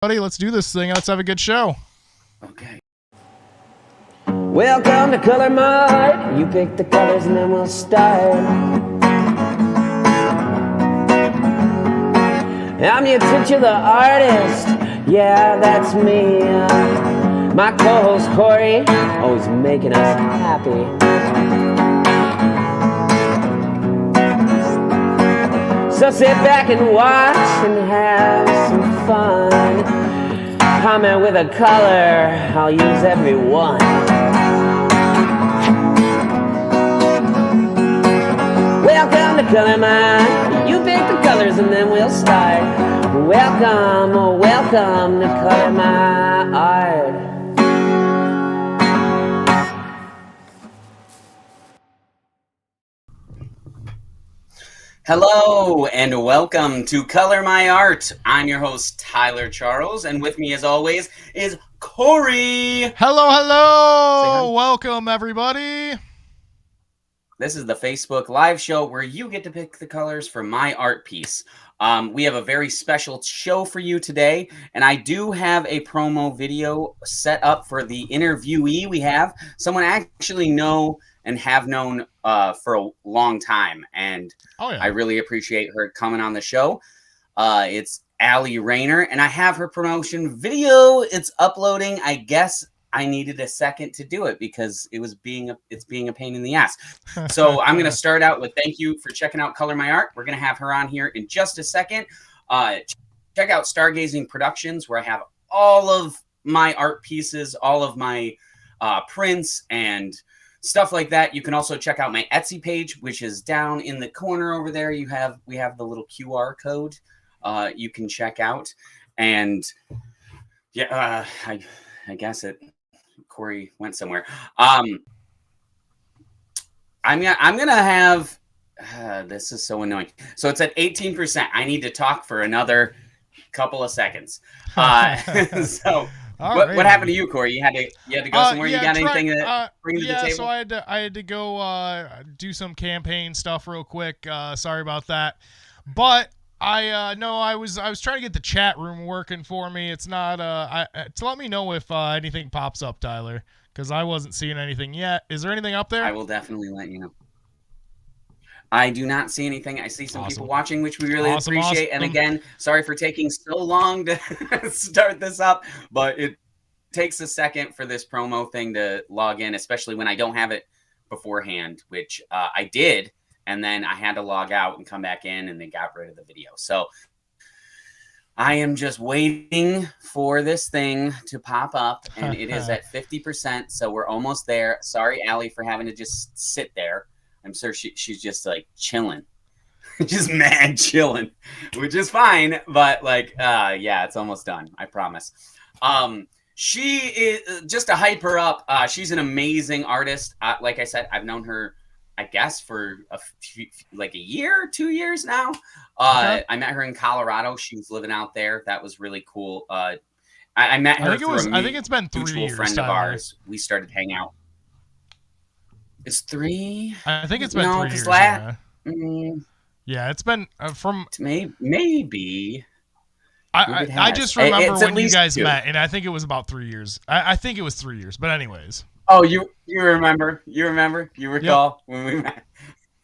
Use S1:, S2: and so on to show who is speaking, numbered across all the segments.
S1: Buddy, let's do this thing. Let's have a good show.
S2: Okay.
S3: Welcome to Color Mart. You pick the colors and then we'll start. I'm your titular artist. Yeah, that's me. My co-host Corey, always making us happy. So sit back and watch and have some fun. Comment with a color, I'll use every one. Welcome to Color Mart. You pick the colors and then we'll start. Welcome, oh welcome to Color Mart.
S2: Hello and welcome to Color My Art. I'm your host Tyler Charles, and with me as always is Corey.
S1: Hello. Welcome everybody.
S2: This is the Facebook live show where you get to pick the colors for my art piece. We have a very special show for you today, and I do have a promo video set up for the interviewee we have. Someone I actually know and have known for a long time, and I really appreciate her coming on the show. It's Allie Rayner, and I have her promotion video. It's uploading. I guess I needed a second to do it because it's being a pain in the ass. So I'm going to start out with thank you for checking out Color My Art. We're going to have her on here in just a second. Check out Stargazing Productions, where I have all of my art pieces, all of my prints and stuff like that. You can also check out my Etsy page, which is down in the corner over there. We have the little QR code you can check out. And yeah, I guess Corey went somewhere. I'm gonna have this is so annoying. So it's at 18%. I need to talk for another couple of seconds. So what happened to you, Corey? You had to go somewhere. You got anything to bring to the table?
S1: So I had to go do some campaign stuff real quick. Sorry about that, but I was trying to get the chat room working for me. It's not to let me know if anything pops up, Tyler, because I wasn't seeing anything yet. Is there anything up there?
S2: I will definitely let you know. I do not see anything. I see some people watching, which we really appreciate. And again, sorry for taking so long to start this up, but it takes a second for this promo thing to log in, especially when I don't have it beforehand, which I did. And then I had to log out and come back in, and they got rid of the video. So I am just waiting for this thing to pop up, and it is at 50%. So we're almost there. Sorry, Allie, for having to just sit there. I'm sure she's just like chilling, just mad chilling, which is fine. But like, yeah, it's almost done. I promise. She is, just to hype her up, she's an amazing artist. Like I said, I've known her, I guess, for like a year, 2 years now. I met her in Colorado. She was living out there. That was really cool. I met her
S1: I think it's been 3 years.
S2: Friend of ours. We started hanging out. It's 3.
S1: I think it's been 3 years. Yeah, it's been from
S2: maybe.
S1: I just remember when you guys met, and I think it was about 3 years. I think it was 3 years, but anyways.
S2: Oh, you remember? You recall when we met?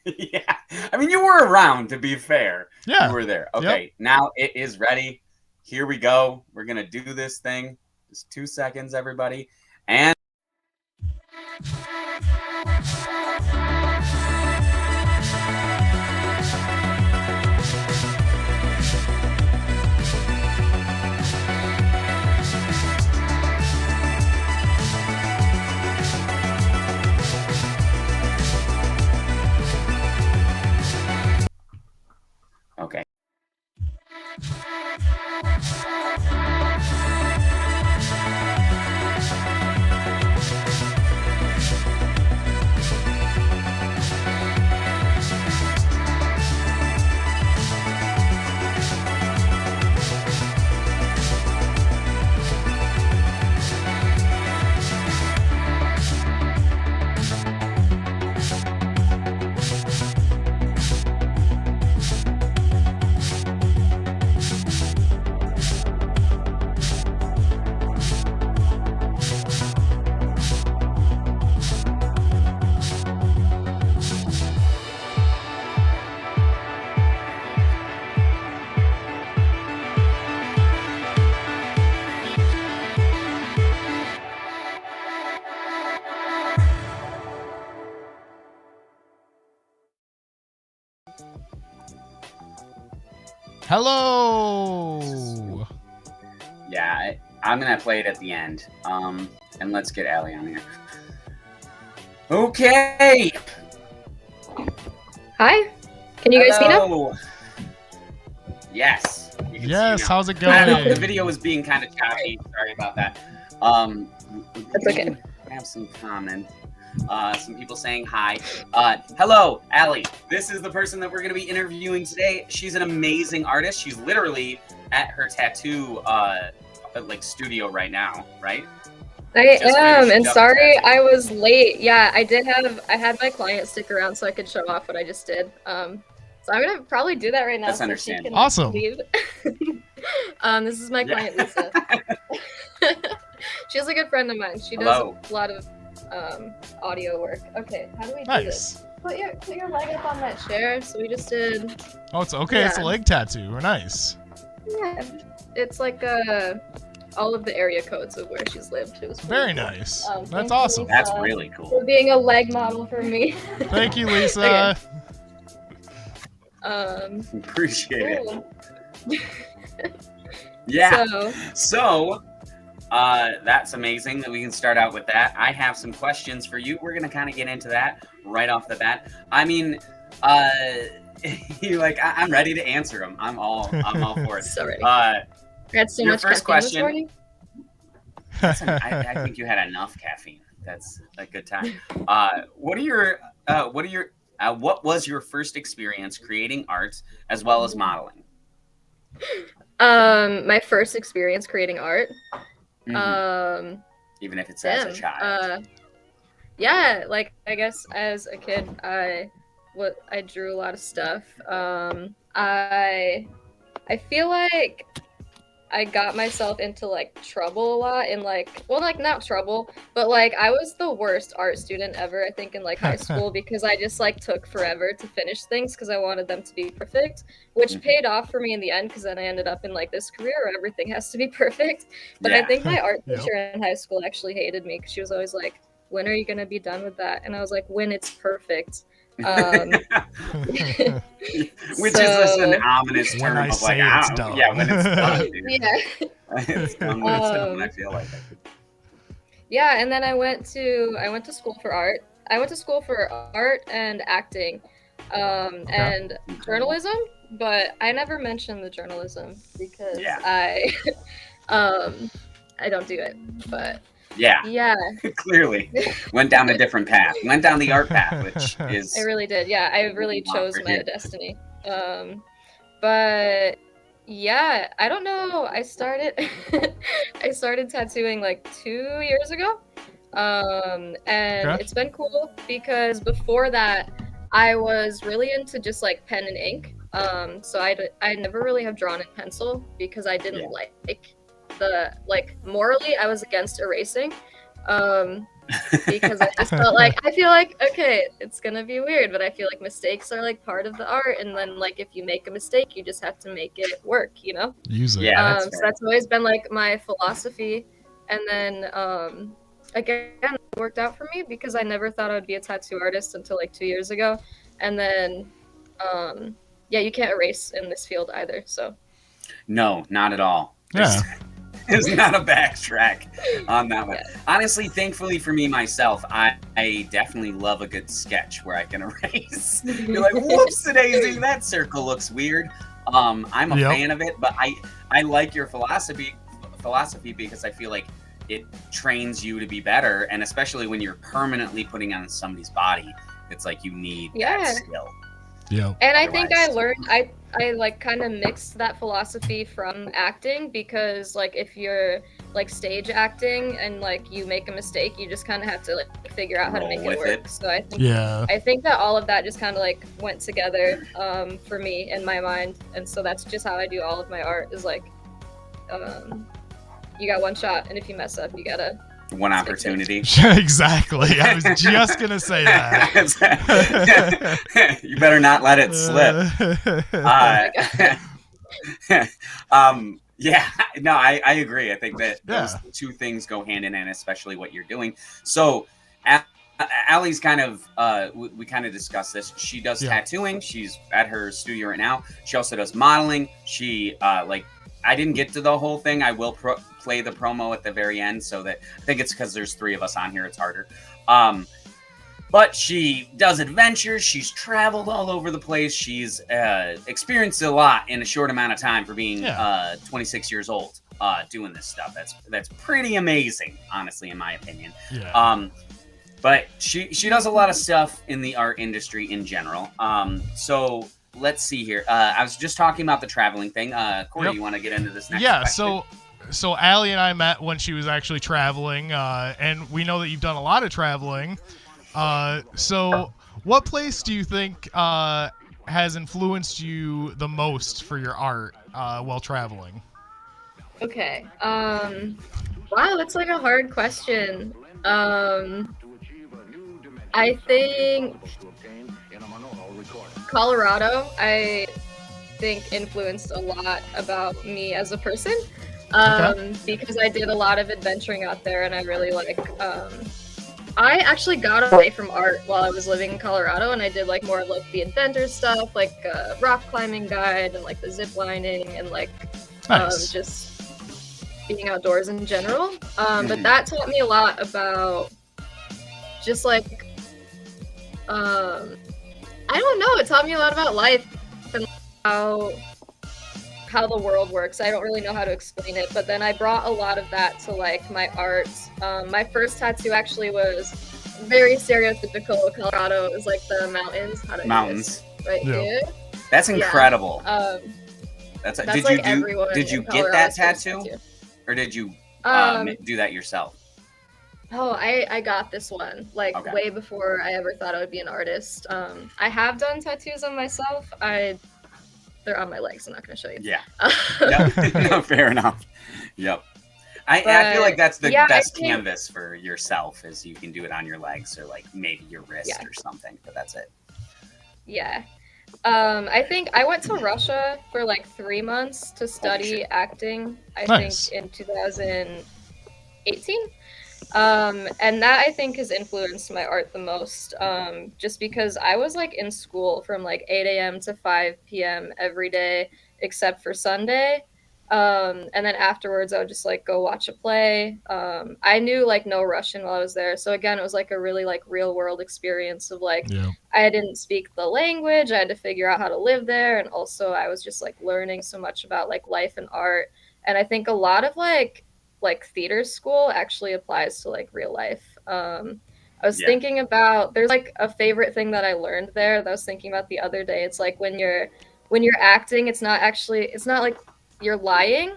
S2: Yeah. I mean, you were around, to be fair.
S1: Yeah.
S2: You were there. Okay, Now it is ready. Here we go. We're going to do this thing. Just 2 seconds, everybody. And okay.
S1: Hello.
S2: Yeah, I'm gonna play it at the end. And let's get Allie on here. Okay.
S4: Hi. Can you guys see now?
S2: Hello. Yes. You can
S1: Yes.
S2: see now.
S1: How's it
S2: I don't know, the
S1: going?
S2: video was being kind of choppy. Sorry about that.
S4: That's okay.
S2: I have some comments. Some people saying hi. Hello, Allie. This is the person that we're going to be interviewing today. She's an amazing artist. She's literally at her tattoo studio right now, right?
S4: I
S2: Just
S4: am,
S2: finished
S4: and
S2: up
S4: sorry
S2: tattoo.
S4: I was late. Yeah, I had my client stick around so I could show off what I just did. So I'm gonna probably do that right now.
S2: That's
S4: so she
S2: understandable.
S4: can
S1: Awesome.
S4: leave. This is my
S2: Yeah.
S4: client Lisa. She's a good friend of mine. She does
S2: Hello.
S4: a lot of audio work. Okay, how do we do this?
S1: Nice.
S4: Put your leg up on that chair. So we just did.
S1: Oh, it's okay. It's a
S4: Yeah.
S1: leg tattoo. Nice.
S4: Yeah, it's like all of the area codes of where she's lived. It was
S1: Very
S4: pretty cool.
S1: nice.
S4: Thank
S1: That's
S4: you,
S1: awesome.
S2: That's
S4: Lisa,
S2: really
S4: for
S2: cool.
S4: being a leg model for me.
S1: Thank you, Lisa.
S2: Appreciate it.
S4: Cool.
S2: Yeah.
S4: So,
S2: So, that's amazing that we can start out with that. I have some questions for you. We're gonna kind of get into that right off the bat. I mean, I'm ready to answer them. I'm all for it.
S4: so ready.
S2: Uh,
S4: I had so
S2: your
S4: much
S2: first
S4: caffeine this
S2: question-
S4: morning.
S2: listen, I think you had enough caffeine. That's a good time. What was your first experience creating art as well as modeling?
S4: My first experience creating art.
S2: Mhm. Even if it's as a
S4: Damn.
S2: child.
S4: Yeah, like I guess as a kid, I drew a lot of stuff. I feel like I got myself into like trouble a lot in not trouble, but like I was the worst art student ever, I think, in like high school because I just like took forever to finish things because I wanted them to be perfect, which
S2: Mhm.
S4: paid off for me in the end because then I ended up in like this career where everything has to be perfect. But I
S2: Yeah.
S4: think my art
S1: Yep.
S4: teacher in high school actually hated me because she was always like, when are you going to be done with that? And I was like, when it's perfect.
S2: Which is just an
S4: So-
S2: ominous
S1: When
S2: term
S1: I
S2: of
S1: say
S2: like,
S1: it's
S2: ah,
S1: done.
S2: yeah, when it's done, dude.
S4: Yeah.
S2: It's done when it's done. I feel like it.
S4: Yeah, and then I went to school for art. I went to school for art and acting, and journalism. But I never mentioned the journalism because
S2: Yeah.
S4: I don't do it. But
S2: Yeah,
S4: yeah,
S2: clearly went down a different path. Went down the art path, which is
S4: I really did. Yeah, I really
S2: Wow,
S4: chose
S2: for
S4: my
S2: you.
S4: destiny. But yeah, I don't know. I started I started tattooing like 2 years ago. And
S1: Okay.
S4: it's been cool because before that I was really into just like pen and ink. So I never really have drawn in pencil because I didn't like morally I was against erasing. Because I just I feel like okay, it's gonna be weird, but I feel like mistakes are like part of the art, and then like if you make a mistake, you just have to make it work, you know?
S1: Use it.
S2: Yeah. that's
S4: So
S2: fair.
S4: that's always been like my philosophy, and then again, it worked out for me because I never thought I would be a tattoo artist until like 2 years ago, and then yeah, you can't erase in this field either, so
S2: No, not at all.
S1: Yeah.
S2: There's not a backtrack on that one.
S4: Yeah.
S2: Honestly, thankfully for me myself, I definitely love a good sketch where I can erase. You're like, whoops daisy, that circle looks weird. I'm a
S1: Yep.
S2: fan of it, but I like your philosophy because I feel like it trains you to be better, and especially when you're permanently putting on somebody's body, it's like you need
S4: Yeah.
S2: that skill.
S1: Yep.
S4: And I think I
S2: Otherwise-
S4: learned I like kind of mixed that philosophy from acting because like if you're like stage acting and like you make a mistake, you just kind of have to like figure out how to
S2: Roll
S4: make
S2: with
S4: it work.
S2: it.
S4: So
S1: Yeah.
S4: I think that all of that just kind of like went together for me in my mind, and so that's just how I do all of my art is like you got one shot, and if you mess up, you gotta
S2: One opportunity.
S1: Exactly. I was just gonna say that.
S2: You better not let it slip. Yeah, no, I agree. I think that those
S1: Yeah.
S2: two things go hand in hand, especially what you're doing. So, Allie's kind of we kind of discussed this. She does
S1: Yeah.
S2: tattooing. She's at her studio right now. She also does modeling. She like I didn't get to the whole thing. I will play the promo at the very end, so that I think it's because there's 3 of us on here. It's harder. But she does adventures. She's traveled all over the place. She's experienced a lot in a short amount of time for being 26 years old. Doing this stuff. That's pretty amazing, honestly, in my opinion.
S1: Yeah.
S2: But she does a lot of stuff in the art industry in general. So let's see here. I was just talking about the traveling thing. Corey,
S1: Yep.
S2: you want to get into this next?
S1: Yeah,
S2: question?
S1: so Allie and I met when she was actually traveling, and we know that you've done a lot of traveling. So what place do you think has influenced you the most for your art while traveling?
S4: Okay. Wow, that's like a hard question. I think Colorado, I think, influenced a lot about me as a person. Because I did a lot of adventuring out there, and I really like I actually got away from art while I was living in Colorado, and I did like more of like the adventure stuff, like rock climbing guide and like the zip lining and like
S1: Nice.
S4: just being outdoors in general. But that taught me a lot about just like I don't know, it taught me a lot about life and how the world works. I don't really know how to explain it, but then I brought a lot of that to like my art. My first tattoo actually was very stereotypical Colorado. It was like the mountains. How do I do
S2: Mountains.
S4: this? Right
S1: Yeah.
S4: here.
S2: That's incredible.
S4: That's
S2: did
S4: like
S2: you do?
S4: everyone
S2: Did you
S4: in
S2: get that
S4: Colorado's first
S2: tattoo, or did you
S4: Um,
S2: do that yourself?
S4: Oh, I got this one like
S2: Okay.
S4: way before I ever thought I would be an artist. I have done tattoos on myself. They're on my legs. I'm not gonna show you.
S2: Yeah. Yep. No, fair enough. Yep. I feel like that's the
S4: yeah, I
S2: best
S4: think-
S2: canvas for yourself, is you can do it on your legs or like maybe your wrist
S4: Yeah.
S2: or something, but that's it.
S4: Yeah. I think I went to Russia for like 3 months to study acting, I
S1: Nice.
S4: think in 2018. And that I think has influenced my art the most. Just because I was like in school from like 8 a.m. to 5 p.m. every day except for Sunday. And then afterwards I would just like go watch a play. I knew like no Russian while I was there. So again, it was like a really like real world experience of like
S1: Yeah.
S4: I didn't speak the language. I had to figure out how to live there. And also I was just like learning so much about like life and art. And I think a lot of like theater school actually applies to like real life. I was
S2: Yeah.
S4: thinking about, there's like a favorite thing that I learned there that I was thinking about the other day. It's like when you're acting, it's not like you're lying.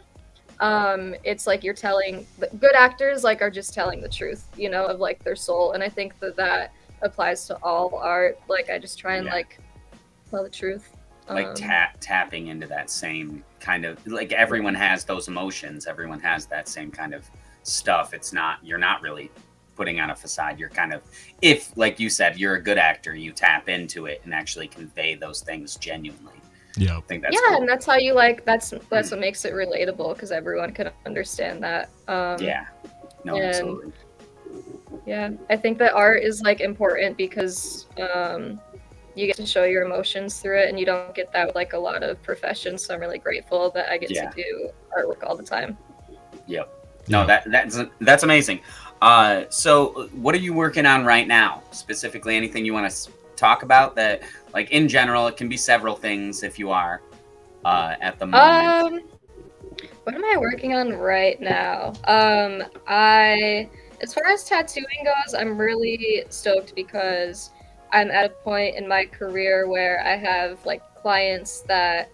S4: It's like you're telling, good actors like are just telling the truth, you know, of like their soul. And I think that applies to all art. Like I just try and
S2: Yeah.
S4: like tell the truth.
S2: Like tapping into that same kind of, like, everyone has those emotions. Everyone has that same kind of stuff. You're not really putting on a facade. You're kind of, if, like you said, you're a good actor, you tap into it and actually convey those things genuinely.
S1: Yeah.
S2: I think that's
S4: yeah,
S2: cool.
S4: and that's how you like. That's what makes it relatable because everyone can understand that.
S2: Yeah. No,
S4: and-
S2: absolutely.
S4: Yeah, I think that art is like important because you get to show your emotions through it, and you don't get that with like a lot of professions. So I'm really grateful that I get
S2: Yeah.
S4: to do artwork all the time.
S2: Yep. No, that's amazing. So what are you working on right now? Specifically, anything you want to talk about that, like, in general? It can be several things if you are at the moment.
S4: What am I working on right now? As far as tattooing goes, I'm really stoked because I'm at a point in my career where I have like clients that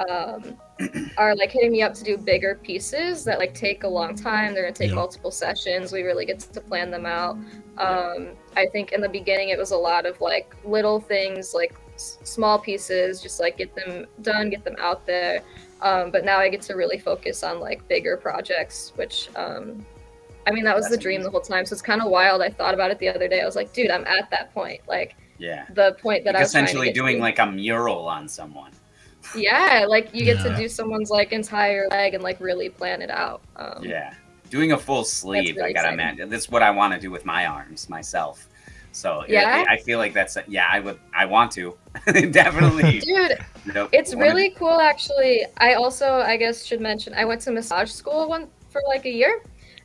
S4: are like hitting me up to do bigger pieces that like take a long time. They're gonna take
S1: Yeah.
S4: multiple sessions. We really get to plan them out. I think in the beginning it was a lot of like little things, like small pieces, just like get them done, get them out there. But now I get to really focus on like bigger projects, which I mean that was
S2: That's
S4: the dream
S2: amazing.
S4: the whole time. So it's kind of wild. I thought about it the other day. I was like, dude, I'm at that point. Like
S2: Yeah.
S4: the point that
S2: Like,
S4: I was trying to
S2: essentially
S4: get
S2: doing
S4: to.
S2: like a mural on someone.
S4: Yeah, like you get
S1: Yeah.
S4: to do someone's like entire leg and like really plan it out.
S2: Yeah. Doing a full sleeve,
S4: really
S2: I gotta
S4: exciting.
S2: imagine. That's what I want to do with my arms myself. So
S4: Yeah?
S2: I feel like that's I want to definitely.
S4: Dude,
S2: Nope,
S4: it's
S2: wanna
S4: really cool actually. I also, I guess, should mention I went to massage school for like a year,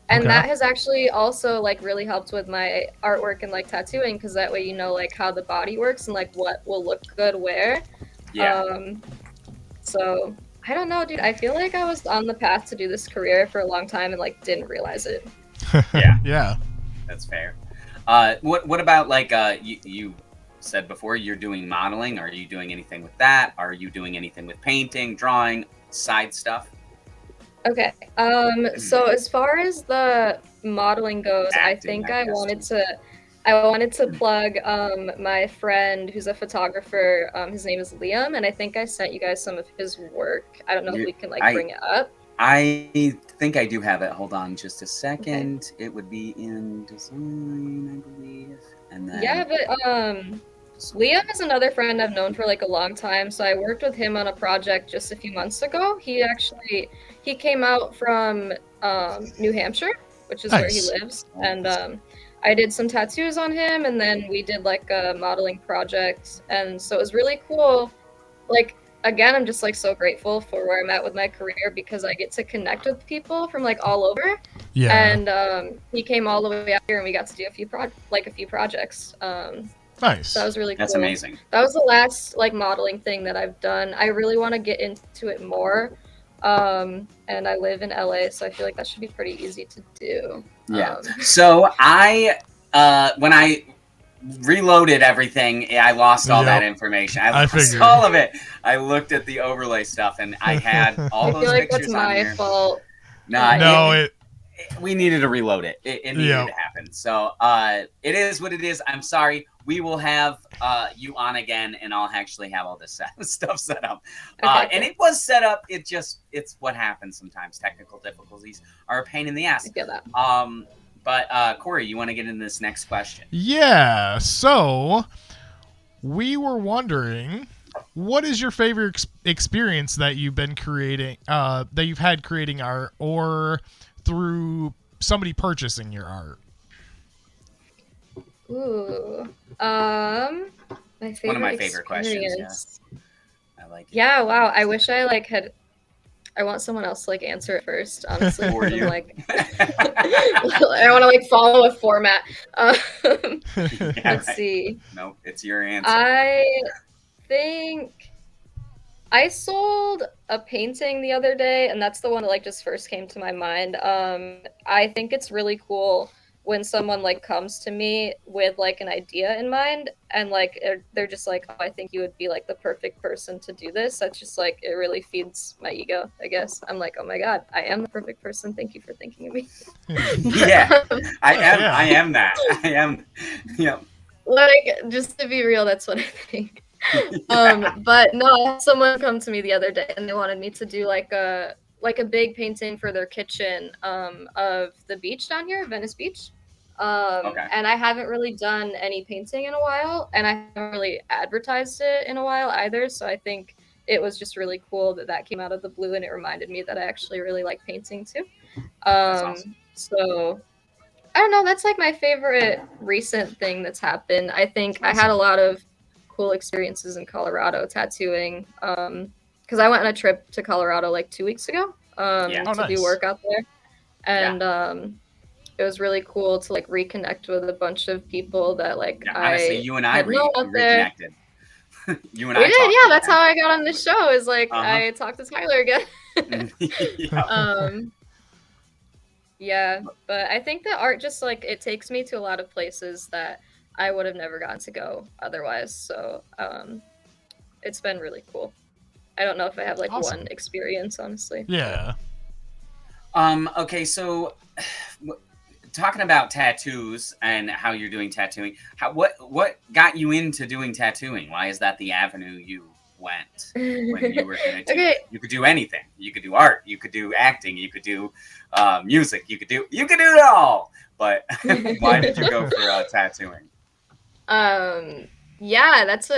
S4: and
S1: Okay.
S4: that has actually also like really helped with my artwork and like tattooing, because that way you know like how the body works and like what will look good where.
S2: Yeah.
S4: So I don't know, dude. I feel like I was on the path to do this career for a long time and like didn't realize it.
S2: Yeah.
S1: Yeah.
S2: That's fair. What about like you said before you're doing modeling? Are you doing anything with that? Are you doing anything with painting, drawing, side stuff?
S4: Okay. So as far as the modeling goes, I
S2: Acting,
S4: think
S2: I
S4: I
S2: guess,
S4: wanted
S2: too.
S4: to plug my friend who's a photographer. His name is Liam, and I think I sent you guys some of his work. I don't know if we can like bring it up.
S2: I think I do have it. Hold on just a second. Okay. It would be in design, I believe. And then
S4: yeah, but Liam is another friend I've known for like a long time. So I worked with him on a project just a few months ago. He came out from New Hampshire, which is where he lives, and I did some tattoos on him, and then we did like a modeling project, and so it was really cool. Like, again, I'm just like so grateful for where I'm at with my career, because I get to connect with people from like all over.
S1: Yeah.
S4: And he came all the way out here, and we got to do a few projects.
S1: Nice.
S4: So that was really cool.
S2: That's amazing.
S4: That was the last like modeling thing that I've done. I really want to get into it more. And I live in LA, so I feel like that should be pretty easy to do.
S2: Yeah. So I when I reloaded everything, I lost all that information. I lost all of it. I looked at the overlay stuff, and I had all those pictures on here.
S4: That's my fault.
S2: No, we needed to reload it. It needed to happen. So it is what it is. I'm sorry. We will have you on again, and I'll actually have all this stuff set up. Okay, and it was set up. It's what happens sometimes. Technical difficulties are a pain in the ass.
S4: I feel that.
S2: But Corey, you want to get into this next question?
S1: Yeah. So we were wondering, what is your favorite experience that you've been creating, that you've had creating art, or through somebody purchasing your art?
S4: Ooh. My favorite
S2: one of my favorite questions. Yeah. I like it.
S4: Yeah, wow. I wish I like had I want someone else to like answer it first, honestly.
S2: For you.
S4: Like I don't want to like follow a format. Let's see.
S2: No, it's your answer.
S4: I think I sold a painting the other day, and that's the one that like just first came to my mind. I think it's really cool when someone like comes to me with like an idea in mind, and like they're just like, oh, I think you would be like the perfect person to do this. That's just like, it really feeds my ego, I guess. I'm like, oh my god, I am the perfect person. Thank you for thinking of me.
S2: Yeah, I am that. I am, you know.
S4: Like, just to be real, that's what I think. Yeah. But no, someone come to me the other day, and they wanted me to do like a big painting for their kitchen of the beach down here, Venice Beach. And I haven't really done any painting in a while, and I haven't really advertised it in a while either. So I think it was just really cool that came out of the blue, and it reminded me that I actually really like painting too. Awesome. So I don't know, that's like my favorite recent thing that's happened. I think I had a lot of cool experiences in Colorado tattooing, because I went on a trip to Colorado like 2 weeks ago to do work out there, and it was really cool to like reconnect with a bunch of people that like
S2: honestly, you and I reconnected. You and
S4: we did, yeah. That's how I got on this show. Is like I talked to Tyler again. Yeah, but I think that art just like it takes me to a lot of places that I would have never gotten to go otherwise. So it's been really cool. I don't know if I have like one experience, honestly.
S1: Yeah.
S2: Okay, so talking about tattoos and how you're doing tattooing, what got you into doing tattooing? Why is that the avenue you went when you were going to do? You could do anything. You could do art. You could do acting. You could do music. You could do it all. But why did you go for tattooing?
S4: Yeah, that's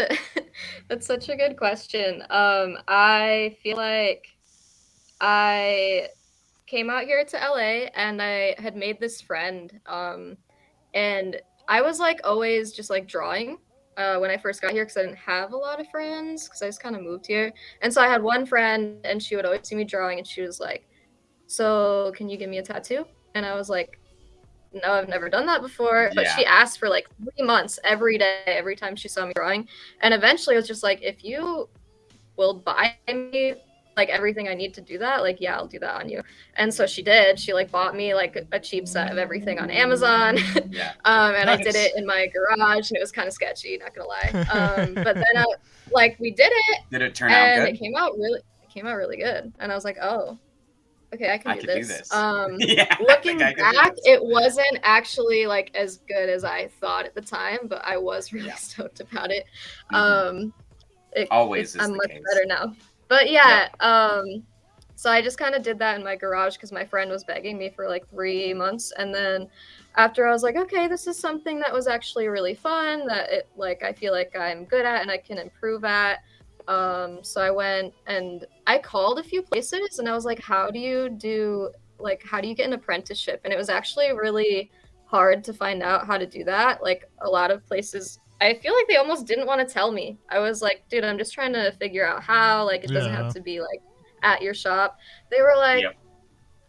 S4: such a good question. I feel like I came out here to LA, and I had made this friend, and I was like always just like drawing when I first got here because I didn't have a lot of friends because I just kind of moved here. And so I had one friend and she would always see me drawing and she was like, "So can you give me a tattoo?" And I was like, "No, I've never done that before." But
S2: Yeah.
S4: she asked for like 3 months every day, every time she saw me drawing. And eventually it was just like, if you will buy me like everything I need to do that, like, yeah, I'll do that on you. And so she did. She like bought me like a cheap set of everything on Amazon.
S2: Yeah.
S4: And I did
S1: Nice.
S4: it in my garage and it was kind of sketchy, not gonna lie. But then like we did it
S2: Did it turn out
S4: and
S2: good?
S4: it came out really good. And I was like, oh, okay, I can do
S2: could do
S4: this.
S2: this.
S4: Looking
S2: Yeah, I think I could do
S4: back,
S2: this.
S4: it wasn't actually like as good as I thought at the time, but I was really
S2: Yeah.
S4: stoked about it.
S2: Mhm. Always is
S4: I'm
S2: the
S4: much
S2: case.
S4: better now. But yeah, so I just kind of did that in my garage because my friend was begging me for like 3 months, and then after I was like, okay, this is something that was actually really fun that it like I feel like I'm good at and I can improve at. So I went and I called a few places and I was like, how do you get an apprenticeship? And it was actually really hard to find out how to do that. Like a lot of places, I feel like they almost didn't want to tell me. I was like, dude, I'm just trying to figure out how. Like it doesn't
S1: Yeah.
S4: have to be like at your shop. They were like,
S2: Yep.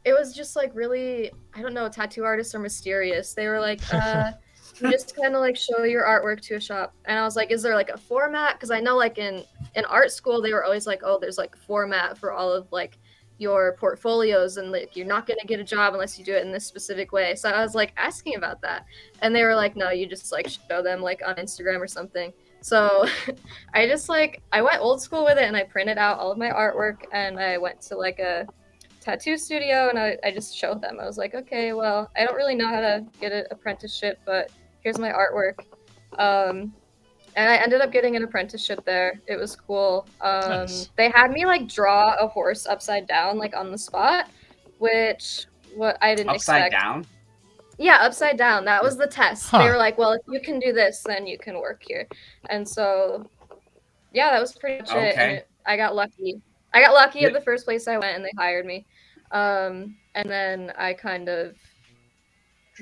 S4: it was just like really, I don't know, tattoo artists are mysterious. They were like, you just kind of like show your artwork to a shop. And I was like, is there like a format? Because I know like in art school, they were always like, oh, there's like a format for all of like your portfolios and like you're not going to get a job unless you do it in this specific way. So I was like asking about that. And they were like, no, you just like show them like on Instagram or something. So I just like, I went old school with it and I printed out all of my artwork and I went to like a tattoo studio and I just showed them. I was like, okay, well, I don't really know how to get an apprenticeship, but here's my artwork. And I ended up getting an apprenticeship there. It was cool.
S1: Nice.
S4: They had me like draw a horse upside down, like on the spot, which what I didn't
S2: Upside
S4: expect.
S2: down?
S4: Yeah, upside down. That was the test.
S1: Huh.
S4: They were like, well, if you can do this, then you can work here. And so, yeah, that was pretty much it.
S2: Okay.
S4: And I got lucky. I got lucky
S2: Yeah.
S4: at the first place I went, and they hired me. And then I kind of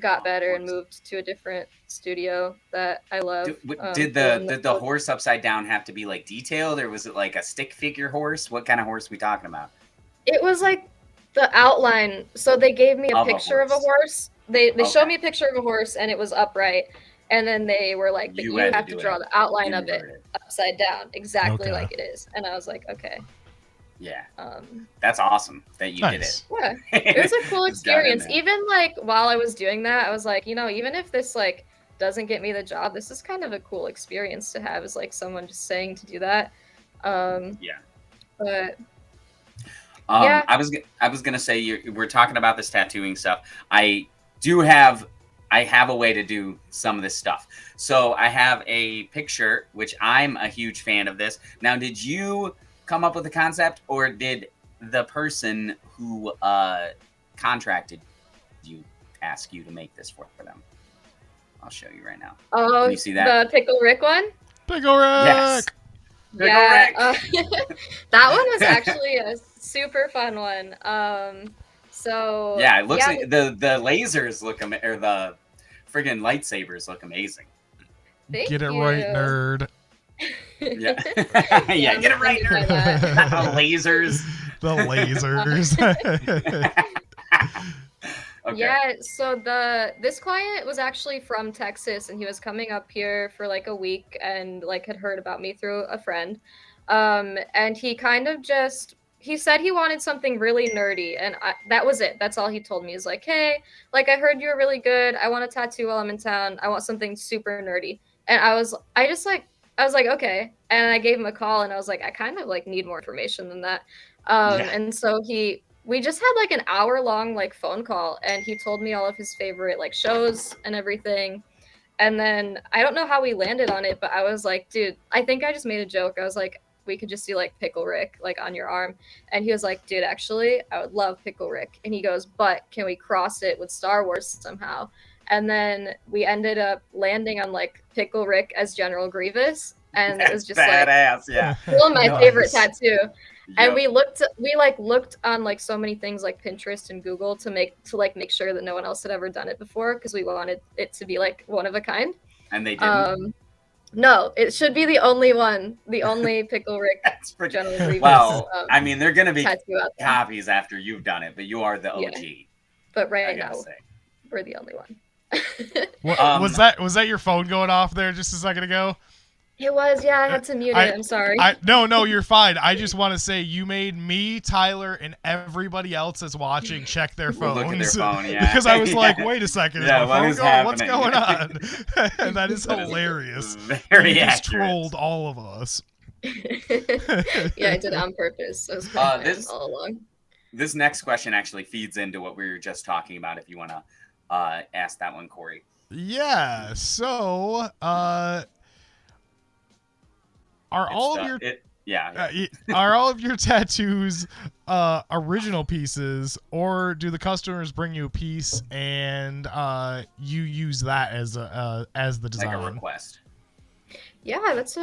S4: got better and moved to a different studio that I love.
S2: Did the horse upside down have to be like detailed, or was it like a stick figure horse? What kind of horse are we talking about?
S4: It was like the outline. So they gave me a
S2: Of a
S4: picture of a
S2: horse.
S4: horse. They showed
S2: Okay.
S4: me a picture of a horse and it was upright. And then they were like, but you
S2: had
S4: have to
S2: do
S4: draw
S2: it.
S4: the outline
S2: You
S4: of it
S2: wrote it.
S4: upside down, exactly
S1: Okay.
S4: like it is. And I was like, okay.
S2: Yeah,
S4: Um,
S2: that's awesome that you
S1: Nice.
S4: yeah,
S2: did it.
S4: it was a cool
S2: Just got in
S4: experience.
S2: there.
S4: Even like while I was doing that, I was like, even if this like doesn't get me the job, this is kind of a cool experience to have, is like someone just saying to do that.
S2: Yeah.
S4: But yeah.
S2: I was gonna say we're talking about this tattooing stuff. I have a way to do some of this stuff. So I have a picture, which I'm a huge fan of this. Now, did you come up with the concept, or did the person who contracted you ask you to make this for them? I'll show you right now.
S4: Oh,
S2: Can you see that?
S4: the Pickle Rick one?
S1: Big ol' Rick.
S2: Yes. Pickle
S4: Yeah,
S2: Rick.
S4: that one was actually a super fun one. So
S2: Yeah, it looks
S4: yeah,
S2: like the lasers look or the friggin' lightsabers look amazing.
S4: thank
S1: Get it
S4: you.
S1: right, nerd.
S2: Yeah,
S4: Yeah,
S2: yeah, get it
S4: I'm
S2: right,
S4: offended by
S2: nerd.
S4: that.
S2: Not the lasers.
S1: The lasers.
S2: Okay.
S4: Yeah, so this client was actually from Texas and he was coming up here for like a week and like had heard about me through a friend. And he kind of he said he wanted something really nerdy and that was it. That's all he told me, is like, hey, like I heard you're really good. I want a tattoo while I'm in town. I want something super nerdy. And I was like, okay. And I gave him a call and I was like, I kind of like need more information than that.
S2: Yeah.
S4: And so we just had like an hour-long like phone call and he told me all of his favorite like shows and everything. And then I don't know how we landed on it, but I was like, dude, I think I just made a joke. I was like, we could just do like Pickle Rick like on your arm. And he was like, dude, actually I would love Pickle Rick. And he goes, but can we cross it with Star Wars somehow? And then we ended up landing on like Pickle Rick as General Grievous. and it was just
S2: badass. Yeah.
S4: one of my
S2: Nice.
S4: favorite tattoo. And
S2: Yep.
S4: we looked on like so many things like Pinterest and Google to make sure that no one else had ever done it before, because we wanted it to be like one of a kind.
S2: And they didn't.
S4: No, it should be the only one, the only Pickle Rick
S2: That's pretty.
S4: general previous,
S2: Well, I mean, they're gonna be
S4: tattoo out there.
S2: copies after you've done it, but you are the OG.
S4: Yeah. But
S2: I
S4: right now
S2: gotta say.
S4: we're the only one.
S1: Was that your phone going off there just a second ago?
S4: It was, yeah. I had to mute it. I'm sorry.
S1: No, you're fine. I just want to say you made me, Tyler, and everybody else that's watching check their phones.
S2: Look at their phone, yeah.
S1: Because I was like, wait a second, is
S2: Yeah,
S1: my
S2: what
S1: phone
S2: is
S1: going? What's going
S2: happening?
S1: on? And that is
S2: That is
S1: hilarious.
S2: Very
S1: You just
S2: accurate.
S1: trolled all of us.
S4: Yeah, I did it on purpose. It was planned
S2: this-
S4: all along.
S2: This next question actually feeds into what we were just talking about. If you want to ask that one, Corey.
S1: Yeah. So, are all of your are all of your tattoos original pieces, or do the customers bring you a piece and you use that as the design?
S2: Like a request.
S4: Yeah, that's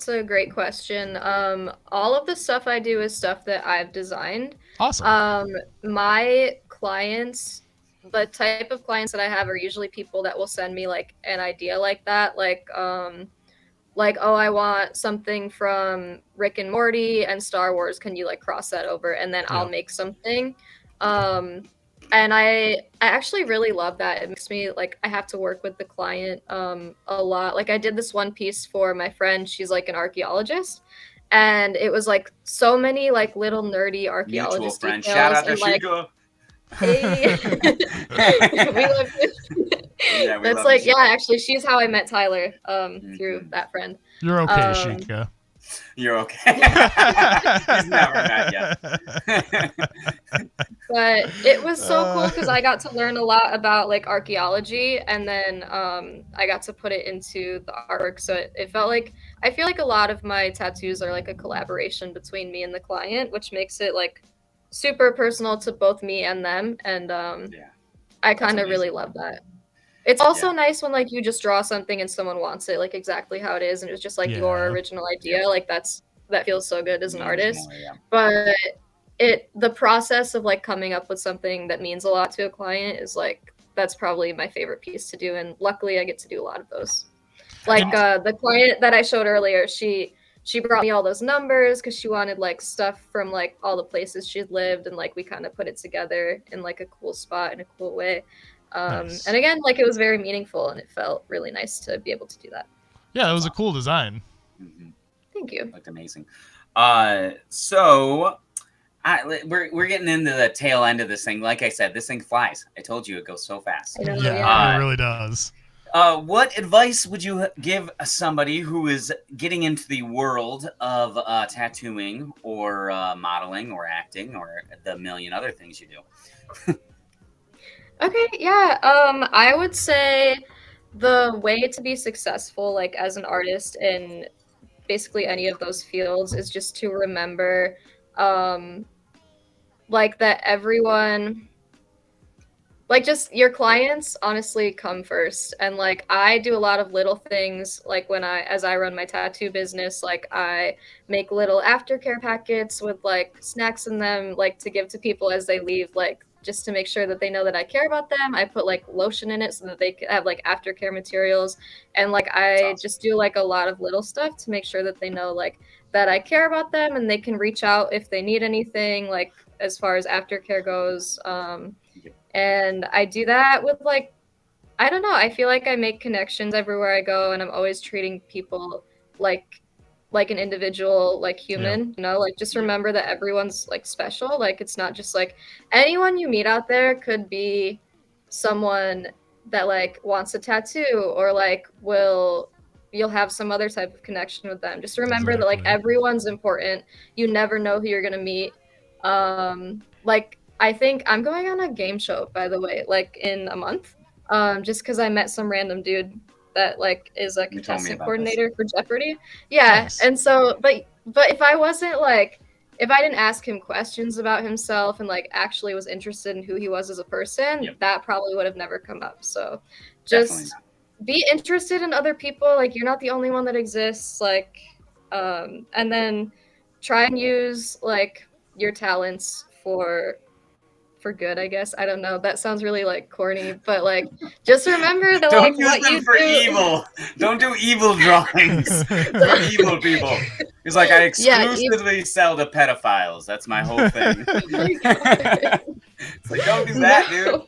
S4: a great question. All of the stuff I do is stuff that I've designed.
S1: Awesome.
S4: My clients, the type of clients that I have are usually people that will send me like an idea like that, like oh, I want something from Rick and Morty and Star Wars. Can you like cross that over? And then I'll make something. And I actually really love that. It makes me like I have to work with the client a lot. Like I did this one piece for my friend. She's like an archaeologist, and it was like so many like little nerdy archaeologist
S2: Mutual friend.
S4: details.
S2: Shout out to
S4: and, like,
S2: Shuka.
S4: hey. We love it.
S2: Yeah, we
S4: That's
S2: love
S4: like,
S2: Shuka.
S4: yeah, actually, she's how I met Tyler through that friend.
S1: You're okay, Sheikah.
S2: You're okay. He's never met yet.
S4: But it was so cool because I got to learn a lot about like archaeology, and then I got to put it into the artwork. So it felt like, I feel like a lot of my tattoos are like a collaboration between me and the client, which makes it like super personal to both me and them. And I kind of really love that. It's also nice when like you just draw something and someone wants it like exactly how it is, and it's just like your original idea. Like that feels so good as an artist. But the process of like coming up with something that means a lot to a client is like, that's probably my favorite piece to do, and luckily I get to do a lot of those. Like the client that I showed earlier, she brought me all those numbers because she wanted like stuff from like all the places she'd lived, and like we kind of put it together in like a cool spot in a cool way.
S1: Nice.
S4: And again, like it was very meaningful, and it felt really nice to be able to do that.
S1: Yeah, that was a cool design.
S4: Thank you.
S2: Looked amazing. So we're getting into the tail end of this thing. Like I said, this thing flies. I told you it goes so fast.
S4: I know,
S1: Yeah, it really does.
S2: What advice would you give somebody who is getting into the world of tattooing or modeling or acting or the million other things you do?
S4: Okay, yeah. I would say the way to be successful, like as an artist in basically any of those fields, is just to remember, like that everyone, like just your clients honestly come first. And like I do a lot of little things, like as I run my tattoo business, like I make little aftercare packets with like snacks in them, like to give to people as they leave, like just to make sure that they know that I care about them. I put like lotion in it so that they have like aftercare materials. And like I just do like a lot of little stuff to make sure that they know like that I care about them, and they can reach out if they need anything, like as far as aftercare goes. And I do that with like, I don't know, I feel like I make connections everywhere I go, and I'm always treating people like an individual, like human, you know, like just remember that everyone's like special. Like it's not just like anyone you meet out there could be someone that like wants a tattoo, or like you'll have some other type of connection with them. Just remember that like everyone's important. You never know who you're gonna meet. Like I think I'm going on a game show, by the way, like in a month, just because I met some random dude that like is a contestant coordinator for Jeopardy. Yeah. Nice. And so, but if I wasn't like, if I didn't ask him questions about himself and like actually was interested in who he was as a person, that probably would have never come up. So just be interested in other people. Like, you're not the only one that exists. Like, and then try and use like your talents for good, I guess. I don't know. That sounds really like corny, but like just remember that
S2: Don't
S4: like
S2: use
S4: what
S2: them
S4: you
S2: for
S4: do.
S2: evil. Don't do evil drawings for evil people. He's like, I
S4: Yeah,
S2: exclusively sell to pedophiles. That's my whole thing.
S4: Oh my God.
S2: It's like, don't do that,
S4: No.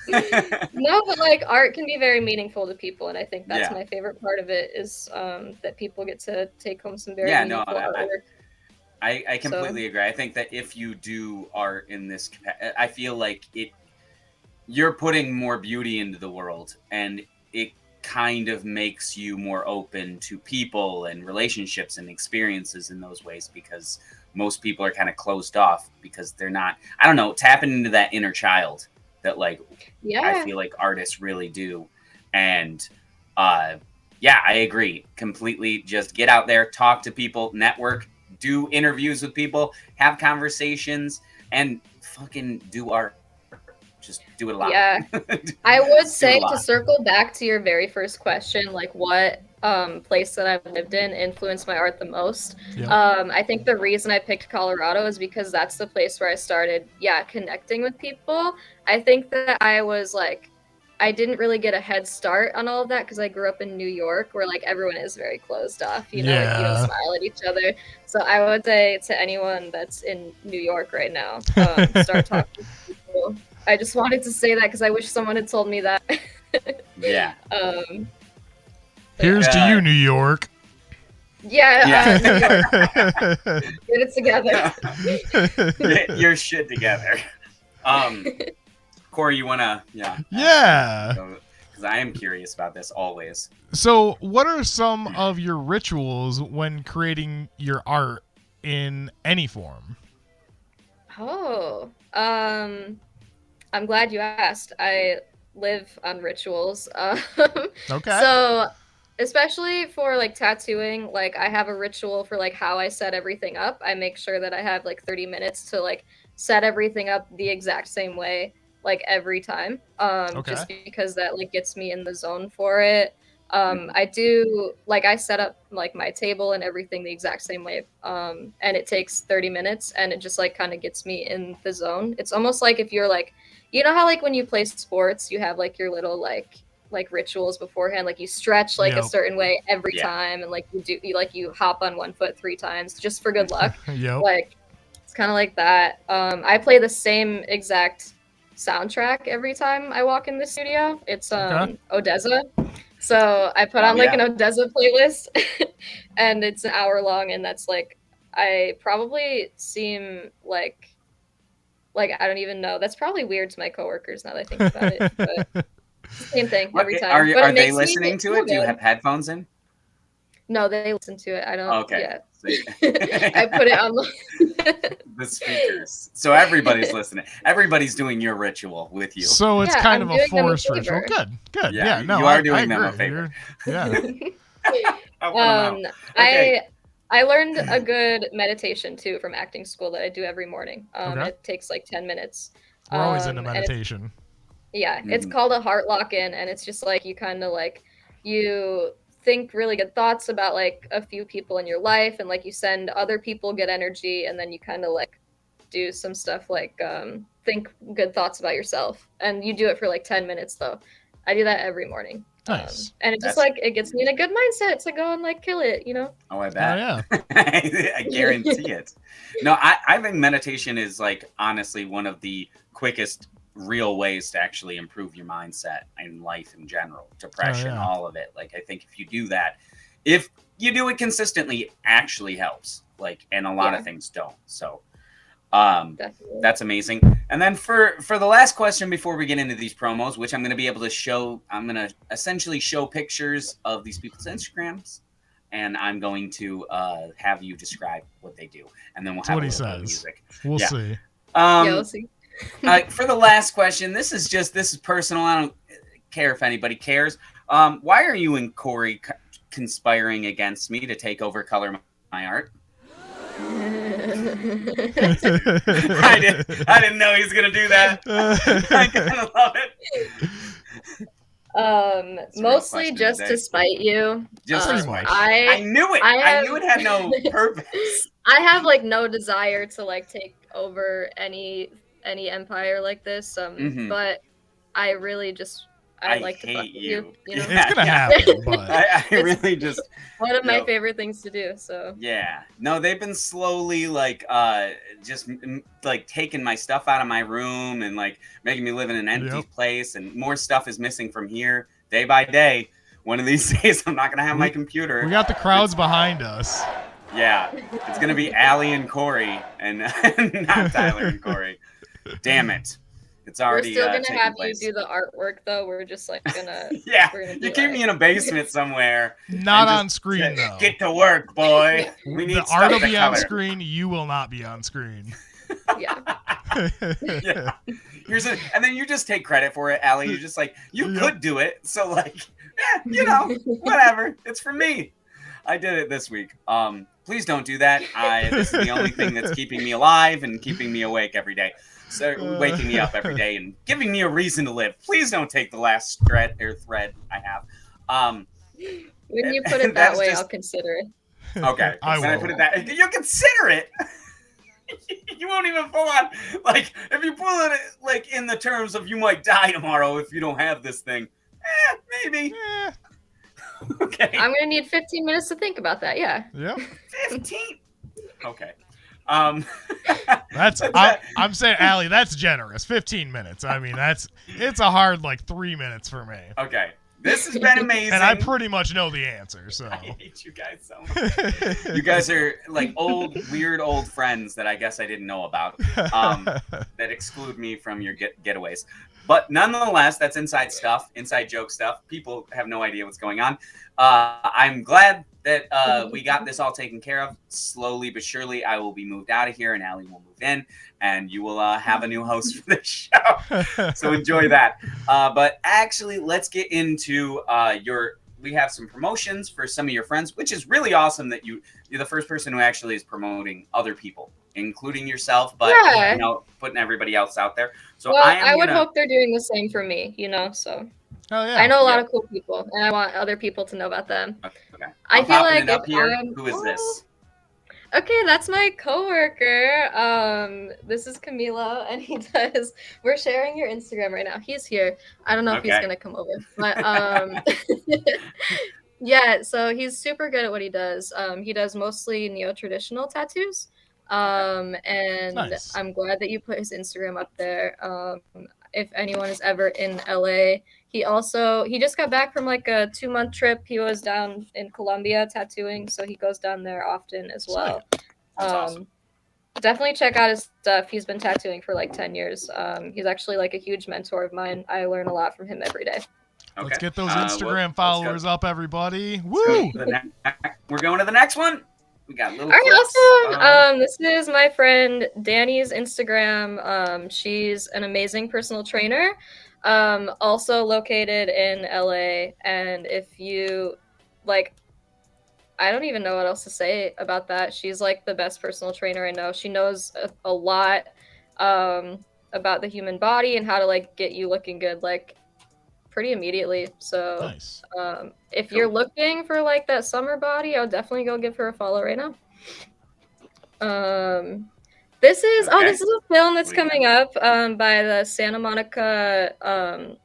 S2: dude.
S4: No, but like art can be very meaningful to people, and I think that's
S2: Yeah.
S4: my favorite part of it is that people get to take home some very
S2: Yeah, no,
S4: meaningful artwork.
S2: I completely agree. I think that if you do art in this, I feel like you're putting more beauty into the world, and it kind of makes you more open to people and relationships and experiences in those ways, because most people are kind of closed off because they're not, I don't know, tapping into that inner child that like
S4: Yeah.
S2: I feel like artists really do. And yeah, I agree completely. Just get out there, talk to people, network, do interviews with people, have conversations, and fucking do art. Just do it a lot.
S4: Yeah. I would
S2: Just do it
S4: say
S2: a lot.
S4: to circle back to your very first question, like what place that I've lived in influenced my art the most.
S1: Yep.
S4: I think the reason I picked Colorado is because that's the place where I started, connecting with people. I think that I didn't really get a head start on all of that because I grew up in New York, where like everyone is very closed off, like, you
S1: Yeah.
S4: don't smile at each other. So I would say to anyone that's in New York right now, start talking to people. I just wanted to say that because I wish someone had told me that.
S2: Yeah.
S1: Here's to you, New York.
S2: Yeah.
S4: New York, get it together.
S2: Get your shit together. Corey, you wanna
S1: Yeah.
S2: because I am curious about this always.
S1: So, what are some of your rituals when creating your art in any form?
S4: Oh, I'm glad you asked. I live on rituals.
S1: Okay.
S4: So, especially for like tattooing, like I have a ritual for like how I set everything up. I make sure that I have like 30 minutes to like set everything up the exact same way, like every time. Just because that like gets me in the zone for it. I do like I set up like my table and everything the exact same way. And it takes 30 minutes and it just like kind of gets me in the zone. It's almost like if you're like, you know how like when you play sports, you have like your little like rituals beforehand, like you stretch like a
S1: Yep.
S4: certain way every
S2: Yeah.
S4: time, and like you hop on one foot 3 times just for good luck.
S1: Yep.
S4: Like it's kind of like that. I play the same exact soundtrack every time I walk in the studio. It's ODESZA. So I put on like an ODESZA playlist and it's an hour long, and that's like I probably seem like I don't even know. That's probably weird to my coworkers now that I think about it. But same thing every time.
S2: Are
S4: But it
S2: they
S4: makes me
S2: listening to
S4: feel
S2: it? Do you
S4: good.
S2: have headphones in?
S4: No, they listen to it. I don't.
S2: Okay.
S4: Yeah.
S2: See?
S4: I put it on.
S2: The speakers. So everybody's listening. Everybody's doing your ritual with you.
S1: So it's
S4: Yeah,
S1: kind
S4: I'm
S1: of a
S4: doing them a
S1: forced ritual.
S4: favor.
S1: Good.
S2: Yeah,
S1: Yeah, no,
S2: you are
S1: I
S2: doing them a
S1: agree.
S2: favor.
S1: Yeah.
S2: I wanna know. Okay.
S4: I learned a good meditation too from acting school that I do every morning.
S1: Okay.
S4: It takes like 10 minutes.
S1: We're always into
S4: and it's-
S1: meditation.
S4: It's called a heart lock-in, and it's just like you kind of like you think really good thoughts about like a few people in your life, and like you send other people good energy, and then you kind of like do some stuff like think good thoughts about yourself, and you do it for like 10 minutes though. I do that every morning.
S1: Nice.
S4: And it just
S2: That's-
S4: like it gets me in a good mindset to go and like kill it, you know.
S2: Oh, I
S1: Oh,
S2: bet.
S1: yeah.
S2: I guarantee it. No, I think meditation is like honestly one of the quickest real ways to actually improve your mindset and life in general, depression,
S1: yeah.
S2: all of it. Like I think if you do that, if you do it consistently, it actually helps. Like, and a lot of things don't. So
S4: Definitely.
S2: that's amazing. And then for the last question before we get into these promos, which I'm going to be able to show, I'm going to essentially show pictures of these people's Instagrams, and I'm going to have you describe what they do, and then we'll
S1: That's
S2: have
S1: what
S2: a
S1: he
S2: little bit of
S1: says.
S2: music.
S1: We'll
S2: Yeah.
S1: see.
S4: Let's see.
S2: For the last question, this is personal. I don't care if anybody cares. Why are you and Corey conspiring against me to take over Color My Art? I didn't know he was gonna do that. I kind of love it. That's a real
S4: Mostly
S2: question
S4: just
S2: today.
S4: to spite you.
S2: Just
S1: Pretty
S2: to
S1: much.
S2: spite. I knew it. I knew it had no purpose.
S4: I have like no desire to like take over any empire like this.
S2: Mhm.
S4: But I really just I like to fuck
S2: hate
S4: with you. You know,
S1: It's gonna
S2: Yeah.
S1: happen, but
S2: I
S4: It's-
S2: really just
S4: one of my
S2: No.
S4: favorite things to do. So
S2: yeah. No, they've been slowly like just like taking my stuff out of my room and like making me live in an empty
S1: Yep.
S2: place, and more stuff is missing from here day by day. One of these days, I'm not gonna have my computer.
S1: we got the crowds behind us.
S2: Yeah, it's gonna be Allie and Corey, and not Tyler and Corey. Damn it! It's
S4: we're
S2: already
S4: still gonna
S2: taking
S4: have
S2: place.
S4: you do the artwork though. We're just like gonna
S2: Yeah,
S4: we're gonna
S2: you
S4: be
S2: keep me in a basement somewhere.
S1: Not
S2: and
S1: on
S2: just
S1: screen though.
S2: Get to work, boy. We need
S1: The
S2: stuff
S1: art will
S2: to
S1: be on
S2: color.
S1: screen. You will not be on screen.
S4: yeah.
S2: Yeah. And then you just take credit for it, Allie. You're just like, you
S1: Yep.
S2: could do it. So like, whatever. It's for me. I did it this week. Please don't do that. This is the only thing that's keeping me alive and keeping me awake every day. So waking me up every day and giving me a reason to live. Please don't take the last thread I have.
S4: When you put it that
S2: That's
S4: way,
S2: just-
S4: I'll consider it.
S2: Okay.
S1: I
S2: When I
S1: will.
S2: put it that, you consider it. You won't even pull on, like, if you pull it like in the terms of you might die tomorrow if you don't have this thing. Maybe.
S1: Eh,
S2: Okay.
S4: I'm gonna need 15 minutes to think about that. Yeah.
S1: yep.
S2: 15. Okay.
S1: That's I'm saying, Allie, that's generous. 15 minutes. I mean, it's a hard like 3 minutes for me.
S2: Okay. This has been amazing.
S1: And I pretty much know the answer, so.
S2: I hate you guys so much. You guys are like weird old friends that I guess I didn't know about, that exclude me from your getaways. But nonetheless, that's inside stuff, inside joke stuff. People have no idea what's going on. I'm glad that we got this all taken care of. Slowly but surely, I will be moved out of here, and Allie will move in, and you will have a new host for the show. So enjoy that. But actually, let's get into we have some promotions for some of your friends, which is really awesome that you're the first person who actually is promoting other people, including yourself, but
S4: Yeah.
S2: putting everybody else out there. So
S4: Well,
S2: I
S4: I would hope they're doing the same for me. So
S1: Oh yeah.
S4: I know a lot
S2: Yeah.
S4: of cool people, and I want other people to know about them.
S2: Okay.
S4: I
S2: I'm
S4: feel
S2: popping
S4: like
S2: it up
S4: if
S2: here.
S4: I'm-
S2: Who is this?
S4: Okay, that's my coworker. This is Camilo, and we're sharing your Instagram right now. He's here. I don't know if he's
S2: Okay.
S4: gonna come over, but yeah. So he's super good at what he does. He does mostly neo-traditional tattoos. And
S1: Nice.
S4: I'm glad that you put his Instagram up there. If anyone is ever in LA, he just got back from like a 2-month trip. He was down in Colombia tattooing, so he goes down there often as well.
S2: That's awesome.
S4: Definitely check out his stuff. He's been tattooing for like 10 years. He's actually like a huge mentor of mine. I learn a lot from him every day.
S2: Okay.
S1: Let's get those
S2: let's
S1: Instagram
S2: go.
S1: followers up, everybody.
S2: Let's
S1: Woo!
S2: go to the we're going to the next one. We got little
S4: All right,
S2: clips.
S4: awesome. This is my friend Danny's Instagram. She's an amazing personal trainer, also located in LA. And if you like, I don't even know what else to say about that. She's like the best personal trainer I know. She knows a lot about the human body and how to like get you looking good like pretty immediately. So
S1: Nice.
S4: if you're looking for like that summer body, I'll definitely go give her a follow right now. This is a film that's coming up by the Santa Monica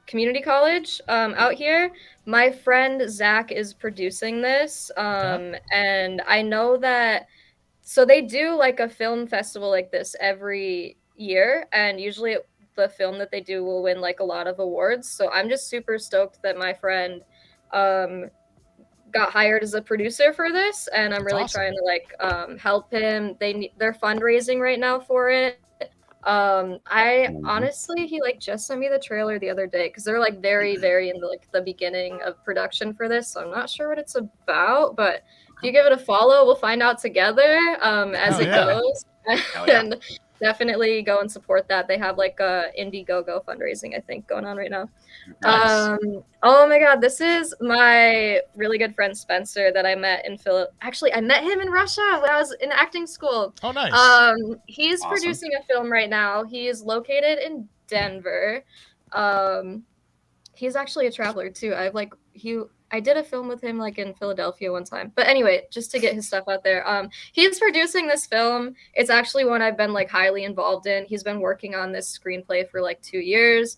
S4: Community College out here. My friend Zach is producing this, and I know that. So they do like a film festival like this every year, and usually the film that they do will win like a lot of awards. So I'm just super stoked that my friend got hired as a producer for this, and I'm really
S1: awesome.
S4: trying to like help him. They're fundraising right now for it. Honestly, he like just sent me the trailer the other day because they're like very in the beginning of production for this, so I'm not sure what it's about, but if you give it a follow, we'll find out together as it goes. And definitely go and support that. They have like a Indiegogo fundraising, I think, going on right now.
S1: Nice.
S4: Oh my god, this is my really good friend Spencer that I met in Actually, I met him in Russia when I was in acting school.
S1: Oh, nice.
S4: He's
S2: Awesome.
S4: producing a film right now. He is located in Denver. he's actually a traveler too. I did a film with him like in Philadelphia one time. But anyway, just to get his stuff out there. He's producing this film. It's actually one I've been like highly involved in. He's been working on this screenplay for like 2 years.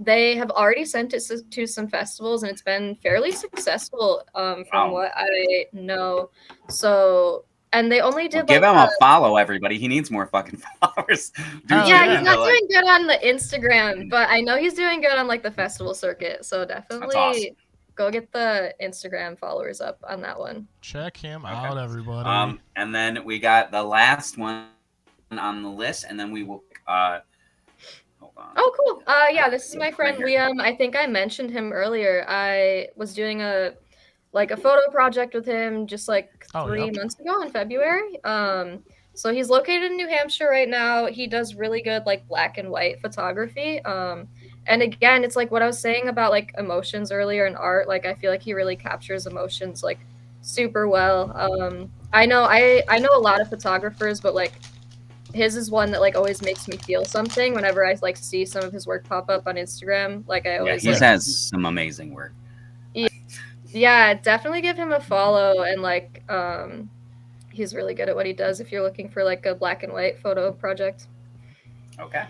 S4: They have already sent it to some festivals and it's been fairly successful from what I know. So and they only did
S2: give him a follow, everybody. He needs more fucking followers.
S4: Yeah, he's not doing good on the Instagram, but I know he's doing good on like the festival circuit. So definitely go get the Instagram followers up on that one.
S1: Check him out, everybody.
S2: And then we got the last one on the list, and then we will hold on.
S4: Oh, cool. Yeah, this is my friend Liam. I think I mentioned him earlier. I was doing a photo project with him just like 3 months ago in February. So he's located in New Hampshire right now. He does really good like black and white photography. And again, it's like what I was saying about like emotions earlier in art. Like I feel like he really captures emotions like super well. I know a lot of photographers, but like his is one that like always makes me feel something whenever I like see some of his work pop up on Instagram. Like I always
S2: he has some amazing work.
S4: Yeah, definitely give him a follow and like he's really good at what he does if you're looking for like a black and white photo project.
S2: Okay.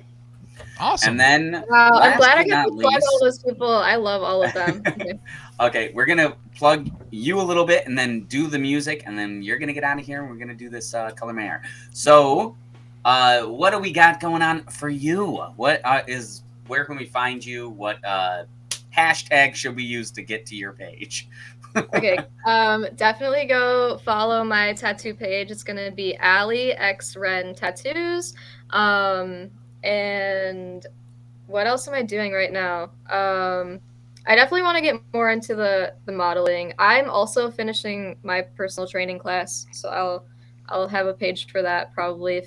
S1: Awesome.
S2: And then
S4: I'm glad I got to plug all those people. I love all of them.
S2: Okay, we're gonna plug you a little bit and then do the music, and then you're gonna get out of here and we're gonna do this Color My Hair. So what do we got going on for you? Where can we find you? What hashtag should we use to get to your page?
S4: Okay, definitely go follow my tattoo page. It's gonna be Allie X Ren Tattoos. And what else am I doing right now? I definitely want to get more into the modeling. I'm also finishing my personal training class, so I'll have a page for that probably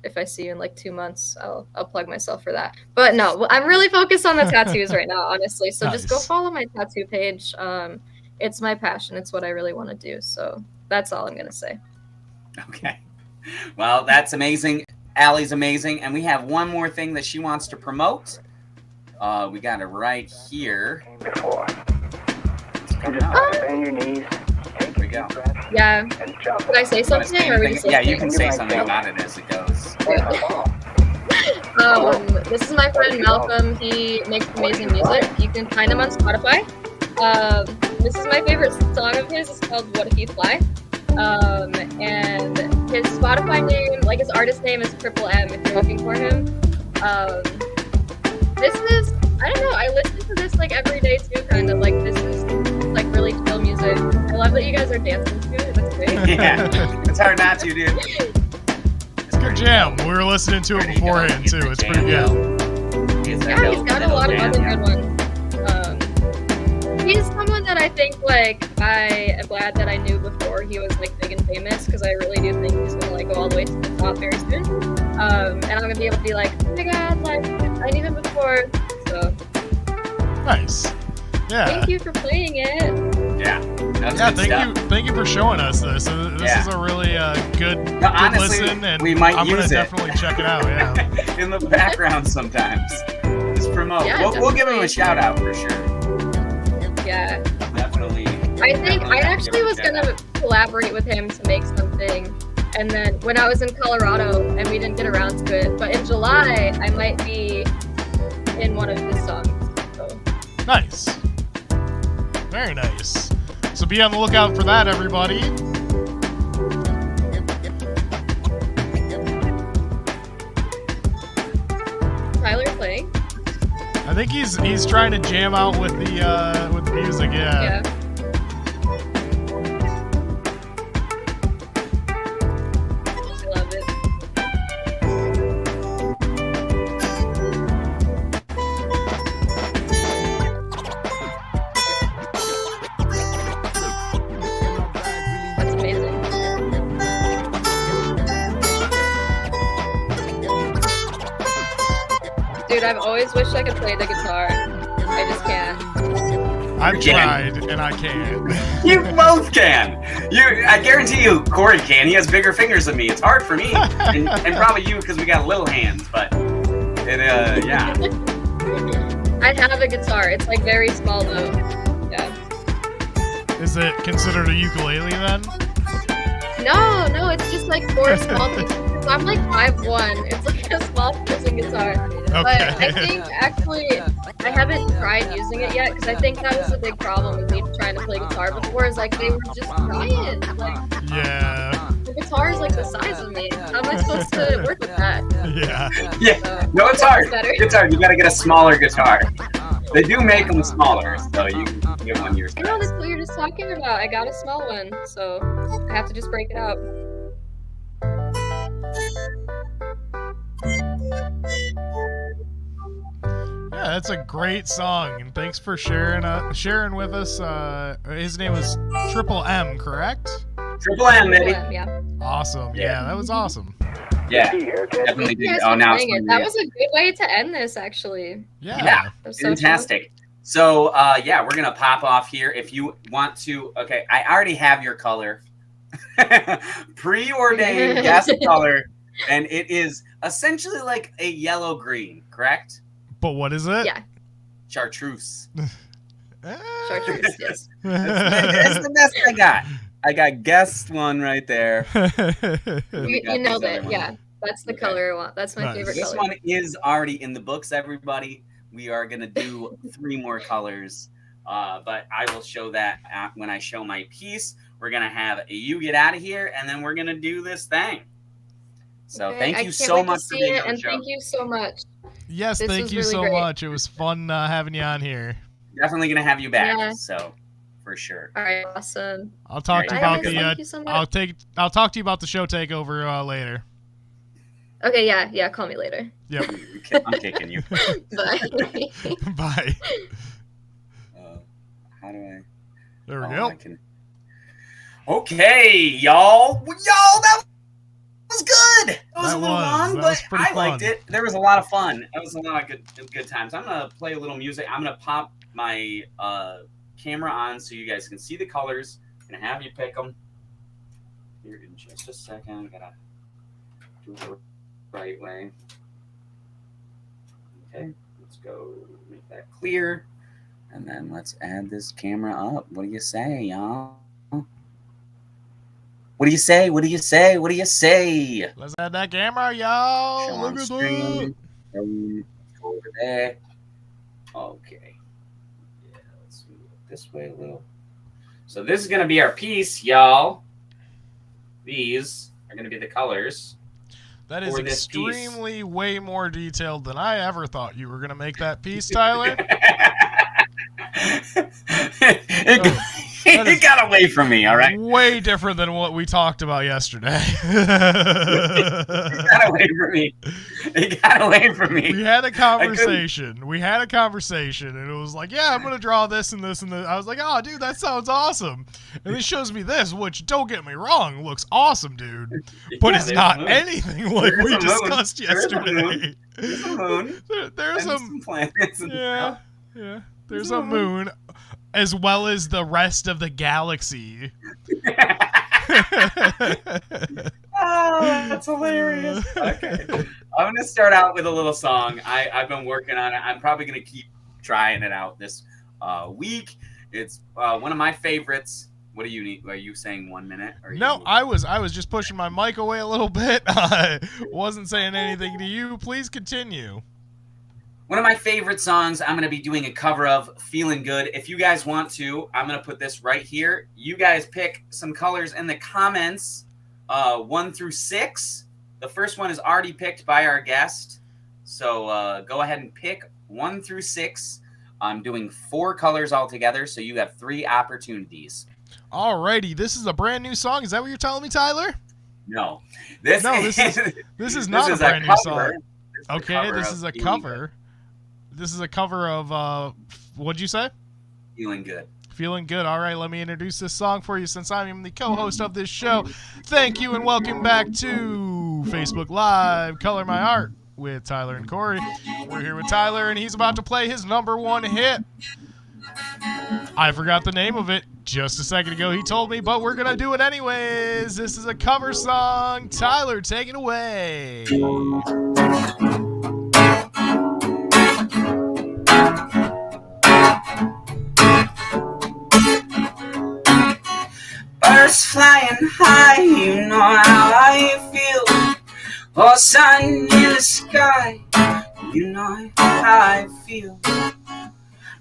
S4: if I see you in like 2 months, I'll plug myself for that. But no, I'm really focused on the tattoos right now, honestly. So just go follow my tattoo page. It's my passion. It's what I really want to do. So that's all I'm going to say.
S2: Okay. Well, that's amazing. Allie's amazing. And we have one more thing that she wants to promote. We got it right here.
S5: Bend your knees.
S2: There we go.
S4: Yeah. Can I say something? Or we just
S2: you can say something about it as it goes.
S4: This is my friend Malcolm. He makes amazing music. You can find him on Spotify. This is my favorite song of his. It's called What If You Fly? And his Spotify name, like his artist name, is Triple M if you're looking for him. This is, I don't know, I listen to this like every day too, kind of. Like this is like really chill music. I love that you guys are dancing to it. That's great.
S2: Yeah, it's hard not to, dude.
S1: It's a good jam. We were listening to it beforehand too. It's pretty good.
S4: Yeah, he's got a lot of other good ones. He's someone that I think like I am glad that I knew before he was like big and famous, because I really do think he's gonna like go all the way to the top very soon. And I'm gonna be able to be like, oh my god, like I knew him before. So
S1: nice. Yeah.
S4: Thank you for playing it.
S2: Yeah.
S1: Thank you for showing us this. This is a really good
S2: honestly,
S1: listen, and
S2: we might
S1: I'm
S2: use
S1: gonna
S2: it.
S1: definitely check it out. Yeah.
S2: In the background sometimes. Just promote.
S4: Yeah,
S2: we'll give him a shout out for sure.
S4: Yeah.
S2: Definitely.
S4: I actually was gonna collaborate with him to make something, and then when I was in Colorado and we didn't get around to it, but in July I might be in one of his songs. So.
S1: Nice. Very nice. So be on the lookout for that, everybody.
S4: Tyler playing?
S1: I think he's trying to jam out with the music. Yeah.
S4: I love it. That's amazing. Dude, I've always wished I could play the guitar. I just can't.
S1: I've tried and I can't.
S2: You both can. I guarantee you, Corey can. He has bigger fingers than me. It's hard for me, and probably you because we got little hands. But yeah.
S4: I have a guitar. It's like very small though. Yeah.
S1: Is it considered a ukulele then?
S4: No, it's just like 4 small pieces. I'm like 5'1". It's like a small person guitar. But I think actually I haven't tried using it yet because I think that was a big problem with me trying to play guitar before. Is like they were just crying. Like
S1: Yeah.
S4: the guitar is like the size of me. How am I supposed to work with that?
S1: Yeah.
S2: Yeah.
S4: So,
S2: No, it's hard.
S4: better.
S2: It's hard. You gotta get a smaller guitar. They do make them smaller, so you can get one
S4: I know
S2: yourself.
S4: that's what you're just talking about. I got a small one, so I have to just break it out.
S1: Yeah, that's a great song, and thanks for sharing with us. His name was Triple M, correct?
S2: Triple M, baby.
S4: Yeah.
S1: Awesome. Yeah, that was awesome.
S2: Yeah, definitely
S4: Thank you
S2: did.
S4: guys
S2: Oh,
S4: for
S2: now it's
S4: playing it. That was a good way to end this, actually.
S1: Yeah.
S2: Yeah.
S4: That was so fun.
S2: Fantastic. So, yeah, we're gonna pop off here. If you want to, okay, I already have your color, preordained guest color, and it is essentially like a yellow green, correct?
S1: But what is it?
S4: Yeah.
S2: Chartreuse.
S4: Chartreuse, yes.
S2: That's the best I got. I got guest one right there.
S4: You
S2: got
S4: nailed
S2: these other
S4: it.
S2: ones.
S4: Yeah. That's the
S2: Okay.
S4: color I want. That's my
S1: Nice.
S4: favorite
S2: This
S4: color.
S2: one is already in the books, everybody. We are gonna do 3 more colors, but I will show that when I show my piece. We're gonna have a you get out of here, and then we're gonna do this thing. So
S4: Okay,
S2: thank
S4: I
S2: you
S4: can't
S2: so
S4: wait to
S2: much for
S4: see
S2: being
S4: it,
S2: on the
S4: and
S2: show.
S4: thank you so much.
S1: Yes,
S4: This
S1: thank
S4: was
S1: you
S4: really
S1: so
S4: great.
S1: much. It was fun having you on here.
S2: Definitely gonna have you back.
S4: Yeah.
S2: So for sure.
S4: All right, awesome.
S1: I'll talk to you
S2: Bye,
S1: about
S2: guys.
S1: the.
S4: Thank you so much.
S1: I'll talk to you about the show takeover later.
S4: Okay, yeah, call me later.
S1: Yep.
S2: I'm kicking you.
S4: Bye.
S1: Bye.
S2: How do I?
S1: There we
S2: Oh,
S1: go.
S2: I can... Okay, y'all. That was good. It was
S1: That
S2: a little
S1: was.
S2: long,
S1: That
S2: but
S1: was pretty
S2: I liked
S1: fun.
S2: it. There was a lot of fun. It was a lot of good times. I'm gonna play a little music. I'm gonna pop my camera on so you guys can see the colors. I'm gonna have you pick them. Here in just a second. I gotta do it the right way. Okay, let's go make that clear. And then let's add this camera up. What do you say, y'all? What do you say? What do you say? What do you say?
S1: Let's add that camera, y'all.
S2: Show
S1: Look
S2: on
S1: at
S2: screen. Over there. Okay. Yeah, let's move it this way a little. So this is going to be our piece, y'all. These are going to be the colors.
S1: That is
S2: for this piece.
S1: extremely way more detailed than I ever thought you were gonna make that piece, Tyler.
S2: It got away from me, all right?
S1: Way different than what we talked about yesterday.
S2: It got away from me. It got away from me.
S1: We had a conversation, and it was like, yeah, I'm gonna draw this and this and this. I was like, oh, dude, that sounds awesome. And he shows me this, which, don't get me wrong, looks awesome, dude. But
S2: Yeah,
S1: it's
S2: there's
S1: not
S2: a moon.
S1: anything like
S2: There's
S1: we
S2: a moon.
S1: discussed
S2: There's a moon.
S1: yesterday.
S2: There's a moon.
S1: There's
S2: And
S1: a
S2: some planets and
S1: yeah,
S2: stuff.
S1: yeah. There's a moon, as well as the rest of the galaxy.
S2: Oh, that's hilarious. Okay. I'm going to start out with a little song. I've been working on it. I'm probably going to keep trying it out this week. It's one of my favorites. What do you need? Are you saying 1 minute? Or
S1: No, I was just pushing my mic away a little bit. I wasn't saying anything to you. Please continue.
S2: One of my favorite songs, I'm going to be doing a cover of Feeling Good. If you guys want to, I'm going to put this right here. You guys pick some colors in the comments, 1 through 6. The first one is already picked by our guest. So go ahead and pick 1 through 6. I'm doing 4 colors altogether, so you have 3 opportunities.
S1: Alrighty, this is a brand new song. Is that what you're telling me, Tyler?
S2: No.
S1: This is not a brand new song. Okay, this is a cover. This is a cover of what'd you say?
S2: Feeling Good.
S1: Feeling Good. All right, let me introduce this song for you since I'm the co-host of this show. Thank you and welcome back to Facebook Live, Color My Art with Tyler and Corey. We're here with Tyler and he's about to play his #1 hit. I forgot the name of it just a second ago. He told me, but we're going to do it anyways. This is a cover song. Tyler, take it away.
S2: I feel.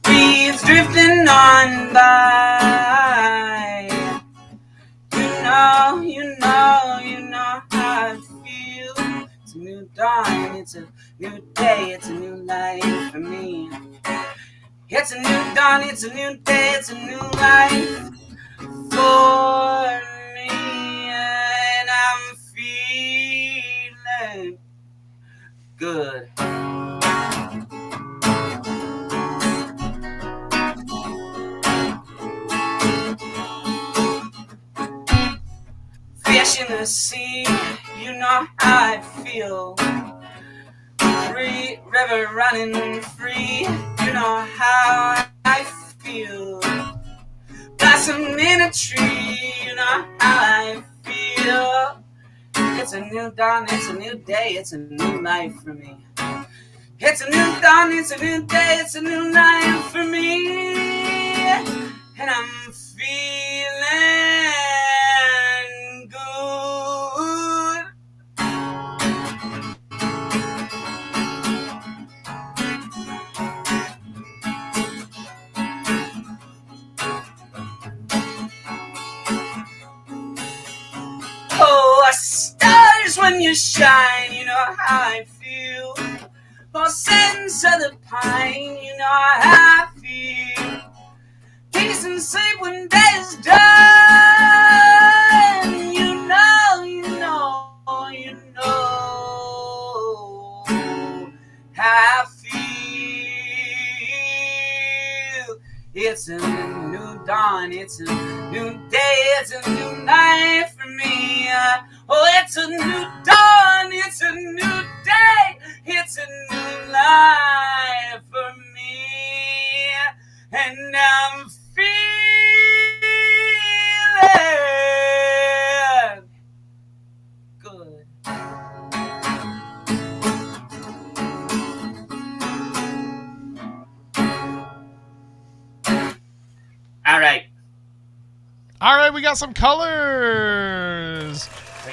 S2: Breeze drifting on by. You know how I feel. It's a new dawn, it's a new day, it's a new life for me. It's a new dawn, it's a new day, it's a new life for me. And I'm feeling good. Fish in the sea, you know how I feel. Free river running free, you know how I feel. Blossom in a tree, you know how I feel. It's a new dawn, it's a new day, it's a new life for me. It's a new dawn, it's a new day, it's a new life for me. And I'm feeling good. Oh, stars when you shine, you know how I feel. For sense of the pine, you know how I feel. Decent sleep when day is done. You know how I feel. It's a new dawn, it's a new day, it's a new night for me. Oh, it's a new dawn, it's a new day, it's a new life for me. And I'm feeling good. All right.
S1: All right, we got some colors.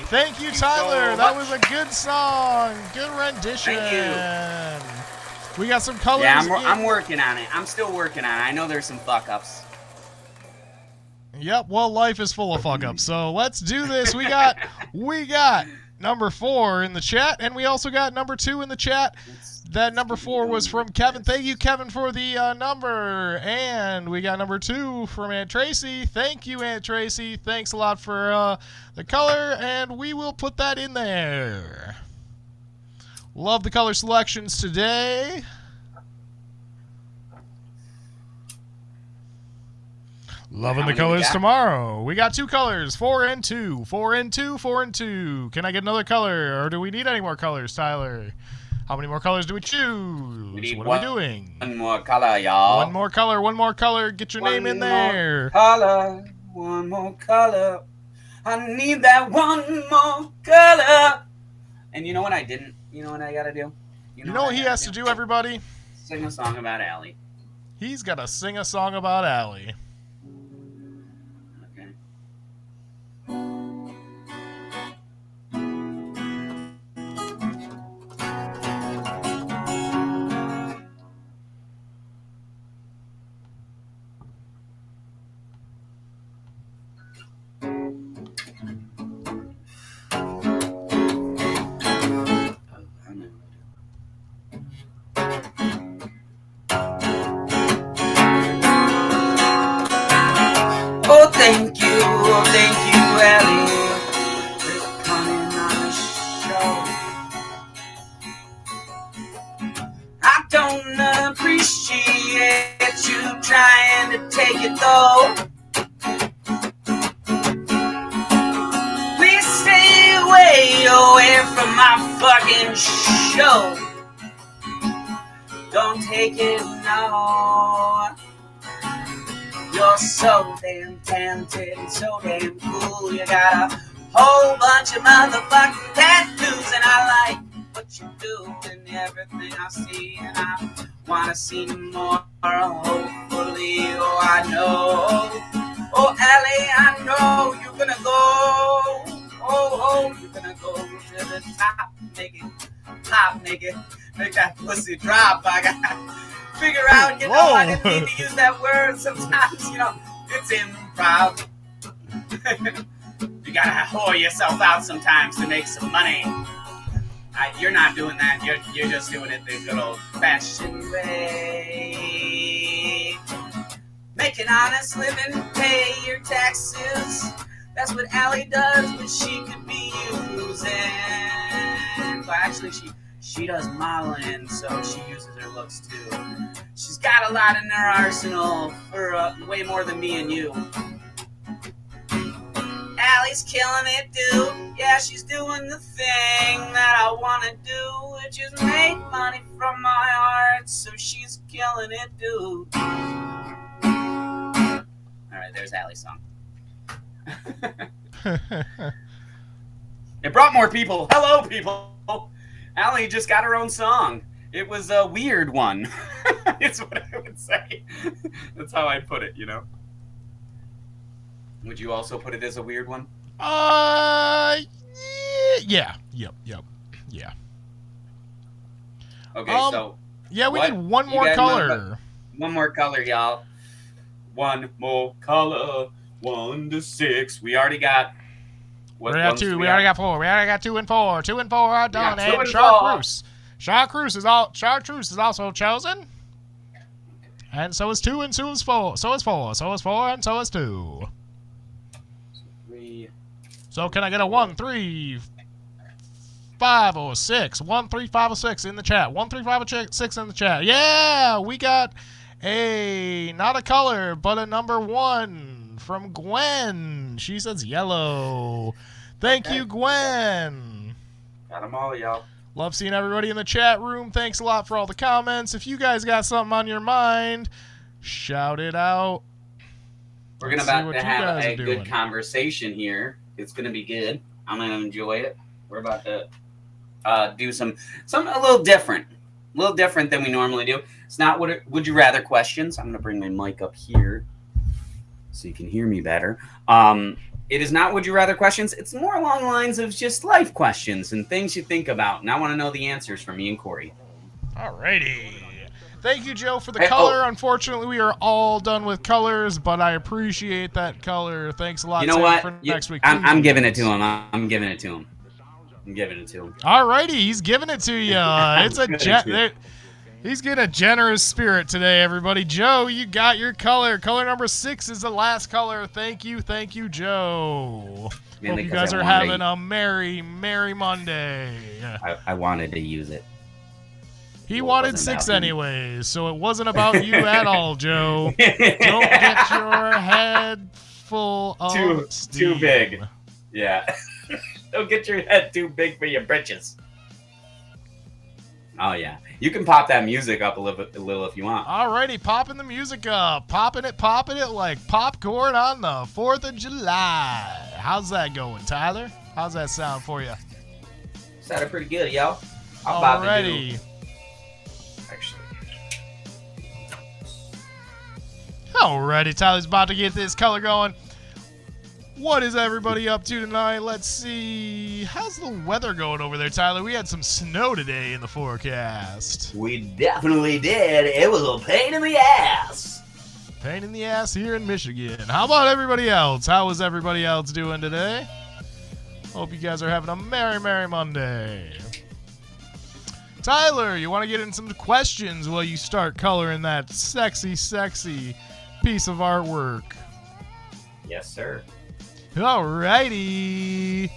S1: Thank you, Tyler.
S2: so
S1: That
S2: much.
S1: was a good song. Good rendition.
S2: Thank
S1: We got some colors.
S2: Yeah, I'm working on it. I'm still working on it. I know there's some fuck ups.
S1: Yep, well, life is full of fuck ups. So let's do this. We got number 4 in the chat, and we also got number 2 in the chat. That number 4 was from Kevin. Thank you, Kevin, for the number. And we got number 2 from Aunt Tracy. Thank you, Aunt Tracy. Thanks a lot for the color, and we will put that in there. Love the color selections today. Loving the colors tomorrow. We got 2 colors, 4 and 2. 4 and 2, 4 and 2. Can I get another color, or do we need any more colors, Tyler? How many more colors do we choose? What are we doing?
S2: One more color, y'all.
S1: One more color. Get your name in there.
S2: One more color. I need that one more color. And you know what I didn't? You know what I gotta do?
S1: You know what he has to do, everybody?
S2: Sing a song about Allie.
S1: He's got to sing a song about Allie.
S2: Okay. Thank you, Allie, for coming on the show. I don't appreciate you trying to take it though. Please stay away from my fucking show. Don't take it, no. You're so damn talented and so damn cool. You got a whole bunch of motherfucking tattoos, and I like what you do and everything I see, and I wanna see more. Hopefully, oh I know, oh Allie, I know you're gonna go, oh you're gonna go to the top, make it Pop, nigga. Make that pussy drop. I got figure out, you know, I didn't need to use that word sometimes, you know. It's improv. You gotta whore yourself out sometimes to make some money. You're not doing that. You're just doing it the good old-fashioned way. Make an honest living, pay your taxes. That's what Allie does, but she could be using. Well, actually, she does modeling, so she uses her looks too. She's got a lot in her arsenal for way more than me and you. Allie's killing it, dude. Yeah, she's doing the thing that I want to do, which is make money from my art. So she's killing it, dude. All right, there's Allie's song. It brought more people. Hello, people. Allie just got her own song. It was a weird one. It's what I would say. That's how I'd put it, you know. Would you also put it as a weird one?
S1: Yeah. Yep. Yeah.
S2: Okay, so.
S1: Yeah, we need one more color.
S2: One more color, y'all. One more color. 1 to 6. We already got.
S1: We got 2. We already got 4. We already got 2 and 4. 2 and 4 are done. And Chartreuse is also chosen. And so is 2 and so is 4. So is 4. So is 4 and so is 2.
S2: 3.
S1: So can I get a 1, 3, 5, or 6? 1, 3, 5, or 6 in the chat. 1, 3, 5, or 6 in the chat. Yeah, we got not a color, but a number 1 from Gwen. She says yellow. Thank you, Gwen.
S2: Got them all, y'all.
S1: Love seeing everybody in the chat room. Thanks a lot for all the comments. If you guys got something on your mind, shout it out.
S2: We're going to have a good conversation here. It's going to be good. I'm going to enjoy it. We're about to do something a little different. A little different than we normally do. It's not would you rather questions. I'm going to bring my mic up here so you can hear me better. It is not would you rather questions. It's more along the lines of just life questions and things you think about. And I want to know the answers from me and Corey.
S1: Alrighty. Thank you, Joe, for the color. Unfortunately, we are all done with colors, but I appreciate that color. Thanks a lot.
S2: You know what?
S1: For next week,
S2: I'm giving it to him. I'm giving it to him.
S1: Alrighty, he's giving it to you. It's he's getting a generous spirit today, everybody. Joe, you got your color. Color number 6 is the last color. Thank you, Joe. Hope you guys are having a merry Monday.
S2: I wanted to use it.
S1: He wanted 6 anyways, so it wasn't about you at all, Joe. Don't get your head full of steam.
S2: Too big. Yeah. Don't get your head too big for your britches. Oh, yeah. You can pop that music up a little if you want.
S1: Alrighty, popping the music up. Popping it like popcorn on the 4th of July. How's that going, Tyler? How's that sound for you?
S2: Sounded pretty good, yo.
S1: Alrighty. Alrighty, Tyler's about to get this color going. What is everybody up to tonight? Let's see. How's the weather going over there, Tyler? We had some snow today in the forecast.
S2: We definitely did. It was a pain in the ass.
S1: Pain in the ass here in Michigan. How about everybody else? How is everybody else doing today? Hope you guys are having a merry Monday. Tyler, you want to get in some questions while you start coloring that sexy piece of artwork?
S2: Yes, sir.
S1: Alrighty.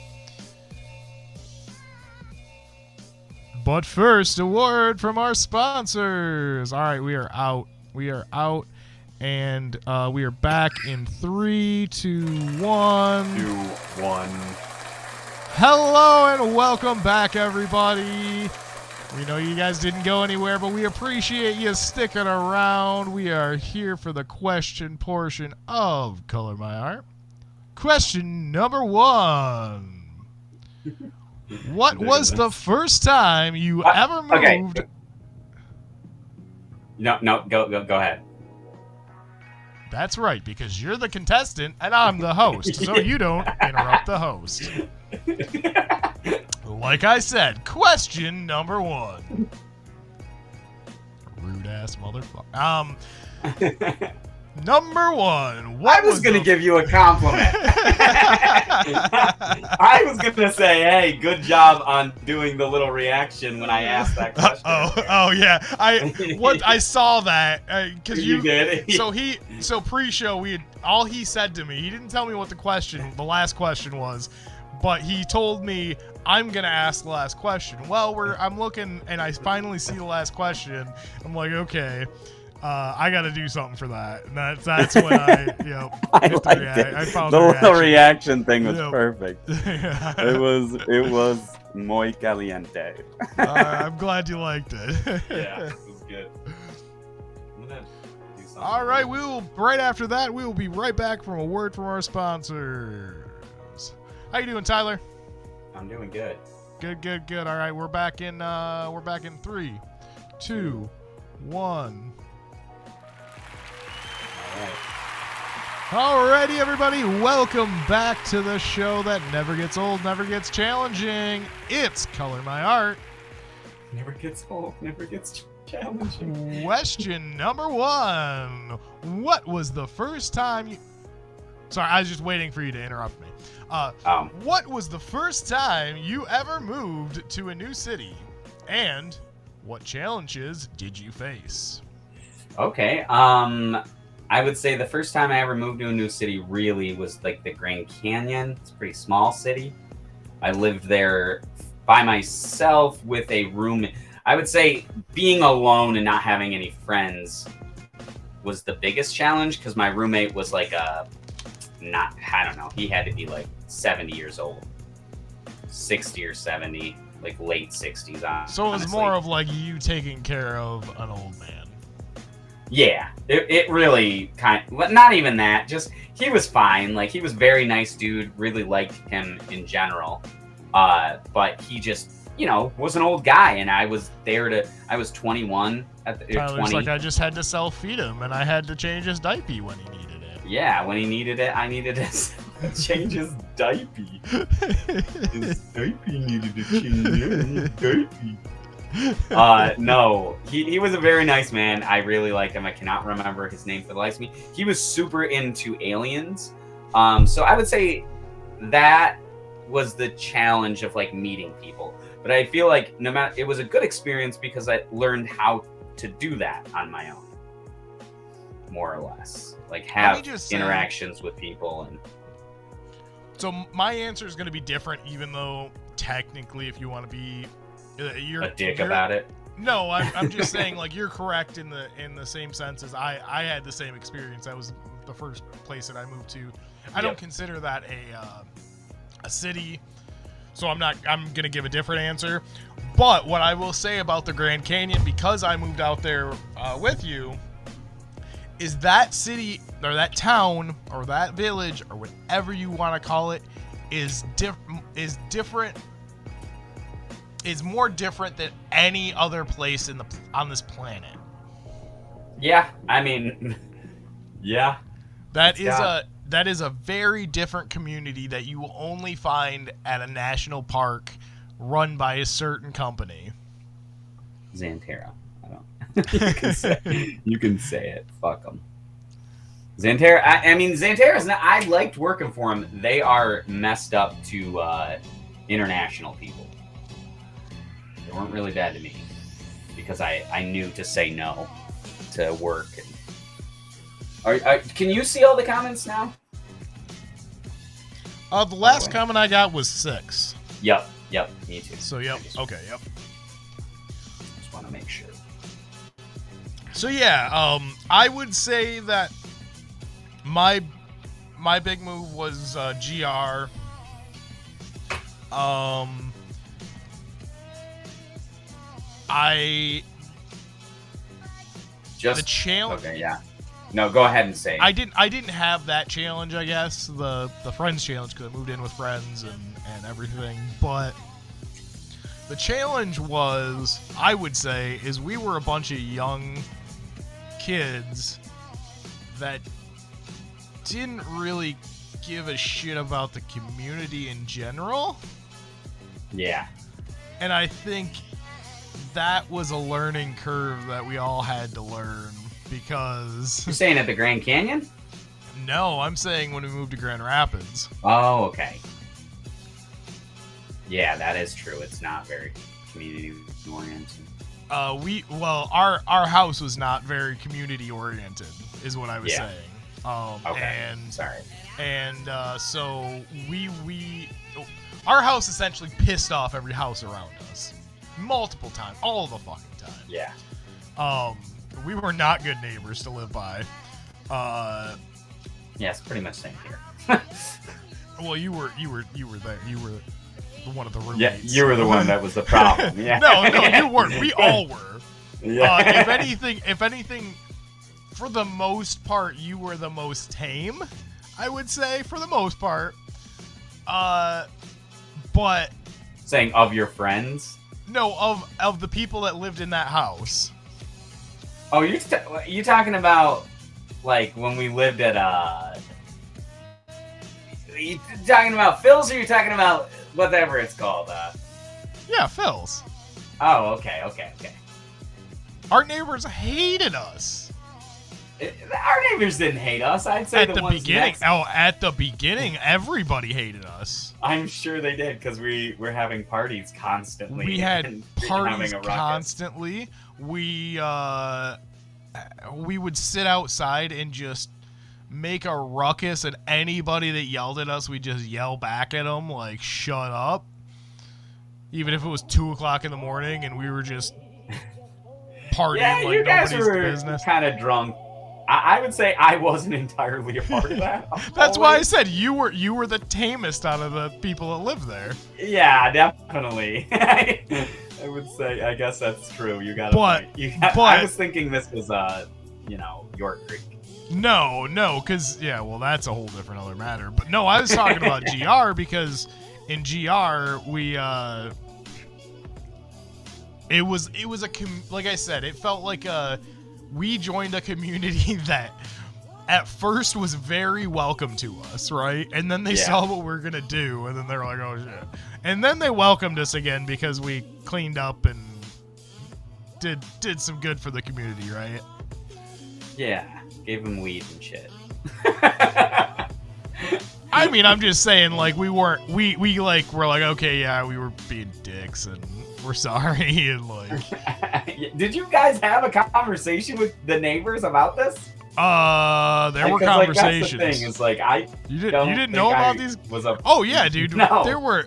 S1: But first, a word from our sponsors. All right, we are out. And we are back in 3, 2, 1.
S2: 2, 1.
S1: Hello and welcome back, everybody. We know you guys didn't go anywhere, but we appreciate you sticking around. We are here for the question portion of Color My Art. Question number 1. What was the first time you ever moved?
S2: Okay. No, go ahead.
S1: That's right, because you're the contestant and I'm the host, so you don't interrupt the host. like I said, question number 1. Rude ass motherfucker. Number 1.
S2: I was going to give you a compliment. I was going to say, hey, good job on doing the little reaction when I asked that question.
S1: Oh yeah. I saw that because
S2: You did.
S1: So pre-show all he said to me. He didn't tell me what the last question was, but he told me I'm gonna ask the last question. Well, I'm looking and I finally see the last question. I'm like, okay. I got to do something for that. And that's when I
S5: liked it.
S1: I found
S5: the
S1: the
S5: little reaction thing was
S1: Yep.
S5: perfect. It was muy caliente.
S1: I'm glad you liked it.
S2: Yeah, it was good. I'm gonna do something.
S1: All right, right after that, we will be right back from a word from our sponsors. How you doing, Tyler?
S2: I'm doing good.
S1: Good. All right, we're back in 3, 2, 1. Alrighty, everybody, welcome back to the show that never gets old, never gets challenging. It's Color My Art.
S2: Never gets old, never gets challenging.
S1: Question number 1. What was the first time you... Sorry, I was just waiting for you to interrupt me. What was the first time you ever moved to a new city? And what challenges did you face?
S2: Okay, I would say the first time I ever moved to a new city really was like the Grand Canyon. It's a pretty small city. I lived there by myself with a roommate. I would say being alone and not having any friends was the biggest challenge because my roommate was like I don't know, he had to be like 70 years old, 60 or 70, like late 60s.
S1: So it was more of like you taking care of an old man.
S2: Yeah, it really not even that, just he was fine. Like he was a very nice dude, really liked him in general. But he just, was an old guy and I was 21 at the 20.
S1: Like I just had to self-feed him and I had to change his diaper when he needed it.
S2: Yeah, when he needed it, I needed to change his diaper. His diaper needed to change his diaper. No, he was a very nice man. I really liked him. I cannot remember his name for the life of me. He was super into aliens. So I would say that was the challenge of like meeting people. But I feel like it was a good experience because I learned how to do that on my own, more or less. Like have interactions with people and.
S1: So my answer is going to be different, even though technically, if you want to be. You're
S2: a dick about it.
S1: No, I'm just saying like you're correct in the same sense as I had the same experience. That was the first place that I moved to. I don't consider that a city, so I'm gonna give a different answer. But what I will say about the Grand Canyon, because I moved out there with you, is that city or that town or that village or whatever you want to call it is different. Is more different than any other place on this planet.
S2: Yeah, I mean, yeah.
S1: That is a very different community that you will only find at a national park run by a certain company.
S2: Xanterra. I don't. You can say it. Fuck them. Xanterra. I mean, Xanterra's not. I liked working for them. They are messed up to international people. They weren't really bad to me because I knew to say no to work. Can you see all the comments now?
S1: The last comment I got was 6.
S2: Yep, me too.
S1: So yep.
S2: Just want to make sure.
S1: So yeah, I would say that my big move was GR. The challenge.
S2: Okay, yeah. No, go ahead and say it.
S1: I didn't have that challenge, I guess, the friends challenge, because I moved in with friends and everything. But the challenge was, I would say, is we were a bunch of young kids that didn't really give a shit about the community in general.
S2: Yeah.
S1: And I think that was a learning curve that we all had to learn because...
S2: You're saying at the Grand Canyon?
S1: No, I'm saying when we moved to Grand Rapids.
S2: Oh, okay. Yeah, that is true. It's not very community-oriented.
S1: Our house was not very community-oriented, is what I was saying.
S2: Okay, sorry.
S1: And so our house essentially pissed off every house around us. Multiple times. All the fucking time.
S2: Yeah.
S1: We were not good neighbors to live by.
S2: Yeah, it's pretty much same here.
S1: Well, you were there. You were one of the roommates.
S2: Yeah, you were the one that was the problem. Yeah.
S1: No, you weren't. We all were.
S2: Yeah.
S1: If anything, for the most part, you were the most tame. I would say, for the most part. But
S2: saying of your friends?
S1: No, of the people that lived in that house.
S2: Oh, you talking about like when we lived at you talking about Phil's, or you talking about whatever it's called?
S1: Yeah, Phil's.
S2: Oh, okay.
S1: Our neighbors hated us.
S2: Our neighbors didn't hate us. I'd say
S1: at the beginning. At the beginning, everybody hated us.
S2: I'm sure they did because we were having parties constantly.
S1: We had parties constantly. We would sit outside and just make a ruckus, and anybody that yelled at us, we'd just yell back at them like, "Shut up!" Even if it was 2:00 in the morning and we were just partying like
S2: you guys
S1: nobody's
S2: were
S1: business.
S2: Kind of drunk. I would say I wasn't entirely a part of that.
S1: That's why I said you were the tamest out of the people that lived there.
S2: Yeah, definitely. I would say, I guess that's true. You got a point. I was thinking this was York Creek.
S1: No, because that's a whole different other matter. But no, I was talking about GR because in GR we it was like I said, it felt like we joined a community that at first was very welcome to us, right? And then they saw what we were gonna do, and then they were like, "Oh shit!" And then they welcomed us again because we cleaned up and did some good for the community, right?
S2: Yeah, gave them weed and shit.
S1: I mean, I'm just saying, like, we we're like, okay, yeah, we were being dicks and we're sorry, and like.
S2: Did you guys have a conversation with the neighbors about this?
S1: There were conversations.
S2: Like, that's the thing, is like
S1: you didn't know about these? Oh yeah, dude.
S2: No.
S1: There were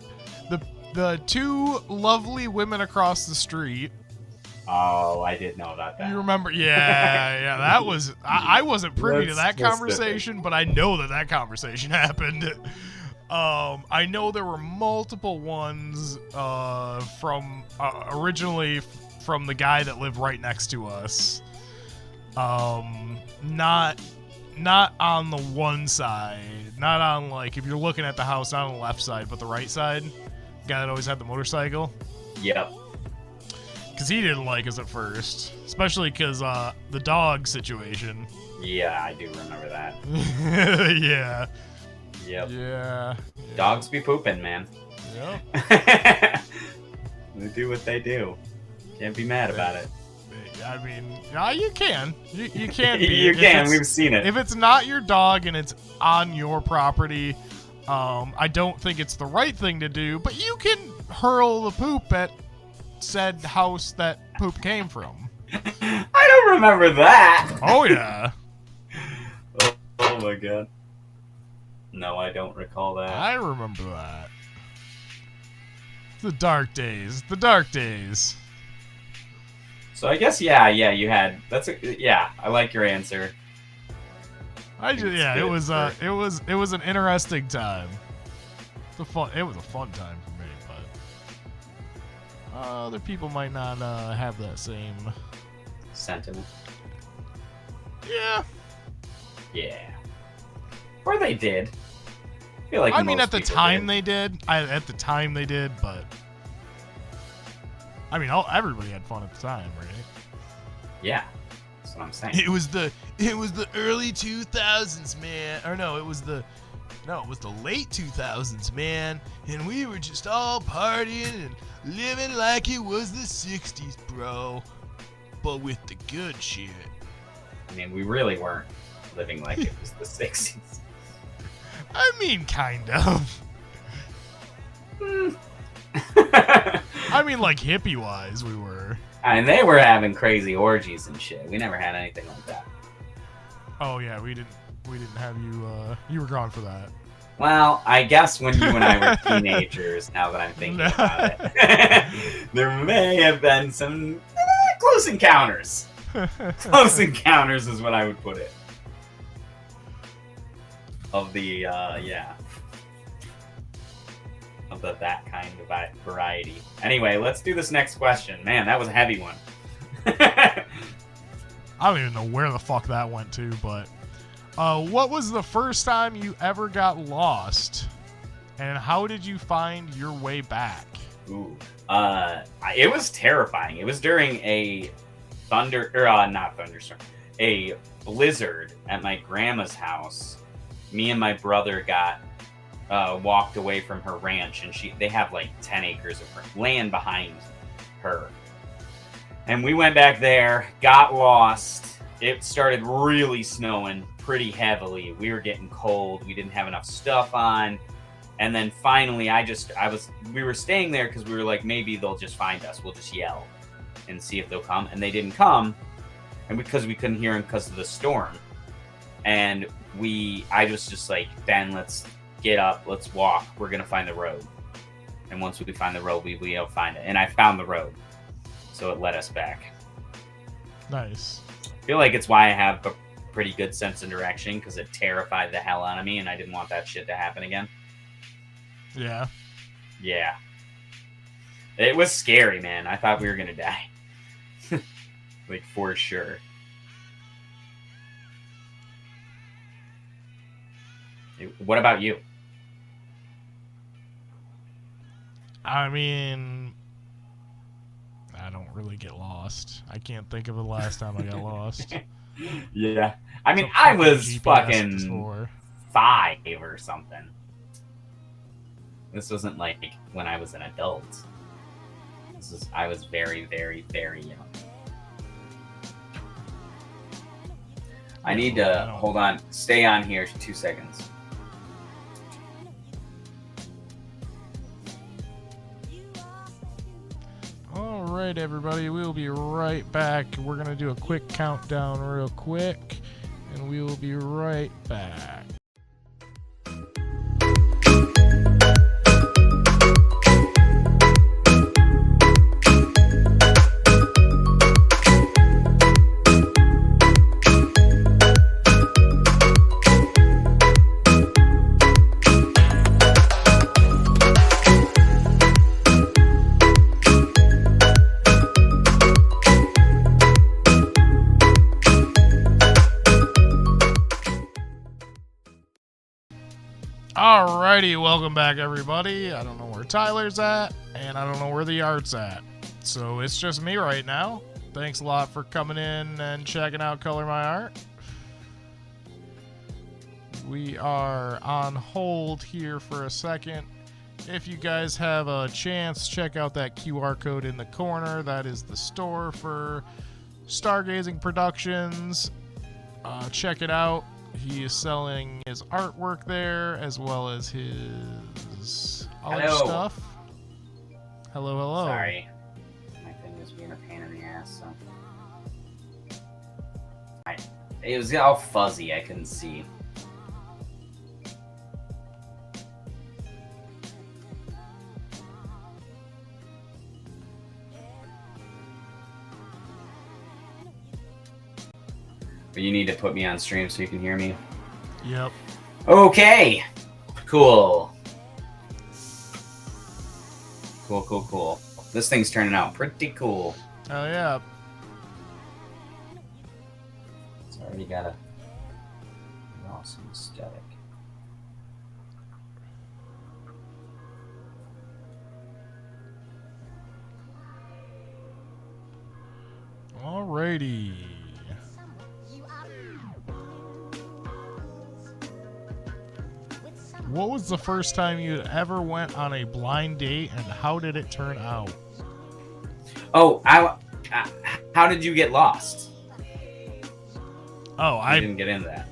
S1: the two lovely women across the street.
S2: Oh, I didn't know about that.
S1: You remember? Yeah. That was. I wasn't privy to that conversation, but I know that conversation happened. I know there were multiple ones from originally from the guy that lived right next to us. Not on the one side, not on, like, if you're looking at the house, not on the left side, but the right side. Guy that always had the motorcycle.
S2: Yep.
S1: Because he didn't like us at first, especially because the dog situation.
S2: Yeah, I do remember that.
S1: Yeah.
S2: Yep.
S1: Yeah.
S2: Dogs be pooping, man.
S1: Yep.
S2: They do what they do. Can't be mad about it.
S1: I mean, you can. You can be.
S2: You can. We've seen it.
S1: If it's not your dog and it's on your property, I don't think it's the right thing to do, but you can hurl the poop at said house that poop came from.
S2: I don't remember that.
S1: Oh, yeah.
S2: Oh my god. No, I don't recall that.
S1: I remember that. The dark days. The dark days.
S2: So I guess, yeah, you had. I like your answer.
S1: It was an interesting time. It was a fun time for me, but other people might not have that same
S2: sentiment.
S1: Yeah.
S2: Yeah. Or they did. I feel like
S1: at the time they did. At the time they did, but I mean, everybody had fun at the time, right?
S2: Yeah, that's what I'm saying.
S1: It was the early 2000s, man. Or no, it was the No, it was the late 2000s, man. And we were just all partying and living like it was the 60s, bro. But with the good shit.
S2: I mean, we really weren't living like it was the 60s.
S1: I mean, kind of. I mean, like hippie-wise, we were.
S2: And they were having crazy orgies and shit. We never had anything like that.
S1: Oh yeah, we didn't have you. You were gone for that.
S2: Well, I guess when you and I were teenagers, now that I'm thinking about it, there may have been some close encounters. Close encounters is what I would put it. Of the, of that kind of variety. Anyway, let's do this next question. Man, that was a heavy one.
S1: I don't even know where the fuck that went to, but what was the first time you ever got lost, and how did you find your way back?
S2: Ooh, it was terrifying. It was during a not thunderstorm, a blizzard at my grandma's house. Me and my brother got walked away from her ranch, and they have like 10 acres of land behind her. And we went back there, got lost. It started really snowing pretty heavily. We were getting cold. We didn't have enough stuff on. And then finally, we were staying there because we were like, maybe they'll just find us. We'll just yell and see if they'll come. And they didn't come. And because we couldn't hear them because of the storm. And I was just like, Ben, let's get up. Let's walk. We're going to find the road. And once we find the road, we'll find it. And I found the road. So it led us back.
S1: Nice.
S2: I feel like it's why I have a pretty good sense of direction, because it terrified the hell out of me, and I didn't want that shit to happen again.
S1: Yeah.
S2: Yeah. It was scary, man. I thought we were going to die. Like, for sure. What about you?
S1: I mean, I don't really get lost. I can't think of the last time I got lost.
S2: Yeah. I mean,
S1: So
S2: I was
S1: GPS
S2: fucking
S1: before.
S2: 5 or something. This wasn't like when I was an adult. I was very, very, very young. I need to, hold on, stay on here 2 seconds.
S1: Alright, everybody, we'll be right back. We're going to do a quick countdown real quick, and we will be right back. Alrighty, welcome back, everybody. I don't know where Tyler's at, and I don't know where the art's at. So it's just me right now. Thanks a lot for coming in and checking out Color My Art. We are on hold here for a second. If you guys have a chance, check out that QR code in the corner. That is the store for Stargazing Productions. Check it out. He is selling his artwork there, as well as his other stuff. Hello, hello.
S2: Sorry. My thing was being a pain in the ass, so. It was all fuzzy, I couldn't see. But you need to put me on stream so you can hear me.
S1: Yep.
S2: Okay. Cool. Cool, cool, cool. This thing's turning out pretty cool.
S1: Oh, yeah.
S2: It's already got a awesome aesthetic.
S1: Alrighty. What was the first time you ever went on a blind date, and how did it turn out?
S2: Oh, how did you get lost?
S1: Oh,
S2: I didn't get into that.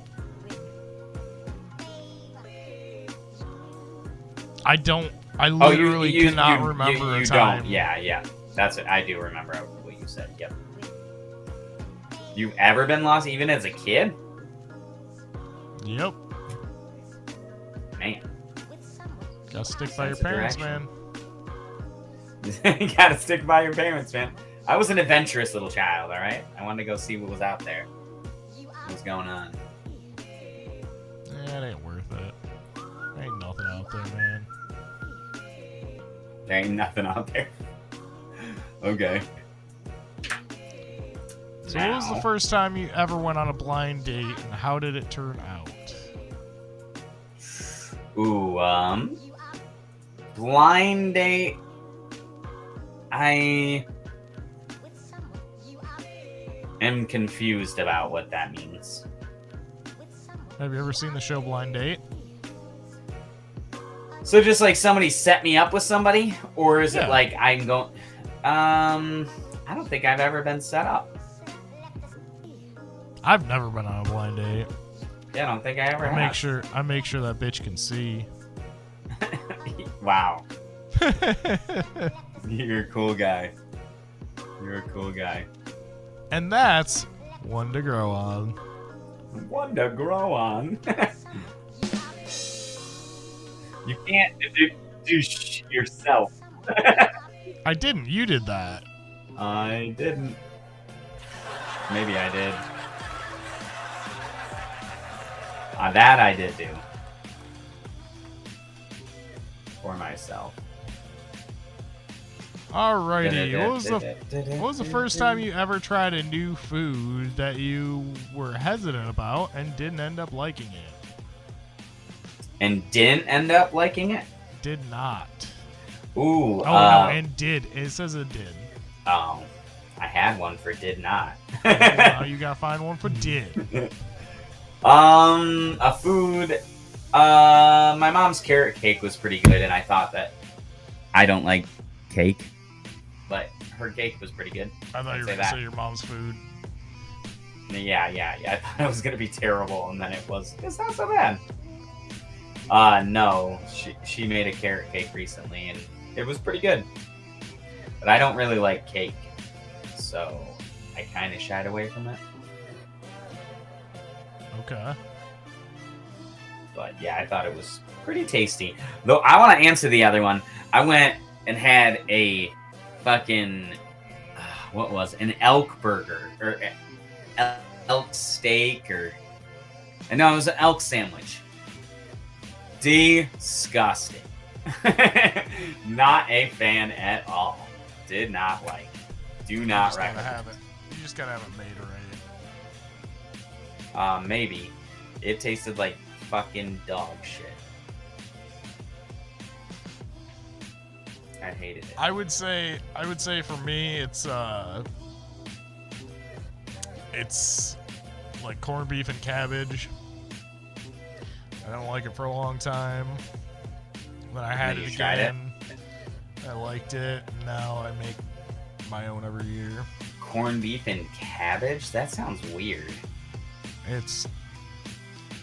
S1: I don't. I literally cannot remember a time.
S2: Don't. Yeah. That's it. I do remember what you said. Yep. You've ever been lost, even as a kid?
S1: Yep.
S2: Man.
S1: Gotta stick by your parents, man.
S2: You gotta stick by your parents, man. I was an adventurous little child, all right? I wanted to go see what was out there. What was going on?
S1: Yeah, it ain't worth it. Ain't nothing out there, man.
S2: There ain't nothing out there. Okay.
S1: So what was the first time you ever went on a blind date, and how did it turn out?
S2: Ooh, blind date. I am confused about what that means.
S1: Have you ever seen the show Blind Date?
S2: So just like somebody set me up with somebody, or is it like I'm going? I don't think I've ever been set up.
S1: I've never been on a blind date.
S2: Yeah, I don't think I ever have.
S1: I make sure that bitch can see.
S2: Wow. You're a cool guy. You're a cool guy.
S1: And that's one to grow on.
S2: One to grow on. You can't do yourself.
S1: I didn't. You did that.
S2: I didn't. Maybe I did. That I did do. For myself.
S1: Alrighty. What was the first time you ever tried a new food that you were hesitant about and didn't end up liking it?
S2: And didn't end up liking it?
S1: Did not.
S2: Ooh.
S1: Oh, no, and did. It says it did.
S2: Oh. I had one for did not.
S1: Now you gotta find one for did.
S2: A food. My mom's carrot cake was pretty good, and I thought that I don't like cake, but her cake was pretty good.
S1: I thought you were gonna say your mom's food.
S2: Yeah. I thought it was gonna be terrible, and then it's not so bad. No, she made a carrot cake recently, and it was pretty good. But I don't really like cake, so I kind of shied away from it.
S1: Okay.
S2: But yeah, I thought it was pretty tasty. Though I want to answer the other one. I went and had a fucking what was it? An elk burger or elk steak or no, it was an elk sandwich. Disgusting. Not a fan at all. Did not like. Do not recommend.
S1: You just gotta have it made right.
S2: Maybe. It tasted like fucking dog shit. I hated it.
S1: I would say for me it's like corned beef and cabbage. I don't like it for a long time. Then I had it again. I liked it. And now I make my own every year.
S2: Corned beef and cabbage? That sounds weird.
S1: It's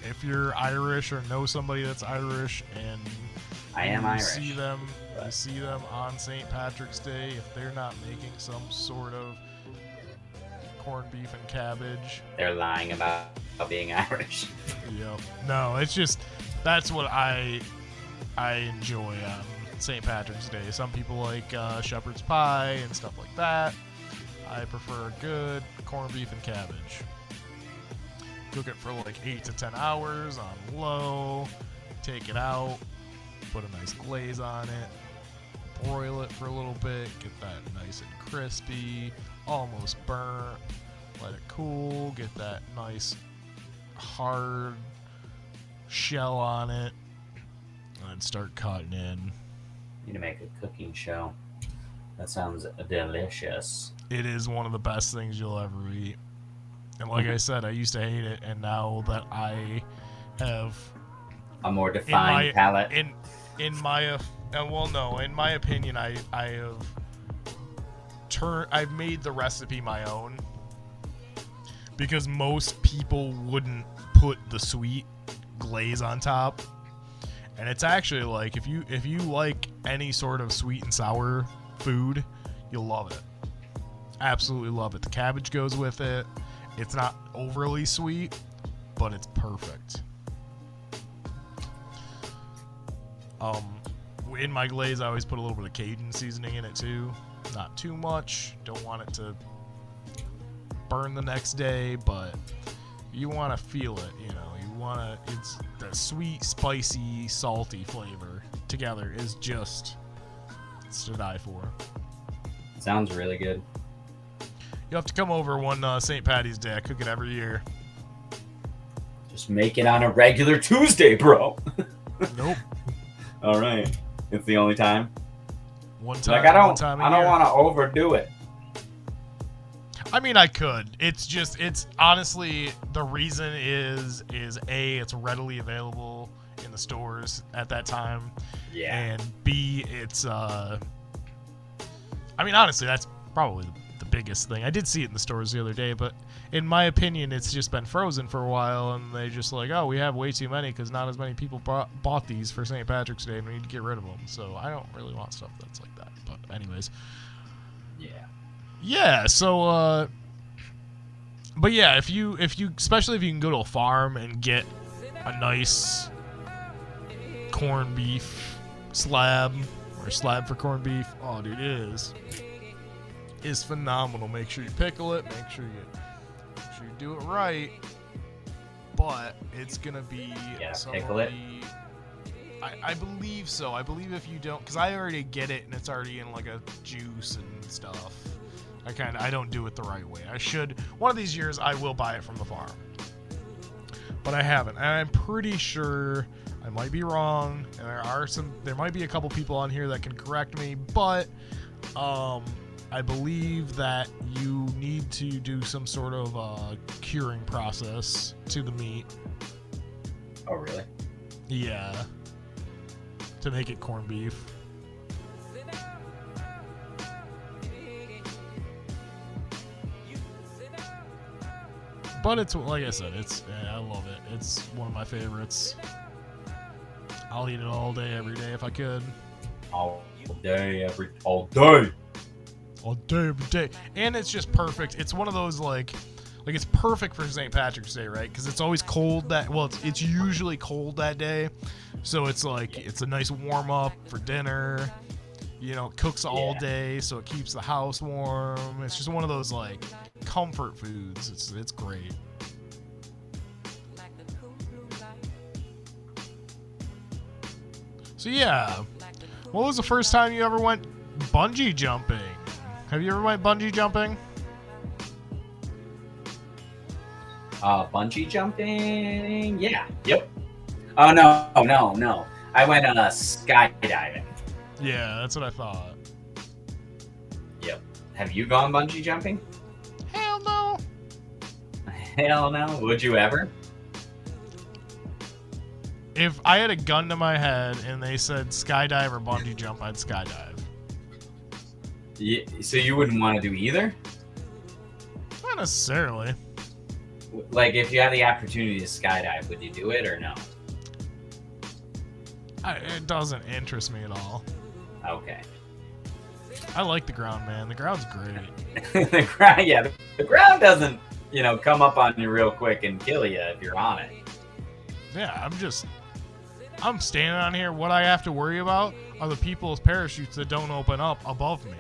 S1: if you're Irish or know somebody that's Irish and
S2: I am Irish.
S1: See them on St. Patrick's Day, if they're not making some sort of corned beef and cabbage,
S2: they're lying about being Irish.
S1: Yep. No, it's just that's what I enjoy on St. Patrick's Day. Some people like shepherd's pie and stuff like that. I prefer good corned beef and cabbage. Cook it for like 8 to 10 hours on low. Take it out. Put a nice glaze on it. Broil it for a little bit. Get that nice and crispy. Almost burnt. Let it cool. Get that nice hard shell on it. And start cutting in.
S2: Need to make a cooking show. That sounds delicious.
S1: It is one of the best things you'll ever eat. And like I said, I used to hate it, and now that I have
S2: A more defined palette.
S1: In my opinion, I've made the recipe my own because most people wouldn't put the sweet glaze on top, and it's actually like if you like any sort of sweet and sour food, you'll love it. Absolutely love it. The cabbage goes with it. It's not overly sweet, but it's perfect. In my glaze, I always put a little bit of Cajun seasoning in it too. Not too much. Don't want it to burn the next day, but you want to feel it. You know, you want to. It's the sweet, spicy, salty flavor together is just it's to die for.
S2: Sounds really good.
S1: You have to come over one St. Patty's Day. I cook it every year.
S2: Just make it on a regular Tuesday, bro.
S1: Nope.
S2: All right. It's the only time.
S1: One time.
S2: Like I don't
S1: year.
S2: want to overdo it.
S1: I mean, I could. It's honestly the reason is A, it's readily available in the stores at that time.
S2: Yeah.
S1: And B, it's I mean, honestly, that's probably the biggest thing. I did see it in the stores the other day, but in my opinion, it's just been frozen for a while, and they just like, oh, we have way too many because not as many people bought these for St. Patrick's Day, and we need to get rid of them. So I don't really want stuff that's like that. But anyways. Yeah, so but yeah, if you especially if you can go to a farm and get a nice corned beef slab or slab for corned beef, oh dude, it is phenomenal. Make sure you pickle it, make sure you do it right. But it's gonna be
S2: pickle it.
S1: I believe so. I believe if you don't, because I already get it and it's already in like a juice and stuff. I don't do it the right way. I should. One of these years I will buy it from the farm. But I haven't. And I'm pretty sure I might be wrong. And there might be a couple people on here that can correct me, but I believe that you need to do some sort of curing process to the meat.
S2: Oh, really?
S1: Yeah. To make it corned beef. But it's, like I said, I love it. It's one of my favorites. I'll eat it all day, every day if I could.
S2: All day, every day.
S1: All day, every day. And it's just perfect. It's one of those, like it's perfect for St. Patrick's Day, right? Because it's always cold it's usually cold that day. So it's like, it's a nice warm up for dinner. You know, it cooks all day, so it keeps the house warm. It's just one of those, like, comfort foods. It's great. So yeah, what was the first time you ever went bungee jumping? Have you ever went bungee jumping?
S2: Bungee jumping? Yeah. Yep. Oh, no. I went skydiving.
S1: Yeah, that's what I thought.
S2: Yep. Have you gone bungee jumping?
S1: Hell no.
S2: Hell no. Would you ever?
S1: If I had a gun to my head and they said skydive or bungee jump, I'd skydive.
S2: Yeah, so you wouldn't want to do either?
S1: Not necessarily.
S2: Like, if you had the opportunity to skydive, would you do it or no?
S1: It doesn't interest me at all.
S2: Okay.
S1: I like the ground, man. The ground's great.
S2: The ground doesn't, come up on you real quick and kill you if you're on it.
S1: Yeah, I'm standing on here. What I have to worry about are the people's parachutes that don't open up above me.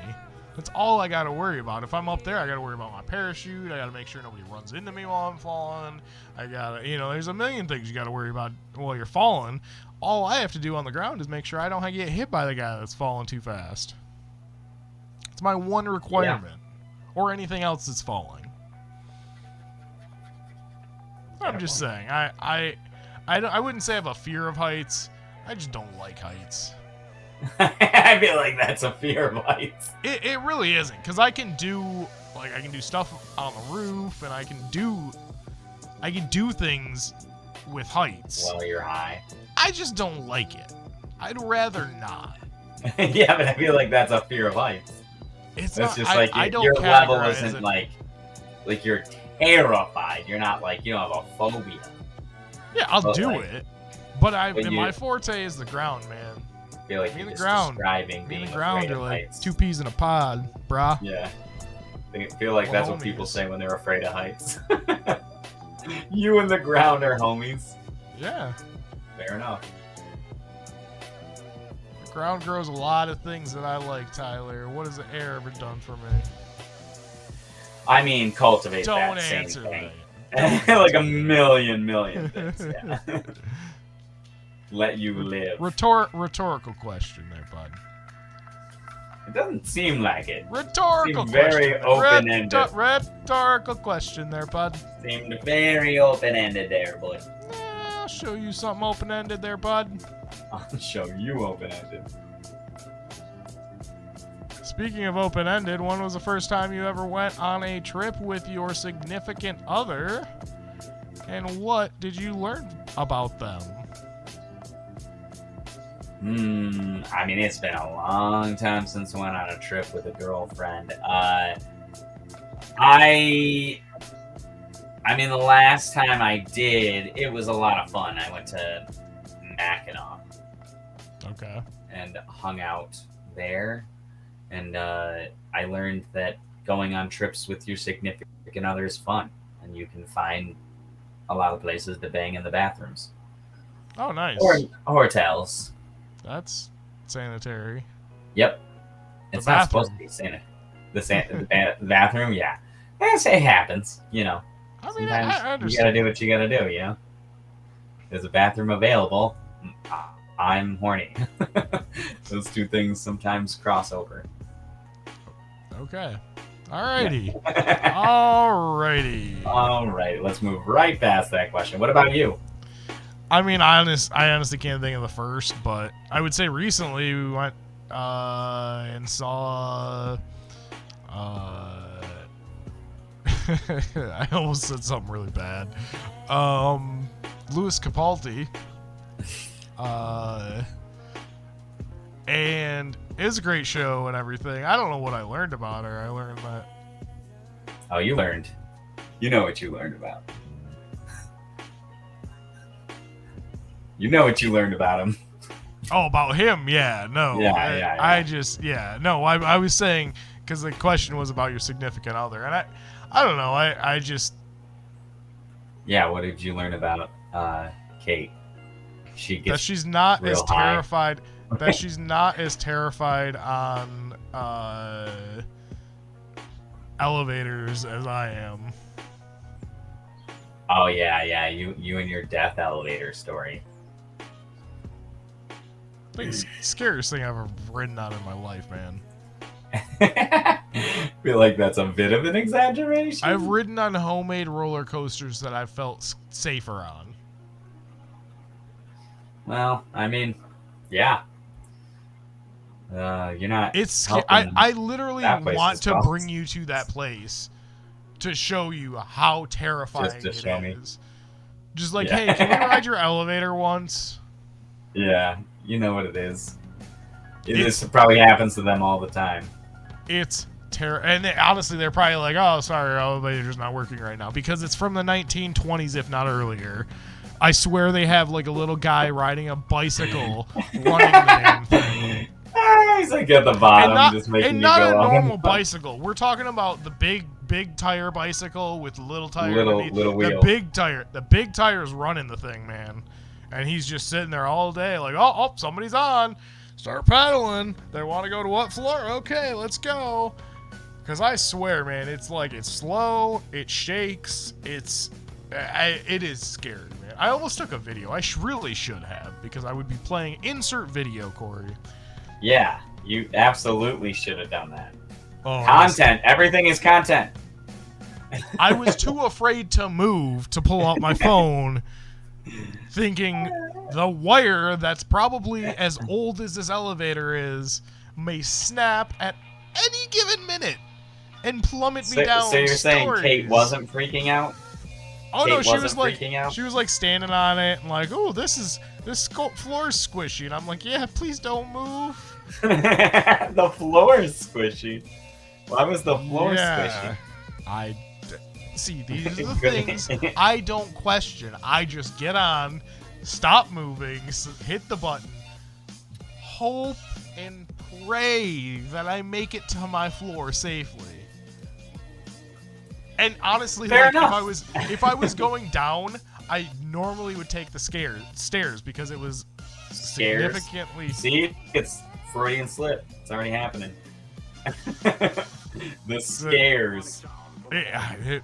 S1: That's all I got to worry about. If I'm up there, I got to worry about my parachute. I got to make sure nobody runs into me while I'm falling. I got to, there's a million things you got to worry about while you're falling. All I have to do on the ground is make sure I don't get hit by the guy that's falling too fast. It's my one requirement. Yeah. Or anything else that's falling. I'm just saying. I wouldn't say I have a fear of heights. I just don't like heights.
S2: I feel like that's a fear of heights.
S1: It really isn't, because I can do stuff on the roof, and I can do things with heights.
S6: Well, you're high.
S1: I just don't like it. I'd rather not.
S6: Yeah, but I feel like that's a fear of heights.
S1: It's
S6: That's
S1: not,
S6: just like
S1: I don't
S6: your level
S1: categorize
S6: isn't
S1: it.
S6: like you're terrified. You're not like, you don't have a phobia.
S1: Yeah, I'll
S6: but,
S1: do
S6: like,
S1: it. But
S6: when
S1: my forte is the ground, man.
S6: I feel like
S1: Me and
S6: you're
S1: the
S6: just
S1: ground.
S6: describing
S1: Me
S6: being
S1: and the ground
S6: afraid
S1: are
S6: of
S1: like
S6: heights.
S1: 2 peas in a pod, brah.
S6: Yeah. I feel like
S1: Well,
S6: that's what people
S1: homies.
S6: say when they're afraid of heights. You and the ground are homies.
S1: Yeah.
S6: Fair enough.
S1: The ground grows a lot of things that I like, Tyler. What has the air ever done for me?
S6: I mean, cultivate
S1: Don't
S6: that same
S1: answer
S6: thing.
S1: that.
S6: Like a million things, yeah. Let you live.
S1: Rhetorical question there, bud.
S6: It doesn't seem like it.
S1: Rhetorical
S6: Seemed very
S1: question.
S6: open-ended.
S1: Rhetorical question there, bud.
S6: Seemed very open-ended there, boy.
S1: I'll show you something open-ended there, bud.
S6: I'll show you open-ended.
S1: Speaking of open-ended, when was the first time you ever went on a trip with your significant other? And what did you learn about them?
S6: I mean, it's been a long time since I went on a trip with a girlfriend. I mean, the last time I did, it was a lot of fun. I went to Mackinac
S1: Okay.
S6: and hung out there. And I learned that going on trips with your significant other is fun. And you can find a lot of places to bang in the bathrooms.
S1: Oh, nice.
S6: Or hotels.
S1: That's sanitary.
S6: Yep. It's not supposed to be sanitary. The bathroom, yeah. It happens, you know.
S1: I mean,
S6: Sometimes
S1: I
S6: you
S1: understand.
S6: gotta do what you gotta do, you know? There's a bathroom available. I'm horny. Those two things sometimes cross over.
S1: Okay. Alrighty. Alrighty.
S6: All right, let's move right past that question. What about you?
S1: I mean, I honestly can't think of the first, but I would say recently we went and saw. I almost said something really bad. Louis Capaldi. And it was a great show and everything. I don't know what I learned about her. I learned that.
S6: Oh, you learned. You know what you learned about. You know what you learned about him.
S1: Oh, about him? Yeah, no.
S6: Yeah.
S1: I was saying, because the question was about your significant other. And I don't know. I just.
S6: Yeah, what did you learn about Kate? She
S1: That
S6: gets
S1: she's not
S6: real
S1: as
S6: high.
S1: terrified. That she's not as terrified on elevators as I am.
S6: Oh yeah. You and your death elevator story.
S1: I think it's the scariest thing I've ever ridden on in my life, man.
S6: Feel like that's a bit of an exaggeration.
S1: I've ridden on homemade roller coasters that I felt safer on.
S6: Well, I mean, yeah. You're not.
S1: It's
S6: helping
S1: I literally
S6: that place's
S1: want to
S6: problems.
S1: bring you to that place to show you how terrifying
S6: Just to
S1: it
S6: show me.
S1: is. Just like,
S6: Yeah.
S1: hey, can we ride your elevator once?
S6: Yeah, you know what it is.
S1: It's-
S6: This probably happens to them all the time.
S1: It's and honestly, they're probably like, "Oh, sorry, our elevator's not working right now," because it's from the 1920s, if not earlier. I swear they have like a little guy riding a bicycle running the damn thing.
S6: He's like at the bottom, just making
S1: and
S6: you
S1: not
S6: go
S1: a
S6: up.
S1: normal bicycle. We're talking about the big tire bicycle with little tire. underneath.
S6: Little wheel.
S1: The big tire's running the thing, man. And he's just sitting there all day, like, oh, somebody's on. Start pedaling. They want to go to what floor? Okay, let's go. Because I swear, man, it's slow. It shakes. It is scary, man. I almost took a video. I really should have, because I would be playing insert video, Corey.
S6: Yeah, you absolutely should have done that.
S1: Oh,
S6: Content. Everything is content.
S1: I was too afraid to move to pull out my phone, thinking the wire that's probably as old as this elevator is may snap at any given minute and plummet me down.
S6: So you're saying Kate
S1: stories.
S6: wasn't freaking out?
S1: Oh
S6: Kate
S1: no, she
S6: wasn't
S1: was like
S6: freaking out?
S1: she was like standing on it and like, oh, this floor is squishy, and I'm like, yeah, please don't move.
S6: The floor is squishy. Why was the floor
S1: Yeah. See, these are the things I don't question. I just get on, stop moving, hit the button, hope and pray that I make it to my floor safely. And honestly,
S6: Fair
S1: like,
S6: enough.
S1: if I was going down, I normally would take the stairs because it was
S6: Scares.
S1: significantly.
S6: See, it's Freudian slip. It's already happening. The scares.
S1: Yep.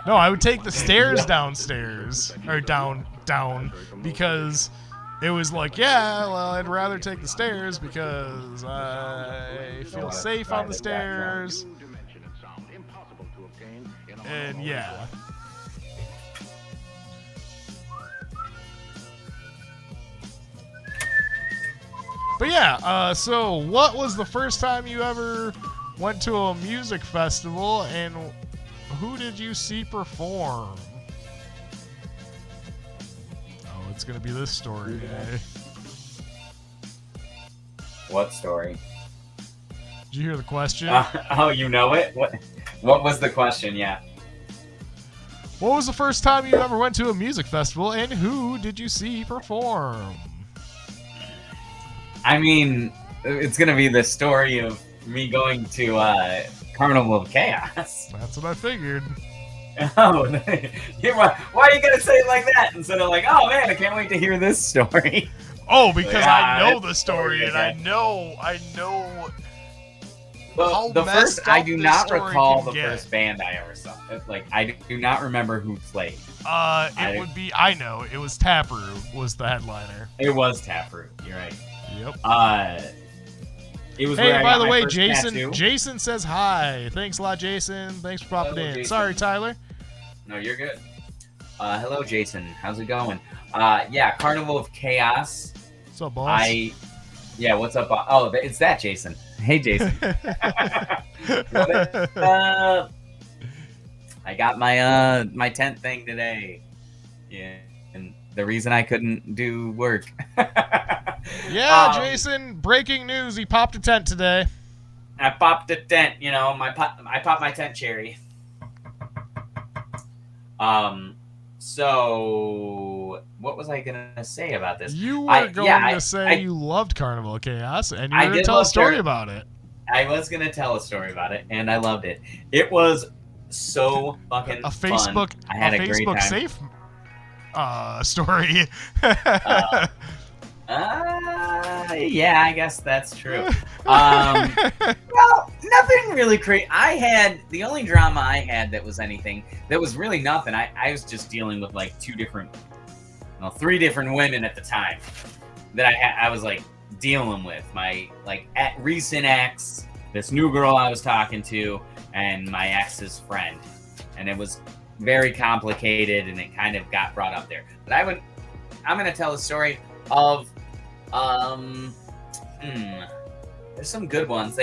S1: No, I would take the stairs downstairs or down because it was like, yeah, well, I'd rather take the stairs because I feel safe on the stairs. And yeah. But yeah, so what was the first time you ever went to a music festival, and who did you see perform? Oh, it's gonna be this story, eh?
S6: What story?
S1: Did you hear the question?
S6: Oh, you know it? What was the question? Yeah.
S1: What was the first time you ever went to a music festival, and who did you see perform?
S6: I mean, it's going to be the story of me going to Carnival of Chaos.
S1: That's what I figured.
S6: Oh, why are you going to say it like that instead of like, oh man, I can't wait to hear this story?
S1: Oh, because
S6: Yeah,
S1: I know
S6: it's
S1: the story, and
S6: okay.
S1: I know
S6: Well,
S1: how
S6: the first,
S1: messed
S6: I
S1: up
S6: do
S1: this
S6: not
S1: story
S6: recall
S1: can
S6: the
S1: get.
S6: first band I ever saw. Like, I do not remember who played.
S1: It would be, I know, it was Taproot was the headliner.
S6: It was Taproot. You're right.
S1: Yep.
S6: It was
S1: Hey,
S6: where I
S1: by
S6: got
S1: the
S6: my
S1: way,
S6: first
S1: Jason.
S6: tattoo.
S1: Jason says hi. Thanks a lot, Jason. Thanks for popping
S6: Hello,
S1: in.
S6: Jason.
S1: Sorry, Tyler.
S6: No, you're good. Hello, Jason. How's it going? Yeah, Carnival of Chaos.
S1: What's up, boss?
S6: Yeah, what's up? Oh, it's that Jason. Hey, Jason. I got my my tent thing today. Yeah, and the reason I couldn't do work.
S1: Yeah, Jason. Breaking news: he popped a tent today.
S6: I popped a tent. You know, I popped my tent cherry. So what was I gonna say about this?
S1: You were going to say
S6: I-
S1: you loved Carnival of Chaos, and you
S6: I
S1: were going to
S6: did
S1: tell a
S6: love
S1: story
S6: Carnival.
S1: about it.
S6: I was gonna tell a story about it, and I loved it. It was so fucking
S1: A
S6: fun.
S1: Facebook,
S6: I had a great
S1: Facebook
S6: time.
S1: safe story.
S6: Yeah, I guess that's true. Well, nothing really crazy. The only drama I had that was anything that was really nothing. I was just dealing with like three different women at the time that I was like dealing with. My like recent ex, this new girl I was talking to, and my ex's friend, and it was very complicated, and it kind of got brought up there. But I'm gonna tell a story of there's some good ones.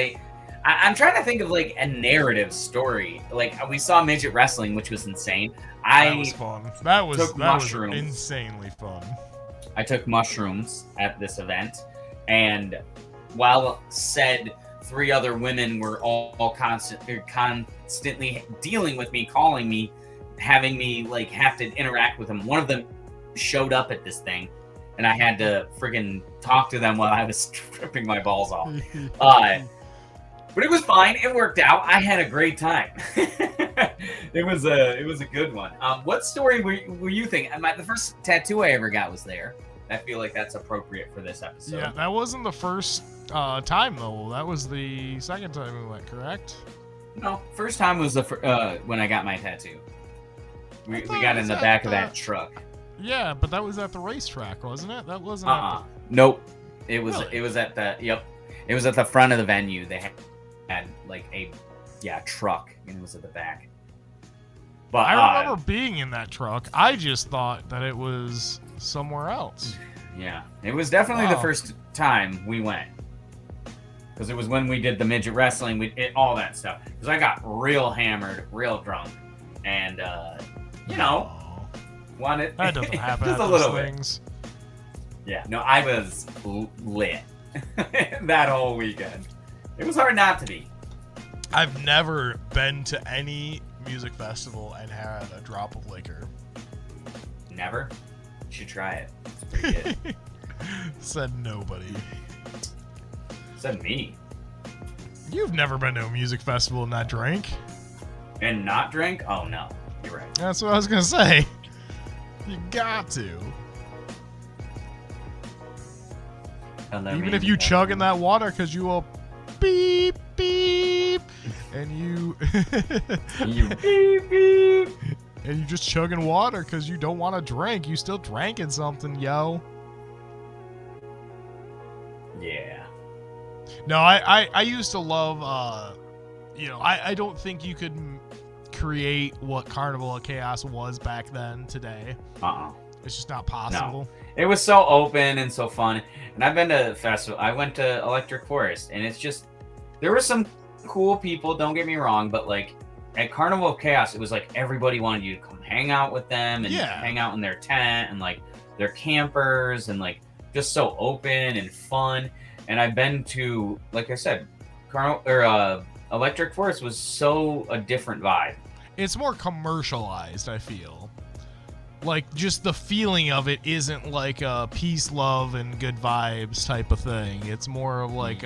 S6: I'm trying to think of like a narrative story. Like we saw midget wrestling, which was insane.
S1: That was fun. That was
S6: mushrooms.
S1: insanely fun.
S6: I took mushrooms at this event, and while said 3 other women were all constantly dealing with me, calling me, having me like have to interact with them. One of them showed up at this thing, and I had to friggin' talk to them while I was tripping my balls off. But it was fine. It worked out. I had a great time. It was a good one. What story were you thinking? The first tattoo I ever got was there. I feel like that's appropriate for this episode.
S1: Yeah, that wasn't the first time though. That was the second time we went, correct?
S6: No, first time was when I got my tattoo. We
S1: thought
S6: got
S1: it
S6: in
S1: was
S6: the
S1: at
S6: back of
S1: the-
S6: that truck.
S1: Yeah, but that was at the racetrack, wasn't it? That wasn't. At
S6: Nope. It was
S1: Really?
S6: it was at the It was at the front of the venue. They had like a truck, and it was at the back. But
S1: I remember being in that truck. I just thought that it was somewhere else.
S6: yeah, it was definitely the
S1: Wow.
S6: first time we went, because it was when we did the midget wrestling, all that stuff. Because I got real hammered, real drunk, and you know, wanted
S1: That doesn't happen
S6: just
S1: at
S6: a
S1: those
S6: little bit.
S1: things.
S6: Yeah, no, I was lit that whole weekend. It was hard not to be.
S1: I've never been to any music festival and had a drop of liquor.
S6: Never. You should try it. It's pretty good.
S1: Said nobody.
S6: Said me.
S1: You've never been to a music festival and not drank?
S6: And not drink? Oh no, you're right.
S1: That's what I was gonna say. You got to. Even if you chugging that water because you will beep beep and you
S6: You beep beep.
S1: and you just chugging water because you don't want to drink, you still drinking something, yo.
S6: Yeah.
S1: No, I used to love I don't think you could create what Carnival of Chaos was back then today. It's just not possible.
S6: It was so open and so fun. And I've been to festival. I went to Electric Forest, and it's just there were some cool people. Don't get me wrong, but like at Carnival of Chaos, it was like everybody wanted you to come hang out with them and hang out in their tent, and like they're campers and like just so open and fun. And I've been to, like I said, Electric Forest was so a different vibe.
S1: It's more commercialized, I feel. Like, just the feeling of it isn't like a peace, love, and good vibes type of thing. It's more of like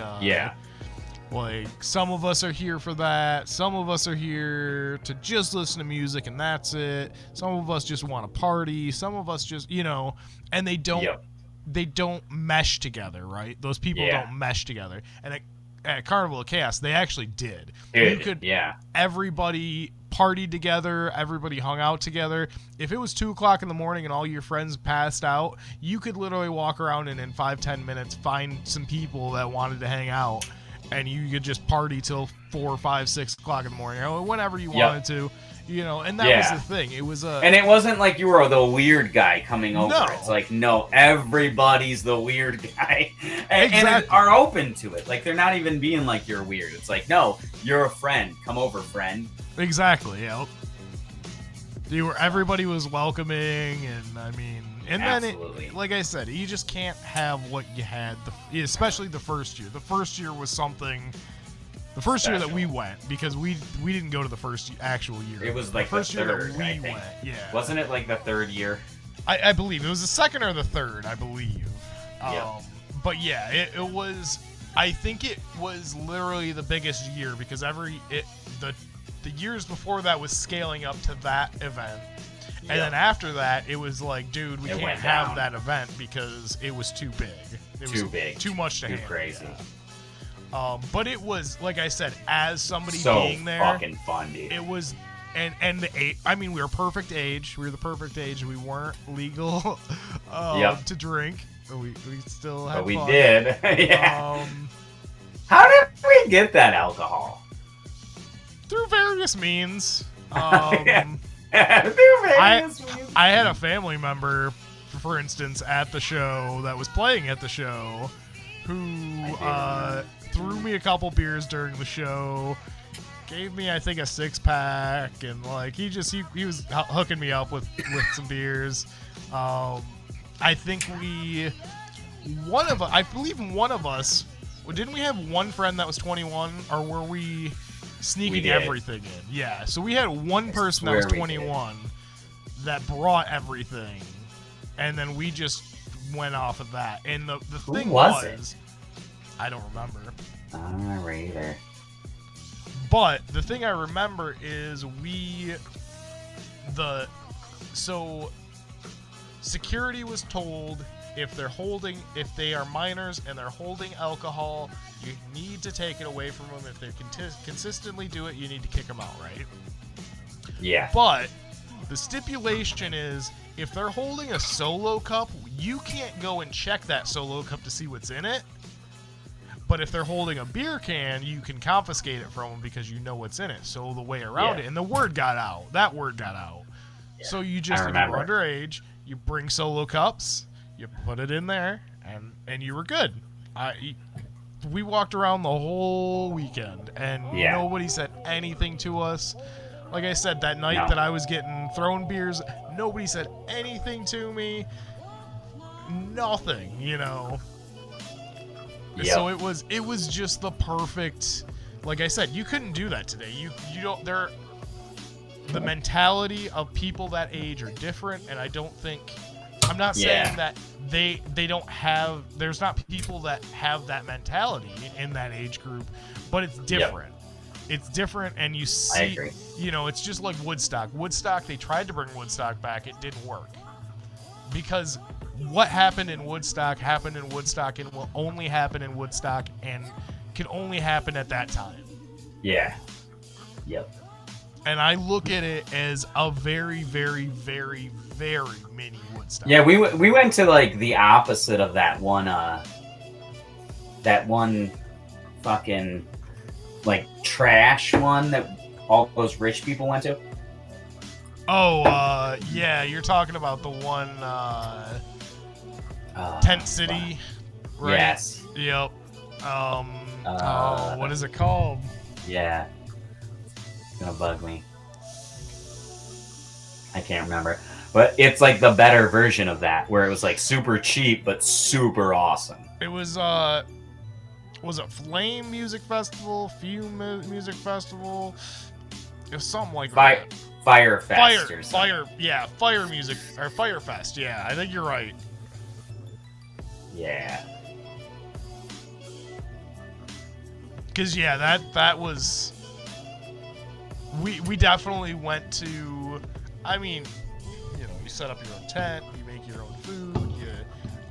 S1: like some of us are here for that. Some of us are here to just listen to music and that's it. Some of us just want to party. Some of us just, and they don't mesh together, right? Those people don't mesh together. And at Carnival of Chaos, they actually did. Everybody partied together, everybody hung out together. If it was 2:00 in the morning and all your friends passed out, you could literally walk around and in 5-10 minutes find some people that wanted to hang out, and you could just party till 4, 5, 6 o'clock in the morning, or whenever you wanted to. And that was the thing. It was
S6: and it wasn't like you were the weird guy coming over.
S1: No.
S6: It's like, no, everybody's the weird guy, and
S1: Exactly.
S6: are open to it. Like they're not even being like you're weird. It's like, no, you're a friend. Come over, friend.
S1: Exactly. Everybody was welcoming, and I mean, and
S6: Absolutely.
S1: then like I said, you just can't have what you had, especially the first year. The first year was something. The first year that we went, because we didn't go to the first actual year.
S6: It was like
S1: the first
S6: the
S1: year
S6: third,
S1: that we
S6: I think.
S1: went. Yeah.
S6: Wasn't it like the third year?
S1: I believe it was the second or the third. I believe.
S6: Yeah.
S1: But yeah, it was. I think it was literally the biggest year because the years before that was scaling up to that event. And then after that, it was like, dude, we can't have that event because it was too big. It was
S6: big.
S1: Too much to
S6: Too
S1: handle.
S6: crazy.
S1: But it was, like I said, as somebody
S6: So
S1: being there,
S6: fucking fun, dude.
S1: it was, and the age. I mean, we were perfect age. We were the perfect age. We weren't legal to drink. We still had
S6: But we
S1: fun.
S6: did. Yeah.
S1: How
S6: did we get that alcohol?
S1: Through various means.
S6: Yeah.
S1: I had a family member, for instance, at the show that was playing at the show, who threw me a couple beers during the show, gave me, I think, a 6-pack, and like he was hooking me up with some beers. I think I believe one of us, didn't we have one friend that was 21, or were we sneaking everything in? Yeah, so we had one person that was 21 that brought everything, and then we just went off of that. And the thing was, I don't remember.
S6: I don't remember either.
S1: But the thing I remember is security was told if they are minors and they're holding alcohol, you need to take it away from them. If they consistently do it, you need to kick them out, right?
S6: Yeah.
S1: But the stipulation is if they're holding a solo cup, you can't go and check that solo cup to see what's in it. But if they're holding a beer can, you can confiscate it from them because you know what's in it. So the way around it, and the word got out. That word got out. Yeah, so you just, if you're underage, you bring solo cups, you put it in there, and you were good. We walked around the whole weekend, and nobody said anything to us. Like I said, that night
S6: No.
S1: that I was getting thrown beers, nobody said anything to me. Nothing, you know.
S6: Yep.
S1: So it was just the perfect. Like I said, you couldn't do that today. You don't. The mentality of people that age are different, and I don't think. I'm not saying that they don't have. There's not people that have that mentality in that age group, but it's different. It's different, and you see.
S6: I agree.
S1: You know, it's just like Woodstock. Woodstock, they tried to bring Woodstock back. It didn't work. Because what happened in Woodstock and will only happen in Woodstock and can only happen at that time.
S6: Yeah. Yep.
S1: And I look at it as a very, very, very, very mini Woodstock.
S6: Yeah, we went to like the opposite of that one fucking like trash one that all those rich people went to.
S1: Oh, yeah, you're talking about the one, Tent City, right?
S6: Yes.
S1: Yep. What is it called?
S6: Yeah. It's gonna bug me. I can't remember. But it's like the better version of that, where it was like super cheap but super awesome.
S1: It was it Flame Music Festival? Fume Music Festival? It was something like that.
S6: Fire Fest or something.
S1: Fire Music, or Fire Fest, yeah, I think you're right.
S6: Yeah.
S1: Because, yeah, that was... We definitely went to... I mean, you know, you set up your own tent, you make your own food,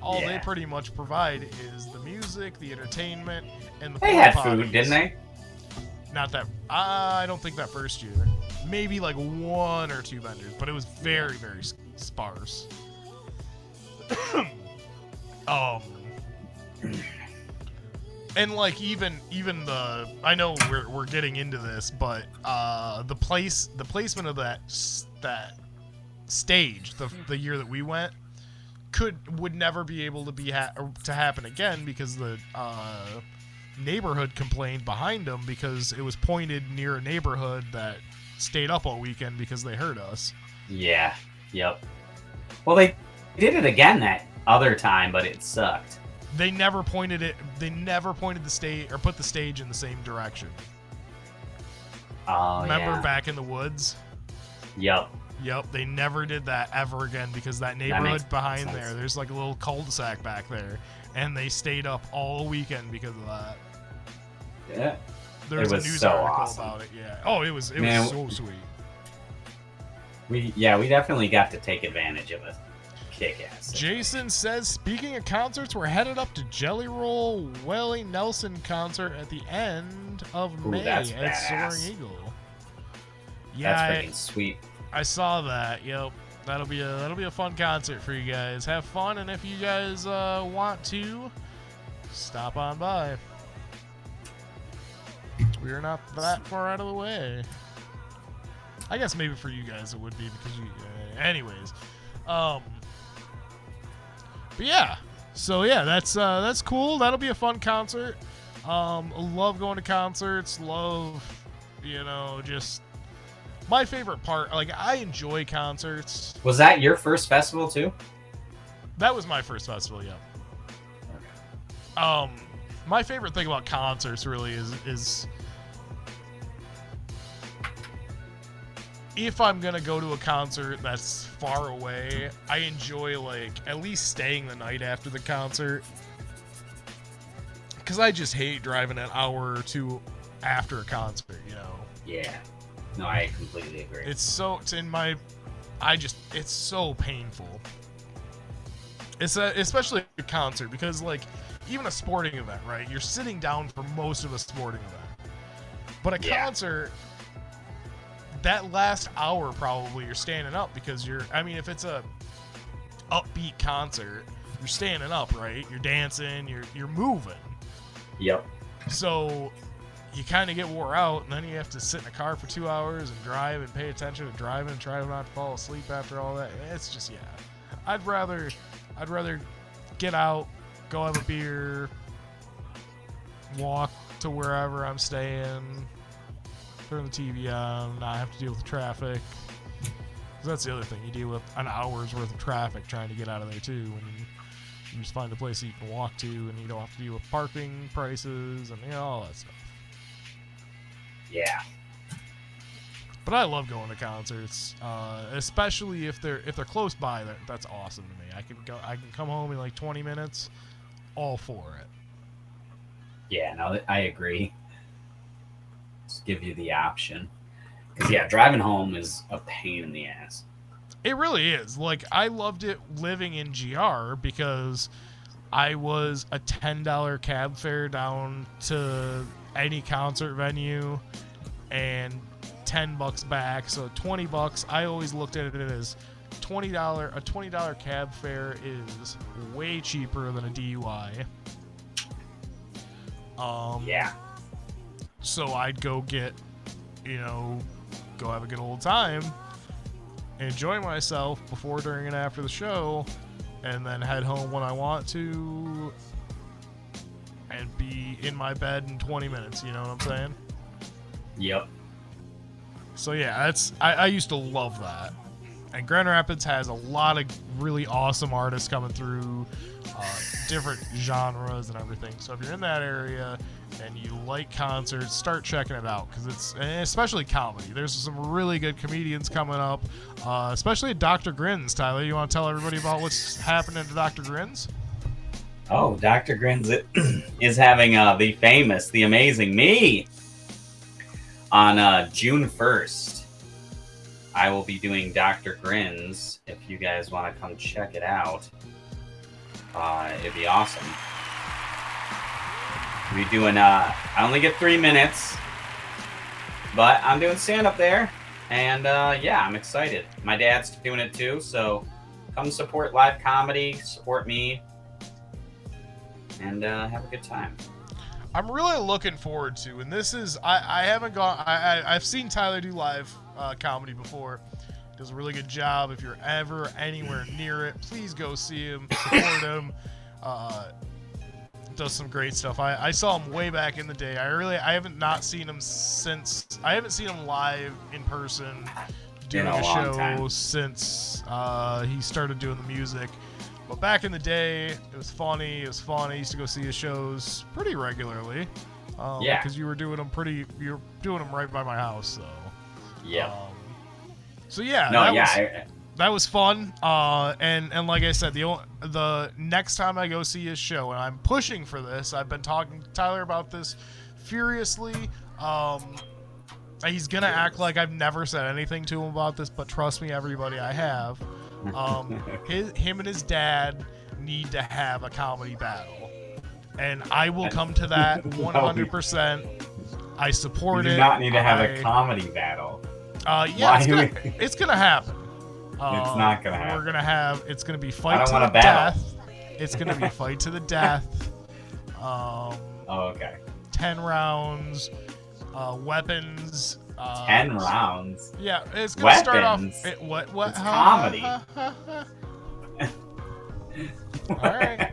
S1: all they pretty much provide is the music, the entertainment, and the
S6: They had
S1: porta
S6: food,
S1: potties.
S6: didn't they?
S1: Not that... I don't think that first year. Maybe like 1 or 2 vendors, but it was very, very sparse. And like even the, I know we're getting into this, but the placement of that stage, the year that we went, would never be able to to happen again, because the neighborhood complained behind them because it was pointed near a neighborhood that stayed up all weekend because they heard us.
S6: Yeah. Yep. Well, they did it again that other time, but it sucked.
S1: They never pointed the stage or put the stage in the same direction.
S6: Oh,
S1: Remember
S6: yeah.
S1: back in the woods?
S6: Yep.
S1: Yep, they never did that ever again, because that neighborhood behind there, there's like a little cul-de-sac back there, and they stayed up all weekend because of that.
S6: Yeah.
S1: There was
S6: It
S1: a
S6: was
S1: news
S6: so
S1: article
S6: awesome.
S1: about it, yeah. Oh, it was
S6: Man,
S1: so sweet.
S6: We definitely got to take advantage of it. Kick-ass.
S1: Jason says, speaking of concerts, we're headed up to Jelly Roll Willie Nelson concert at the end of May
S6: that's
S1: at
S6: badass.
S1: Soaring Eagle. Yeah,
S6: That's freaking sweet.
S1: I saw that. Yep, that'll be a fun concert for you guys. Have fun, and if you guys want to, stop on by. We are not that far out of the way. I guess maybe for you guys it would be, because you. Anyways, but yeah. So yeah, that's cool. That'll be a fun concert. Love going to concerts. Love, just. My favorite part, like, I enjoy concerts.
S6: Was that your first festival too?
S1: That was my first festival, yeah. My favorite thing about concerts really is if I'm gonna go to a concert that's far away, I enjoy, like, at least staying the night after the concert. Because I just hate driving an hour or two after a concert,
S6: Yeah. No, I completely agree.
S1: It's so painful. Especially a concert, because, like, even a sporting event, right? You're sitting down for most of a sporting event. But a concert, that last hour probably you're standing up, because if it's a upbeat concert, you're standing up, right? You're dancing, you're moving.
S6: Yep.
S1: So you kind of get wore out, and then you have to sit in a car for 2 hours and drive and pay attention to driving and try not to fall asleep after all that. It's just, I'd rather get out, go have a beer, walk to wherever I'm staying, turn the TV on, not have to deal with traffic. 'Cause that's the other thing. You deal with an hour's worth of traffic trying to get out of there too, and you just find a place that you can walk to, and you don't have to deal with parking prices and all that stuff.
S6: Yeah.
S1: But I love going to concerts, especially if they're close by. That's awesome to me. I can come home in like 20 minutes, all for it.
S6: Yeah, no, I agree. Just give you the option. Because, yeah, driving home is a pain in the ass.
S1: It really is. Like, I loved it living in GR because I was a $10 cab fare down to any concert venue and $10 back, so $20. I always looked at it as $20. A $20 cab fare is way cheaper than a DUI.
S6: Yeah.
S1: So I'd go get, go have a good old time, enjoy myself before, during, and after the show, and then head home when I want to, and be in my bed in 20 minutes. You know what I'm saying?
S6: Yep.
S1: So yeah, I used to love that. And Grand Rapids has a lot of really awesome artists coming through, different genres and everything. So if you're in that area and you like concerts, start checking it out, because especially comedy. There's some really good comedians coming up, especially at Dr. Grins. Tyler, you want to tell everybody about what's happening to Dr. Grins?
S6: Oh, Dr. Grins is having the famous, the amazing me on June 1st. I will be doing Dr. Grins. If you guys want to come check it out, it'd be awesome. We'll be doing, I only get 3 minutes, but I'm doing stand-up there, and yeah, I'm excited. My dad's doing it too, so come support live comedy, support me, and have a good time.
S1: I'm really looking forward to, and this is, I haven't gone, I've seen Tyler do live comedy before. Does a really good job. If you're ever anywhere near it, please go see him, support him. Does some great stuff. I saw him way back in the day. I haven't seen him since, I haven't seen him live in person doing a show since he started doing the music. But back in the day, it was funny. It was fun. I used to go see his shows pretty regularly.
S6: Yeah.
S1: Because you were doing them right by my house. So.
S6: Yeah.
S1: So yeah.
S6: No.
S1: That was fun. And like I said, the next time I go see his show, and I'm pushing for this. I've been talking to Tyler about this furiously. He's gonna act like I've never said anything to him about this, but trust me, everybody, I have. Him and his dad need to have a comedy battle, and I will come to that 100%. I support it.
S6: We do not need to have a comedy battle.
S1: Yeah, it's gonna happen.
S6: It's not gonna happen.
S1: It's gonna be fight to the death. It's gonna be fight to the death.
S6: Oh, okay.
S1: 10 rounds. Weapons.
S6: 10 rounds.
S1: Yeah, it's gonna start off. What?
S6: It's comedy.
S1: All right.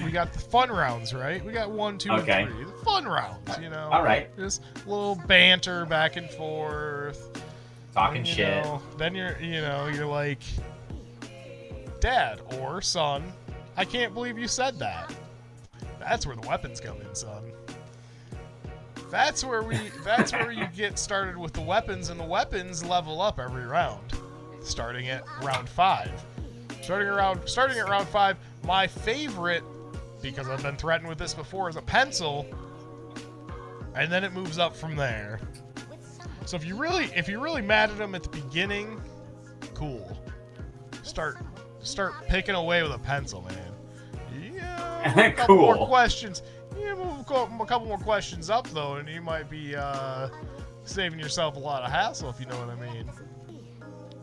S1: We got the fun rounds, right? We got 1, 2, and 3. The fun rounds,
S6: All right.
S1: Just a little banter back and forth.
S6: Talking shit.
S1: Then you're like, Dad or son, I can't believe you said that. That's where the weapons come in, son. That's where you get started with the weapons, and the weapons level up every round, starting at round 5. Starting at round 5, my favorite, because I've been threatened with this before, is a pencil, and then it moves up from there. So if you're really mad at them at the beginning, cool. Start picking away with a pencil, man. Yeah, a couple more questions. Yeah, move a couple more questions up though, and you might be saving yourself a lot of hassle, if you know what I mean.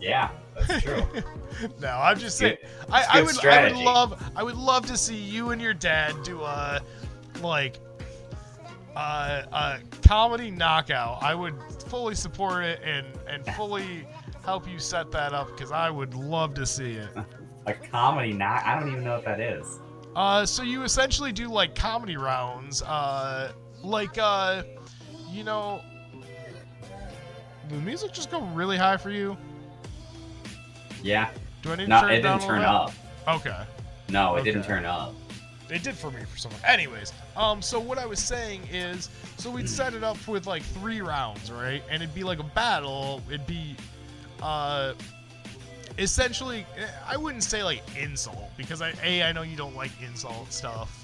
S6: Yeah, that's true.
S1: No, I'm just saying. I would love to see you and your dad do a comedy knockout. I would fully support it and fully help you set that up, because I would love to see it.
S6: A comedy knock? I don't even know what that is.
S1: So you essentially do like comedy rounds, the music just go really high for you?
S6: Yeah.
S1: Do I need to
S6: No,
S1: turn
S6: it
S1: it down
S6: didn't
S1: a
S6: turn
S1: little
S6: up.
S1: bit? Okay.
S6: No, it didn't
S1: Okay.
S6: turn up.
S1: It did for me for some. Anyways, so what I was saying is, so we'd set it up with like 3 rounds, right? And it'd be like a battle. It'd be, essentially, I wouldn't say like insult because I know you don't like insult stuff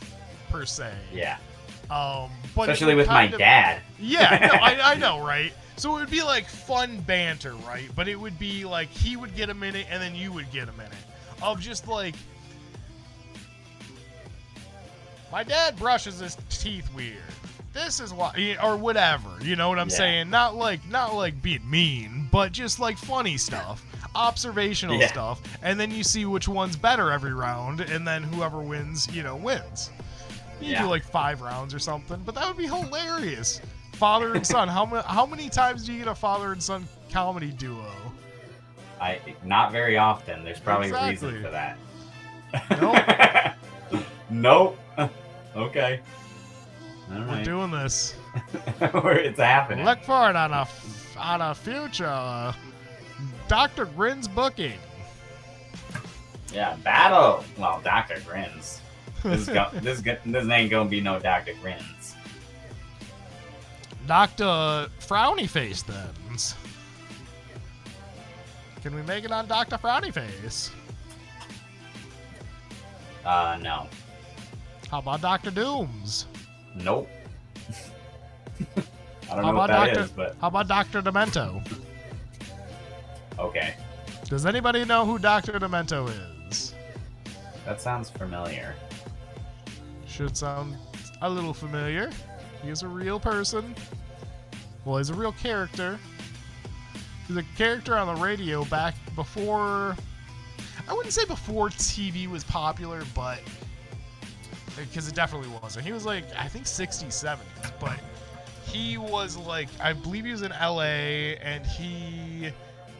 S1: per se.
S6: Yeah.
S1: But
S6: Especially with my dad.
S1: Yeah, no, I know, right? So it would be like fun banter, right? But it would be like he would get a minute and then you would get a minute of just like, my dad brushes his teeth weird. This is why, or whatever. You know what I'm
S6: Yeah.
S1: saying? Not like being mean, but just like funny stuff, observational
S6: Yeah.
S1: stuff, and then you see which one's better every round, and then whoever wins, wins. You
S6: Yeah.
S1: do like 5 rounds or something, but that would be hilarious. Father and son. How many times do you get a father and son comedy duo?
S6: Not very often. There's probably a
S1: Exactly.
S6: reason for that.
S1: Nope.
S6: Nope. Okay. All
S1: We're
S6: right.
S1: doing this.
S6: It's happening.
S1: Look for it on a future Dr. Grin's booking.
S6: Yeah, battle. Well, Dr. Grins. This ain't gonna be no Dr. Grins.
S1: Dr. Frowny Face thens. Can we make it on Dr. Frowny Face?
S6: No.
S1: How about Dr. Dooms?
S6: Nope. I don't
S1: How
S6: know what
S1: about
S6: that
S1: Dr.
S6: is, but
S1: How about Dr. Demento?
S6: okay.
S1: Does anybody know who Dr. Demento is?
S6: That sounds familiar.
S1: Should sound a little familiar. He is a real person. Well, he's a real character. He's a character on the radio back before... I wouldn't say before TV was popular, but... Because it definitely wasn't. He was like, I think 60s, 70s, but he was like, I believe he was in LA, and he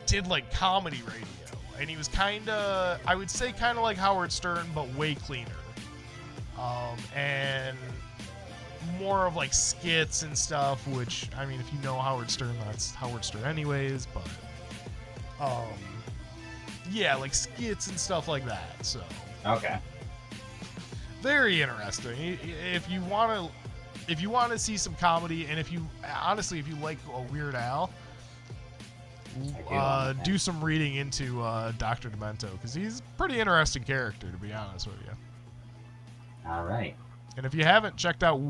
S1: did like comedy radio. And he was kind of, I would say kind of like Howard Stern, but way cleaner. And more of like skits and stuff, which, I mean, if you know Howard Stern, that's Howard Stern anyways, but yeah, like skits and stuff like that. So
S6: Okay.
S1: very interesting. If you want to see some comedy, and if you like a Weird Al, do some reading into Dr. Demento, because he's a pretty interesting character, to be honest with you.
S6: All right.
S1: And if you haven't check out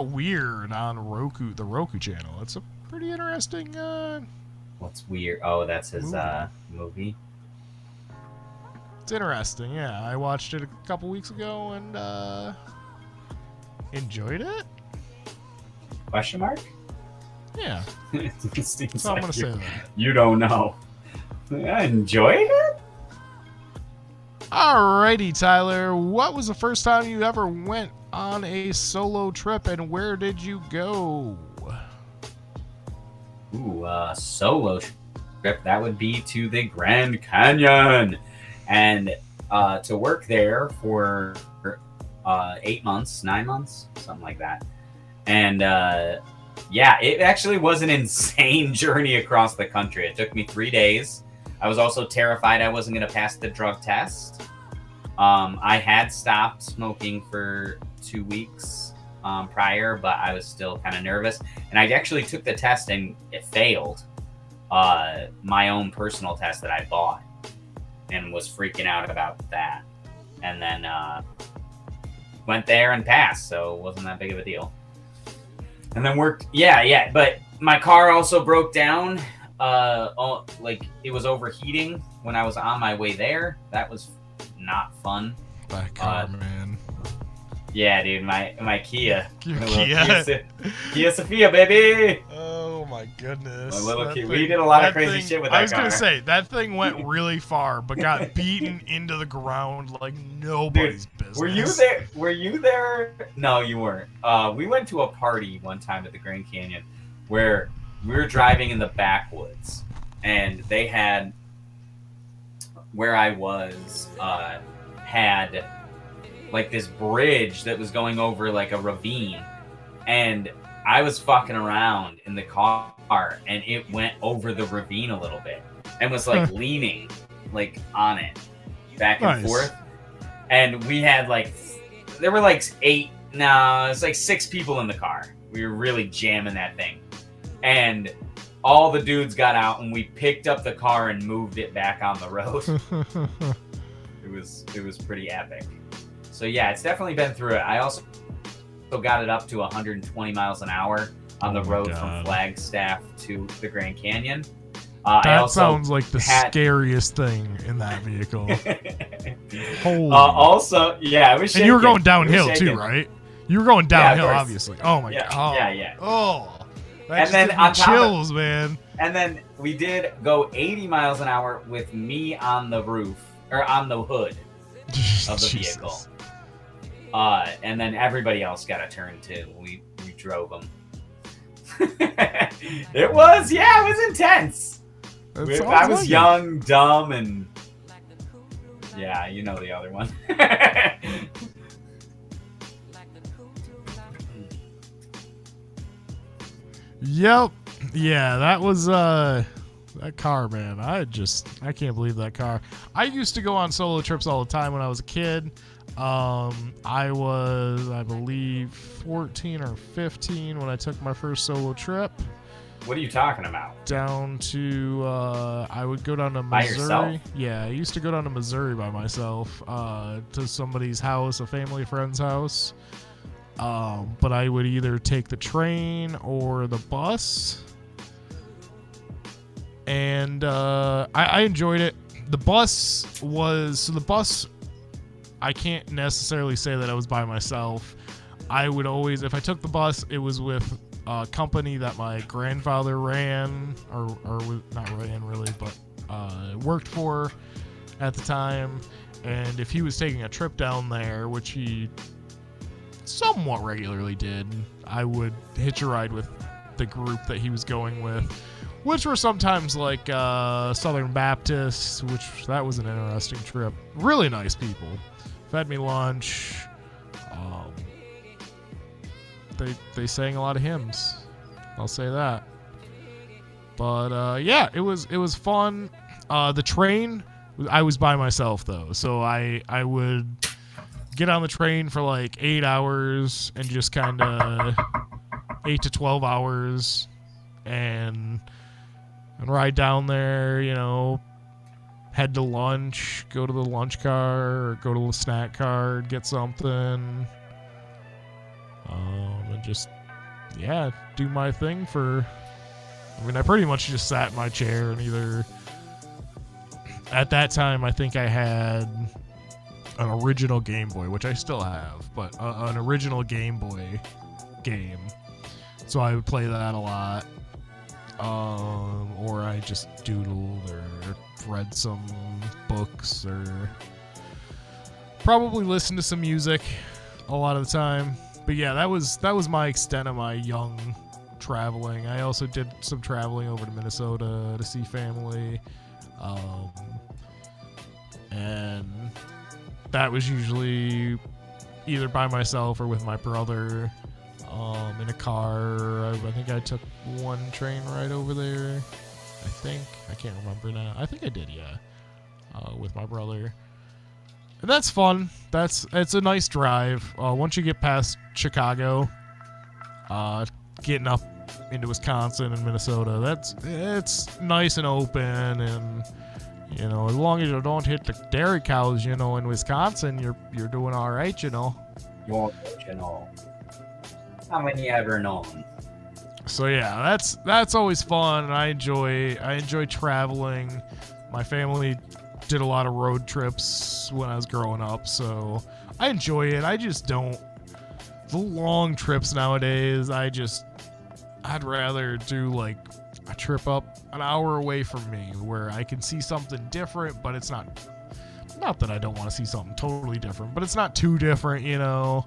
S1: Weird on Roku, the Roku channel. It's a pretty interesting.
S6: What's weird? Oh, that's his
S1: Movie.
S6: movie.
S1: It's interesting. Yeah, I watched it a couple weeks ago and enjoyed it.
S6: Question mark?
S1: Yeah,
S6: It seems
S1: so I'm
S6: like
S1: gonna say that.
S6: you don't know. I enjoyed it.
S1: Alrighty, Tyler. What was the first time you ever went on a solo trip, and where did you go?
S6: Ooh, solo trip. That would be to the Grand Canyon, and to work there for 8 months, 9 months, something like that. And yeah, it actually was an insane journey across the country. It took me 3 days. I was also terrified I wasn't going to pass the drug test. I had stopped smoking for 2 weeks prior, but I was still kind of nervous. And I actually took the test and it failed. My own personal test that I bought, and was freaking out about that. And then went there and passed, so it wasn't that big of a deal. And then worked, yeah. But my car also broke down. Like it was overheating when I was on my way there. That was not fun.
S1: That car, man.
S6: Yeah, dude, my Kia.
S1: Your
S6: My little
S1: Kia.
S6: Kia Sophia, baby.
S1: Oh my goodness.
S6: My little
S1: That
S6: Kia. We did a lot of crazy shit with that
S1: I was
S6: car.
S1: gonna say that thing went really far, but got beaten into the ground like nobody's business.
S6: Were you there? Were you there? No, you weren't. We went to a party one time at the Grand Canyon where we were driving in the backwoods, and they had, where I was, had like this bridge that was going over like a ravine, and I was fucking around in the car car, and it went over the ravine a little bit and was like leaning like on it back and forth. And we had like, there were like it was like 6 people in the car. We were really jamming that thing. And all the dudes got out and we picked up the car and moved it back on the road. It was pretty epic. So yeah, it's definitely been through it. I also got it up to 120 miles an hour on the road from Flagstaff to the Grand Canyon.
S1: That sounds like the scariest thing in that vehicle. Holy.
S6: Also, yeah, it was shaking.
S1: And you were going downhill too, right? You were going downhill, obviously. Oh my god.
S6: Yeah.
S1: Oh. That
S6: and
S1: just
S6: then
S1: gives me
S6: on top
S1: chills, man.
S6: And then we did go 80 miles an hour with me on the roof or on the hood of the vehicle. And then everybody else got a turn too. We drove them. It was intense. I was young, dumb, and yeah, you know the other one.
S1: Yep. Yeah, that was that car, man. I can't believe that car. I used to go on solo trips all the time when I was a kid. I was, I believe, 14 or 15 when I took my first solo trip.
S6: What are you talking about?
S1: Down to, I would go down to Missouri.
S6: By yourself?
S1: Yeah, I used to go down to Missouri by myself, to somebody's house, a family friend's house. But I would either take the train or the bus. And, I enjoyed it. The bus, I can't necessarily say that I was by myself. I would always, if I took the bus, it was with a company that my grandfather ran, or not ran really, but worked for at the time. And if he was taking a trip down there, which he somewhat regularly did, I would hitch a ride with the group that he was going with, which were sometimes like Southern Baptists, which that was an interesting trip. Really nice people. Fed me lunch. They sang a lot of hymns. I'll say that. But yeah, it was fun. The train, I was by myself though, so I would get on the train for like 8 hours and just kind of 8 to 12 hours and ride down there, you know, head to lunch, go to the lunch car or go to the snack car, get something, and just, yeah, do my thing for, I mean, I pretty much just sat in my chair and either, at that time, I think I had an original Game Boy, which I still have, but an original Game Boy game. So I would play that a lot. Or I just doodled or read some books or probably listened to some music a lot of the time. But yeah, that was my extent of my young traveling. I also did some traveling over to Minnesota to see family. And that was usually either by myself or with my brother, in a car. I think I took one train ride over there. I can't remember now. I think I did, yeah. With my brother. And that's fun. It's a nice drive. Once you get past Chicago, getting up into Wisconsin and Minnesota, it's nice and open, and you know, as long as you don't hit the dairy cows, you know, in Wisconsin, you're doing all right, you know.
S6: You know. How many ever known?
S1: So yeah, that's always fun, and I enjoy traveling. My family did a lot of road trips when I was growing up, so I enjoy it. I just don't, the long trips nowadays, I'd rather do like a trip up an hour away from me where I can see something different, but it's not that I don't want to see something totally different, but it's not too different, you know.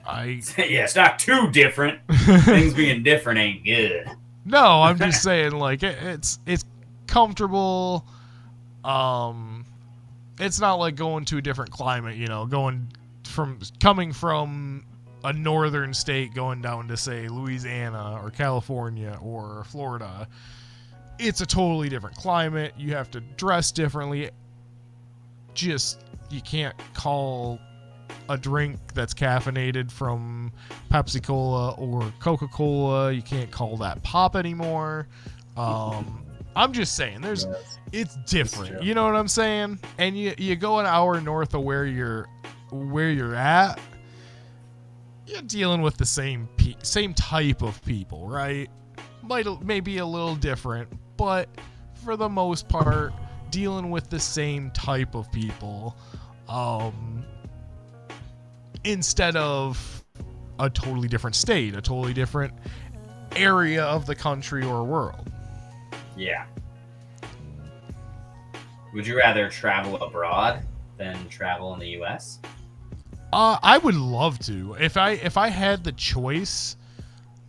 S1: Yeah,
S6: it's not too different. Things being different ain't good.
S1: No, I'm just saying, like, it's comfortable. It's not like going to a different climate, you know, coming from a northern state going down to, say, Louisiana or California or Florida, it's a totally different climate. You have to dress differently. Just, you can't call a drink that's caffeinated from Pepsi Cola or Coca-Cola. You can't call that pop anymore. I'm just saying, it's different. You know what I'm saying? And you go an hour north of where you're at, you're dealing with the same type of people, right? Maybe a little different, but for the most part, dealing with the same type of people, instead of a totally different state, a totally different area of the country or world.
S6: Yeah. Would you rather travel abroad than travel in the U.S.?
S1: I would love to. If I had the choice,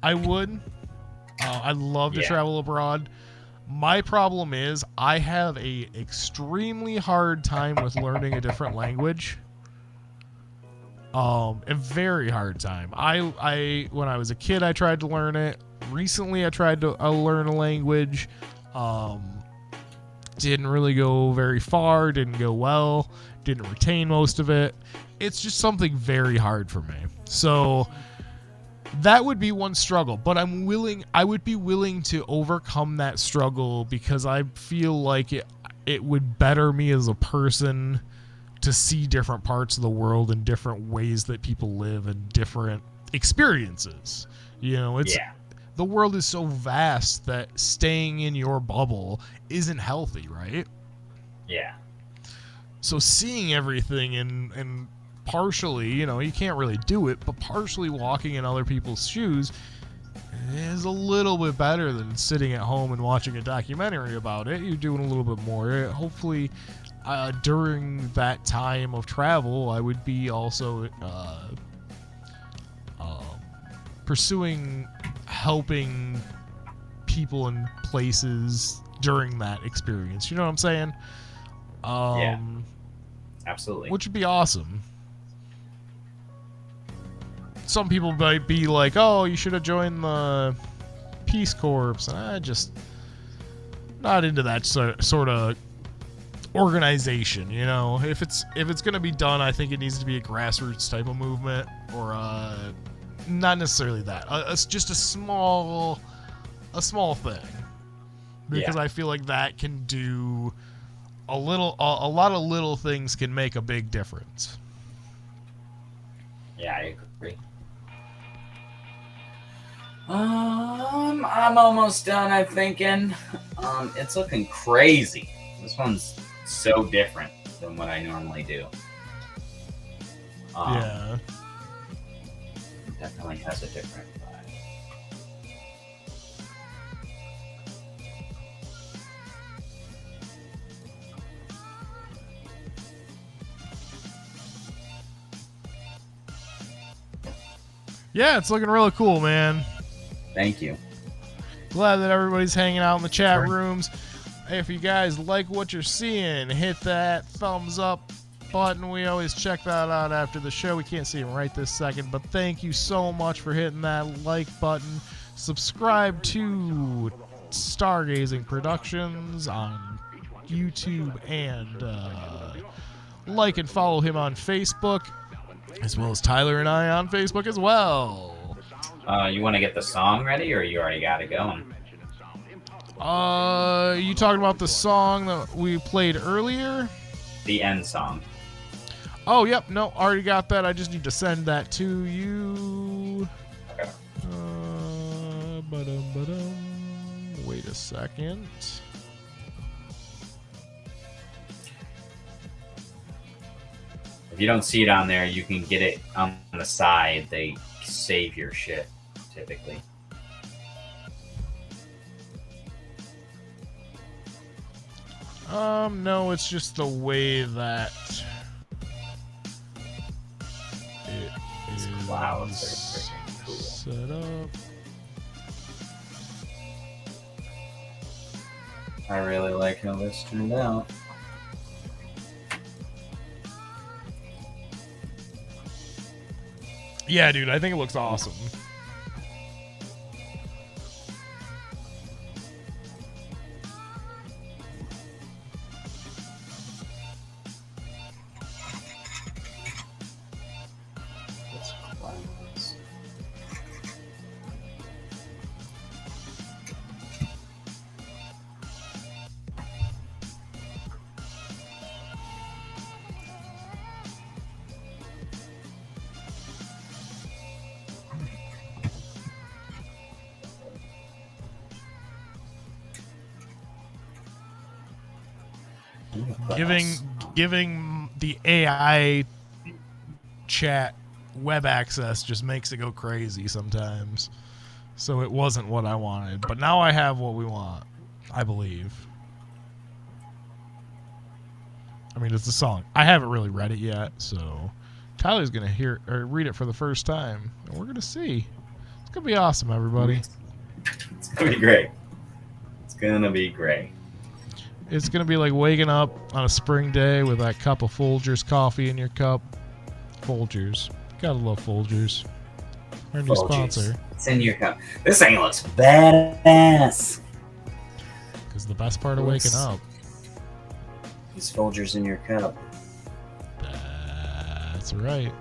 S1: I would. I'd love to travel abroad. My problem is I have a extremely hard time with learning a different language. A very hard time. I when I was a kid, I tried to learn it. Recently, I tried to learn a language. Didn't really go very far. Didn't go well. Didn't retain most of it. It's just something very hard for me. So that would be one struggle, but I would be willing to overcome that struggle because I feel like it would better me as a person to see different parts of the world and different ways that people live and different experiences. You know, the world is so vast that staying in your bubble isn't healthy, right?
S6: Yeah.
S1: So seeing everything and partially, you know, you can't really do it, but partially walking in other people's shoes is a little bit better than sitting at home and watching a documentary about it. You're doing a little bit more. Hopefully, during that time of travel, I would be also pursuing helping people in places during that experience. You know what I'm saying?
S6: Yeah. Absolutely.
S1: Which would be awesome. Some people might be like, oh, you should have joined the Peace Corps. And I just not into that sort of organization, you know. If it's going to be done, I think it needs to be a grassroots type of movement, or not necessarily that. It's just a small thing. Because I feel like that can do a lot of little things can make a big difference.
S6: Yeah, I agree. I'm almost done, I'm thinking. It's looking crazy. This one's so different than what I normally do.
S1: Yeah.
S6: Definitely has a different vibe.
S1: Yeah, it's looking really cool, man.
S6: Thank you.
S1: Glad that everybody's hanging out in the chat rooms. Hey, if you guys like what you're seeing, hit that thumbs up button. We always check that out after the show. We can't see it right this second, but thank you so much for hitting that like button. Subscribe to Stargazing Productions on YouTube, and like and follow him on Facebook, as well as Tyler and I on Facebook as well.
S6: You want to get the song ready, or you already got it going?
S1: You talking about the song that we played earlier?
S6: The end song.
S1: Oh, yep. No, already got that. I just need to send that to you.
S6: Okay.
S1: Wait a second.
S6: If you don't see it on there, you can get it on the side. They save your shit, typically.
S1: No, it's just the way that it
S6: These
S1: is
S6: clouds are freaking cool.
S1: set up.
S6: I really like how this turned out.
S1: Yeah, dude, I think it looks awesome. Giving the AI chat web access just makes it go crazy sometimes. So it wasn't what I wanted, but now I have what we want, I believe. I mean, it's a song. I haven't really read it yet, so Tyler's gonna hear or read it for the first time, and we're gonna see. It's gonna be awesome, everybody.
S6: It's gonna be great. It's gonna be great.
S1: It's gonna be like waking up on a spring day with that cup of Folgers coffee in your cup. Folgers, gotta love Folgers. Our new sponsor.
S6: It's in your cup. This thing looks badass.
S1: Because the best part of waking up.
S6: These Folgers in your cup.
S1: That's right.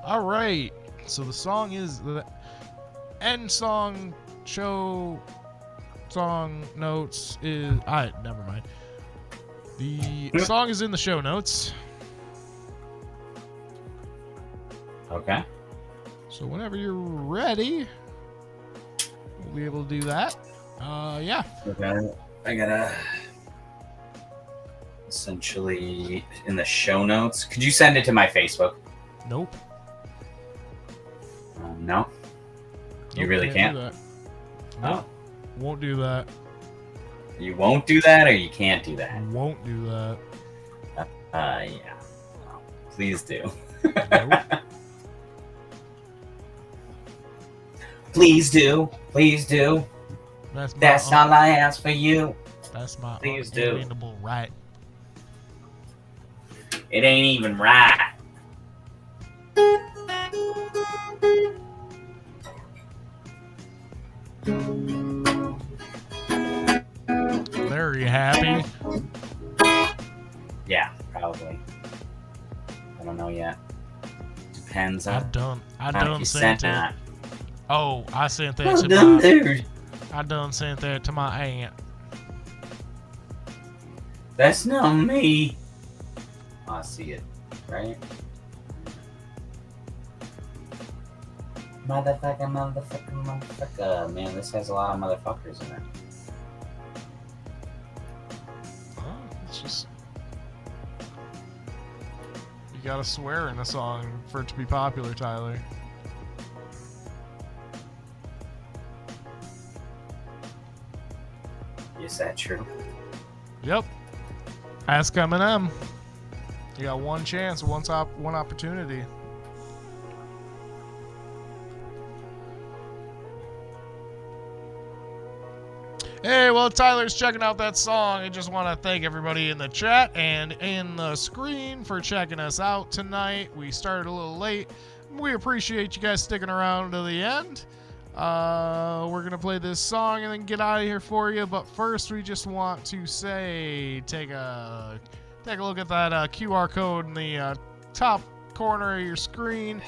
S1: All right, so the song is the end song show song notes is never mind. The song is in the show notes.
S6: Okay.
S1: So whenever you're ready, we'll be able to do that. Yeah.
S6: Okay. I gotta essentially in the show notes. Could you send it to my Facebook?
S1: Nope.
S6: No. You
S1: Nope,
S6: really can't.
S1: do that.
S6: Oh.
S1: Nope. Won't do that.
S6: You won't do that, or you can't do that.
S1: Won't do that.
S6: Yeah. Well, please do.
S1: Nope.
S6: Please do. Please do. That's all I ask for you.
S1: That's my
S6: Please do.
S1: unalienable right.
S6: It ain't even right.
S1: There, are you happy?
S6: Yeah, probably. I don't know yet. Depends
S1: I
S6: on
S1: done
S6: how you
S1: sent
S6: sent
S1: it.
S6: that.
S1: Oh, I sent that
S6: Well
S1: to
S6: done,
S1: my.
S6: dude.
S1: I done sent that to my aunt.
S6: That's not me. I see it, right? Motherfucker. Man, this has a lot of motherfuckers in it.
S1: Oh, it's just you gotta swear in a song for it to be popular, Tyler.
S6: Is that true?
S1: Yep. Ask Eminem. You got one chance, one opportunity. Hey, well, Tyler's checking out that song. I just want to thank everybody in the chat and in the screen for checking us out tonight. We started a little late. We appreciate you guys sticking around to the end. We're going to play this song and then get out of here for you. But first, we just want to say, take a look at that QR code in the top corner of your screen.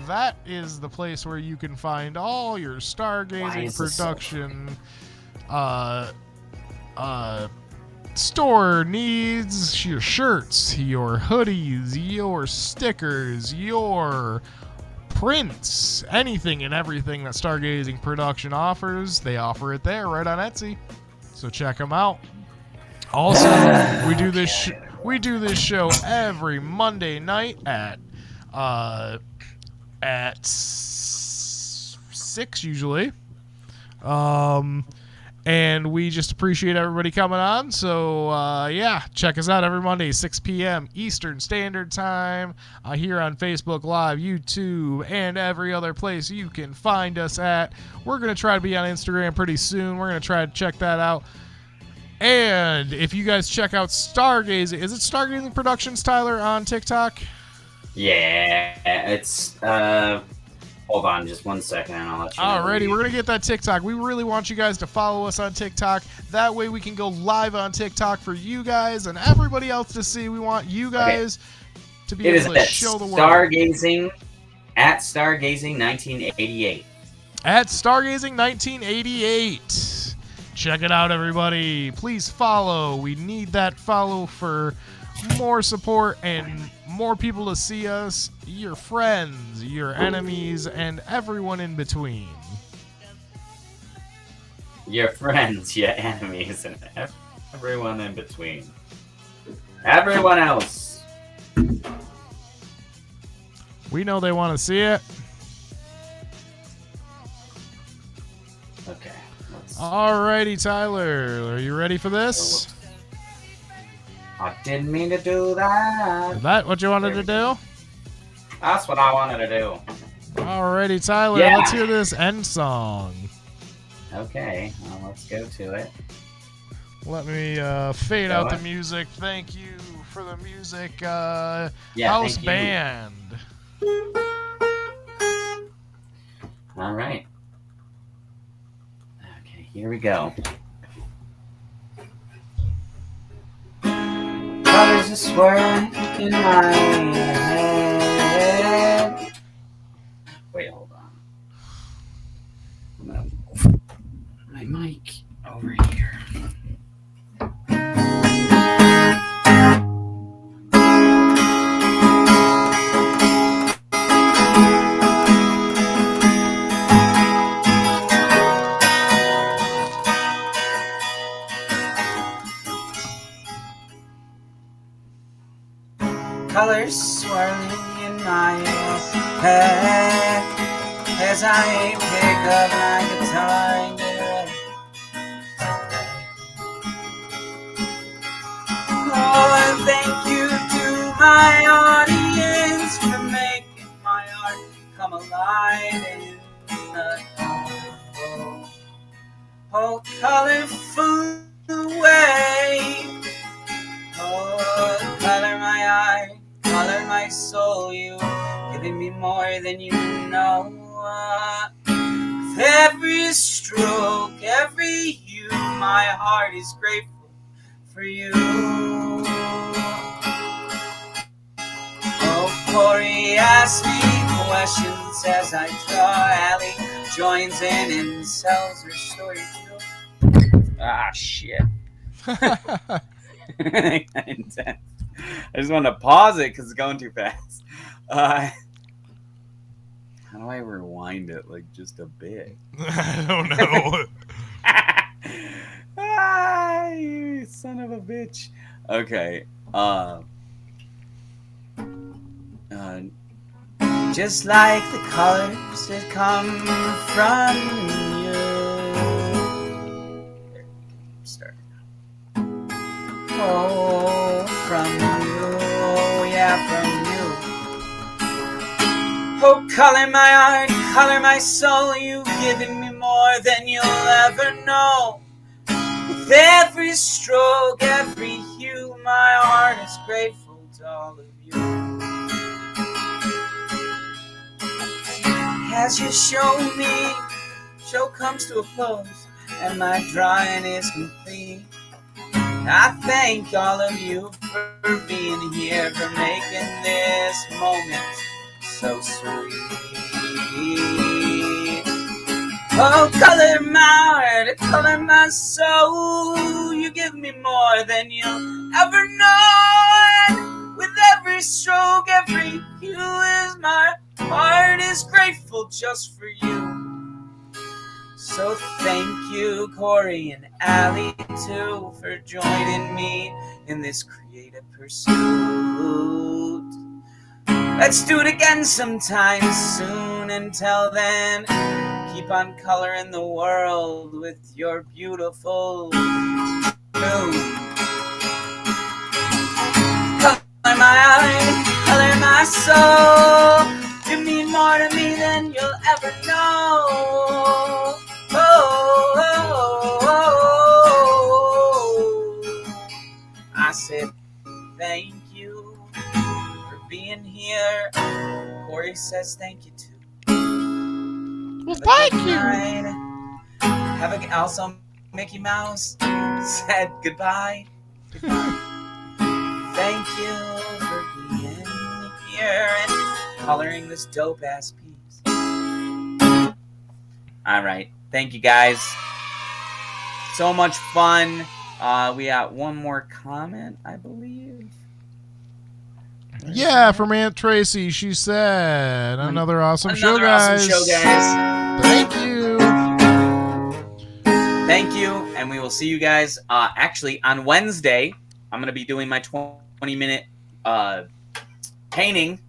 S1: That is the place where you can find all your stargazing production store needs, your shirts, your hoodies, your stickers, your prints, anything and everything that Stargazing Production offers. They offer it there right on Etsy, so check them out. Also, we do this show every Monday night at 6 usually. And we just appreciate everybody coming on. So, yeah, check us out every Monday, 6 p.m. Eastern Standard Time, here on Facebook Live, YouTube, and every other place you can find us at. We're going to try to be on Instagram pretty soon. We're going to try to check that out. And if you guys check out Stargazing, is it Stargazing Productions, Tyler, on TikTok?
S6: Yeah, it's hold on just 1 second and I'll let you know.
S1: Alrighty, we're gonna get that TikTok. We really want you guys to follow us on TikTok. That way we can go live on TikTok for you guys and everybody else to see. We want you guys to be able to show the world.
S6: Stargazing at Stargazing 1988.
S1: At Stargazing 1988. Check it out, everybody. Please follow. We need that follow for more support and more people to see us, your friends, your enemies, and everyone in between.
S6: Your friends, your enemies, and everyone in between. Everyone else.
S1: We know they want to see it.
S6: Okay.
S1: Alrighty, Tyler. Are you ready for this?
S6: I didn't mean to do that.
S1: Is that what you wanted to do?
S6: That's what I wanted to do.
S1: Alrighty, Tyler.
S6: Yeah.
S1: Let's hear this end song.
S6: Okay, well, let's go to it.
S1: Let me fade out the music. Thank you for the music. House
S6: thank you.
S1: band.
S6: All right. Okay, here we go. Colors are swirling in my head. Wait, hold on. I'm gonna move my mic over here. Colors swirling in my head as I pick up my guitar and get ready. Oh, and thank you to my audience for making my art come alive in a colorful way. Oh, color my art, color my soul, you giving me more than you know. With every stroke, every hue, my heart is grateful for you. Oh, Corey asks me questions as I draw. Allie joins in and sells her story too. Ah, shit. I just wanted to pause it because it's going too fast. How do I rewind it like just a bit?
S1: I don't know.
S6: You son of a bitch. Okay. Just like the colors that come from you. Start. Oh, from you, yeah, from you. Oh, color my art, color my soul. You've given me more than you'll ever know. With every stroke, every hue, my heart is grateful to all of you. As you show me, show comes to a close, and my drawing is complete. I thank all of you for being here, for making this moment so sweet. Oh, color my heart, color my soul. You give me more than you'll ever know. And with every stroke, every hue is my heart is grateful just for you. So thank you, Corey and Allie, too, for joining me in this creative pursuit. Let's do it again sometime soon. Until then,
S2: Keep on coloring the world with your beautiful moon. Color my eyes, color my soul. You mean more to me than you'll ever know. Oh, oh, oh, oh. I said thank you for being here. Corey says thank you too.
S1: Well, thank you.
S2: Have a also Mickey Mouse said goodbye. Goodbye. Thank you for being here and coloring this dope ass piece. All right, thank you guys. So much fun. We got one more comment, I believe.
S1: Yeah, from Aunt Tracy. She said, another awesome show, guys.
S2: Awesome show, guys.
S1: Thank you.
S2: Thank you, and we will see you guys. Actually, on Wednesday, I'm going to be doing my 20-minute painting.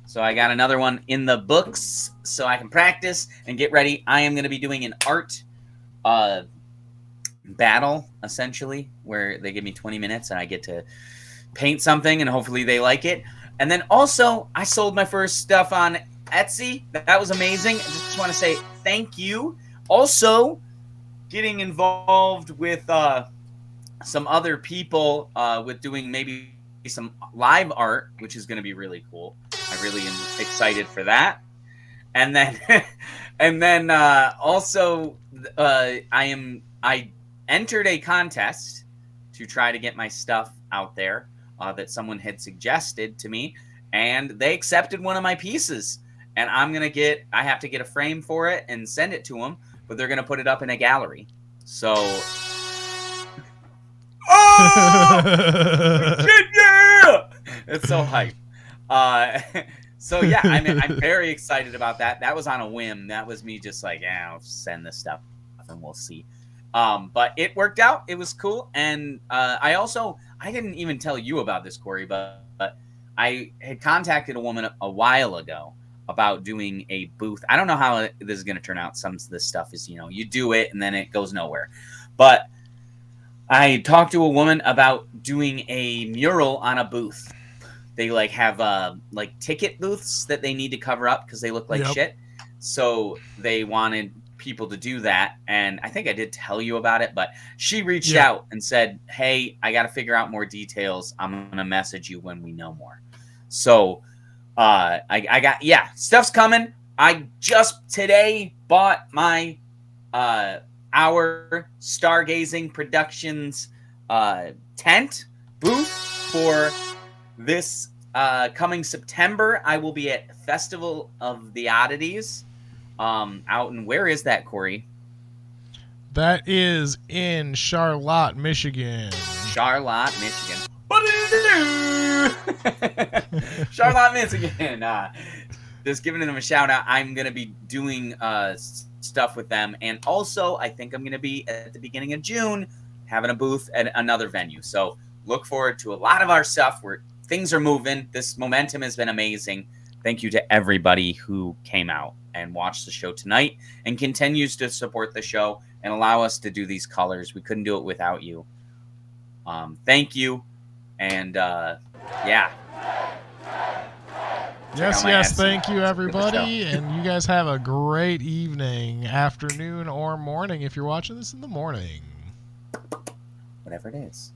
S2: So I got another one in the books so I can practice and get ready. I am going to be doing an art battle, essentially, where they give me 20 minutes and I get to paint something and hopefully they like it. And then also, I sold my first stuff on Etsy. That was amazing. I just want to say thank you. Also, getting involved with some other people with doing maybe some live art, which is going to be really cool. I really am excited for that. And then, also, I entered a contest to try to get my stuff out there that someone had suggested to me, and they accepted one of my pieces. And I have to get a frame for it and send it to them, but they're going to put it up in a gallery. So, yeah! It's so hype. So yeah, I'm very excited about that. That was on a whim. That was me just like, yeah, I'll send this stuff and we'll see. But it worked out. It was cool. And I didn't even tell you about this, Corey, but I had contacted a woman a while ago about doing a booth. I don't know how this is going to turn out. Some of this stuff is, you do it and then it goes nowhere. But I talked to a woman about doing a mural on a booth. They have ticket booths that they need to cover up because they look like shit. So they wanted people to do that, and I think I did tell you about it, but she reached out and said, hey, I got to figure out more details. I'm gonna message you when we know more. So I got stuff's coming. I just today bought my our Stargazing Productions tent booth for this coming September. I will be at Festival of the Oddities out in, where is that, Corey?
S1: That is in Charlotte, Michigan.
S2: Charlotte, Michigan. Charlotte, Michigan. Just giving them a shout out. I'm going to be doing stuff with them. And also, I think I'm going to be at the beginning of June having a booth at another venue. So look forward to a lot of our stuff where things are moving. This momentum has been amazing. Thank you to everybody who came out and watched the show tonight and continues to support the show and allow us to do these colors. We couldn't do it without you. Thank you. And yeah.
S1: Yes, thank you, everybody. And you guys have a great evening, afternoon, or morning if you're watching this in the morning.
S2: Whatever it is.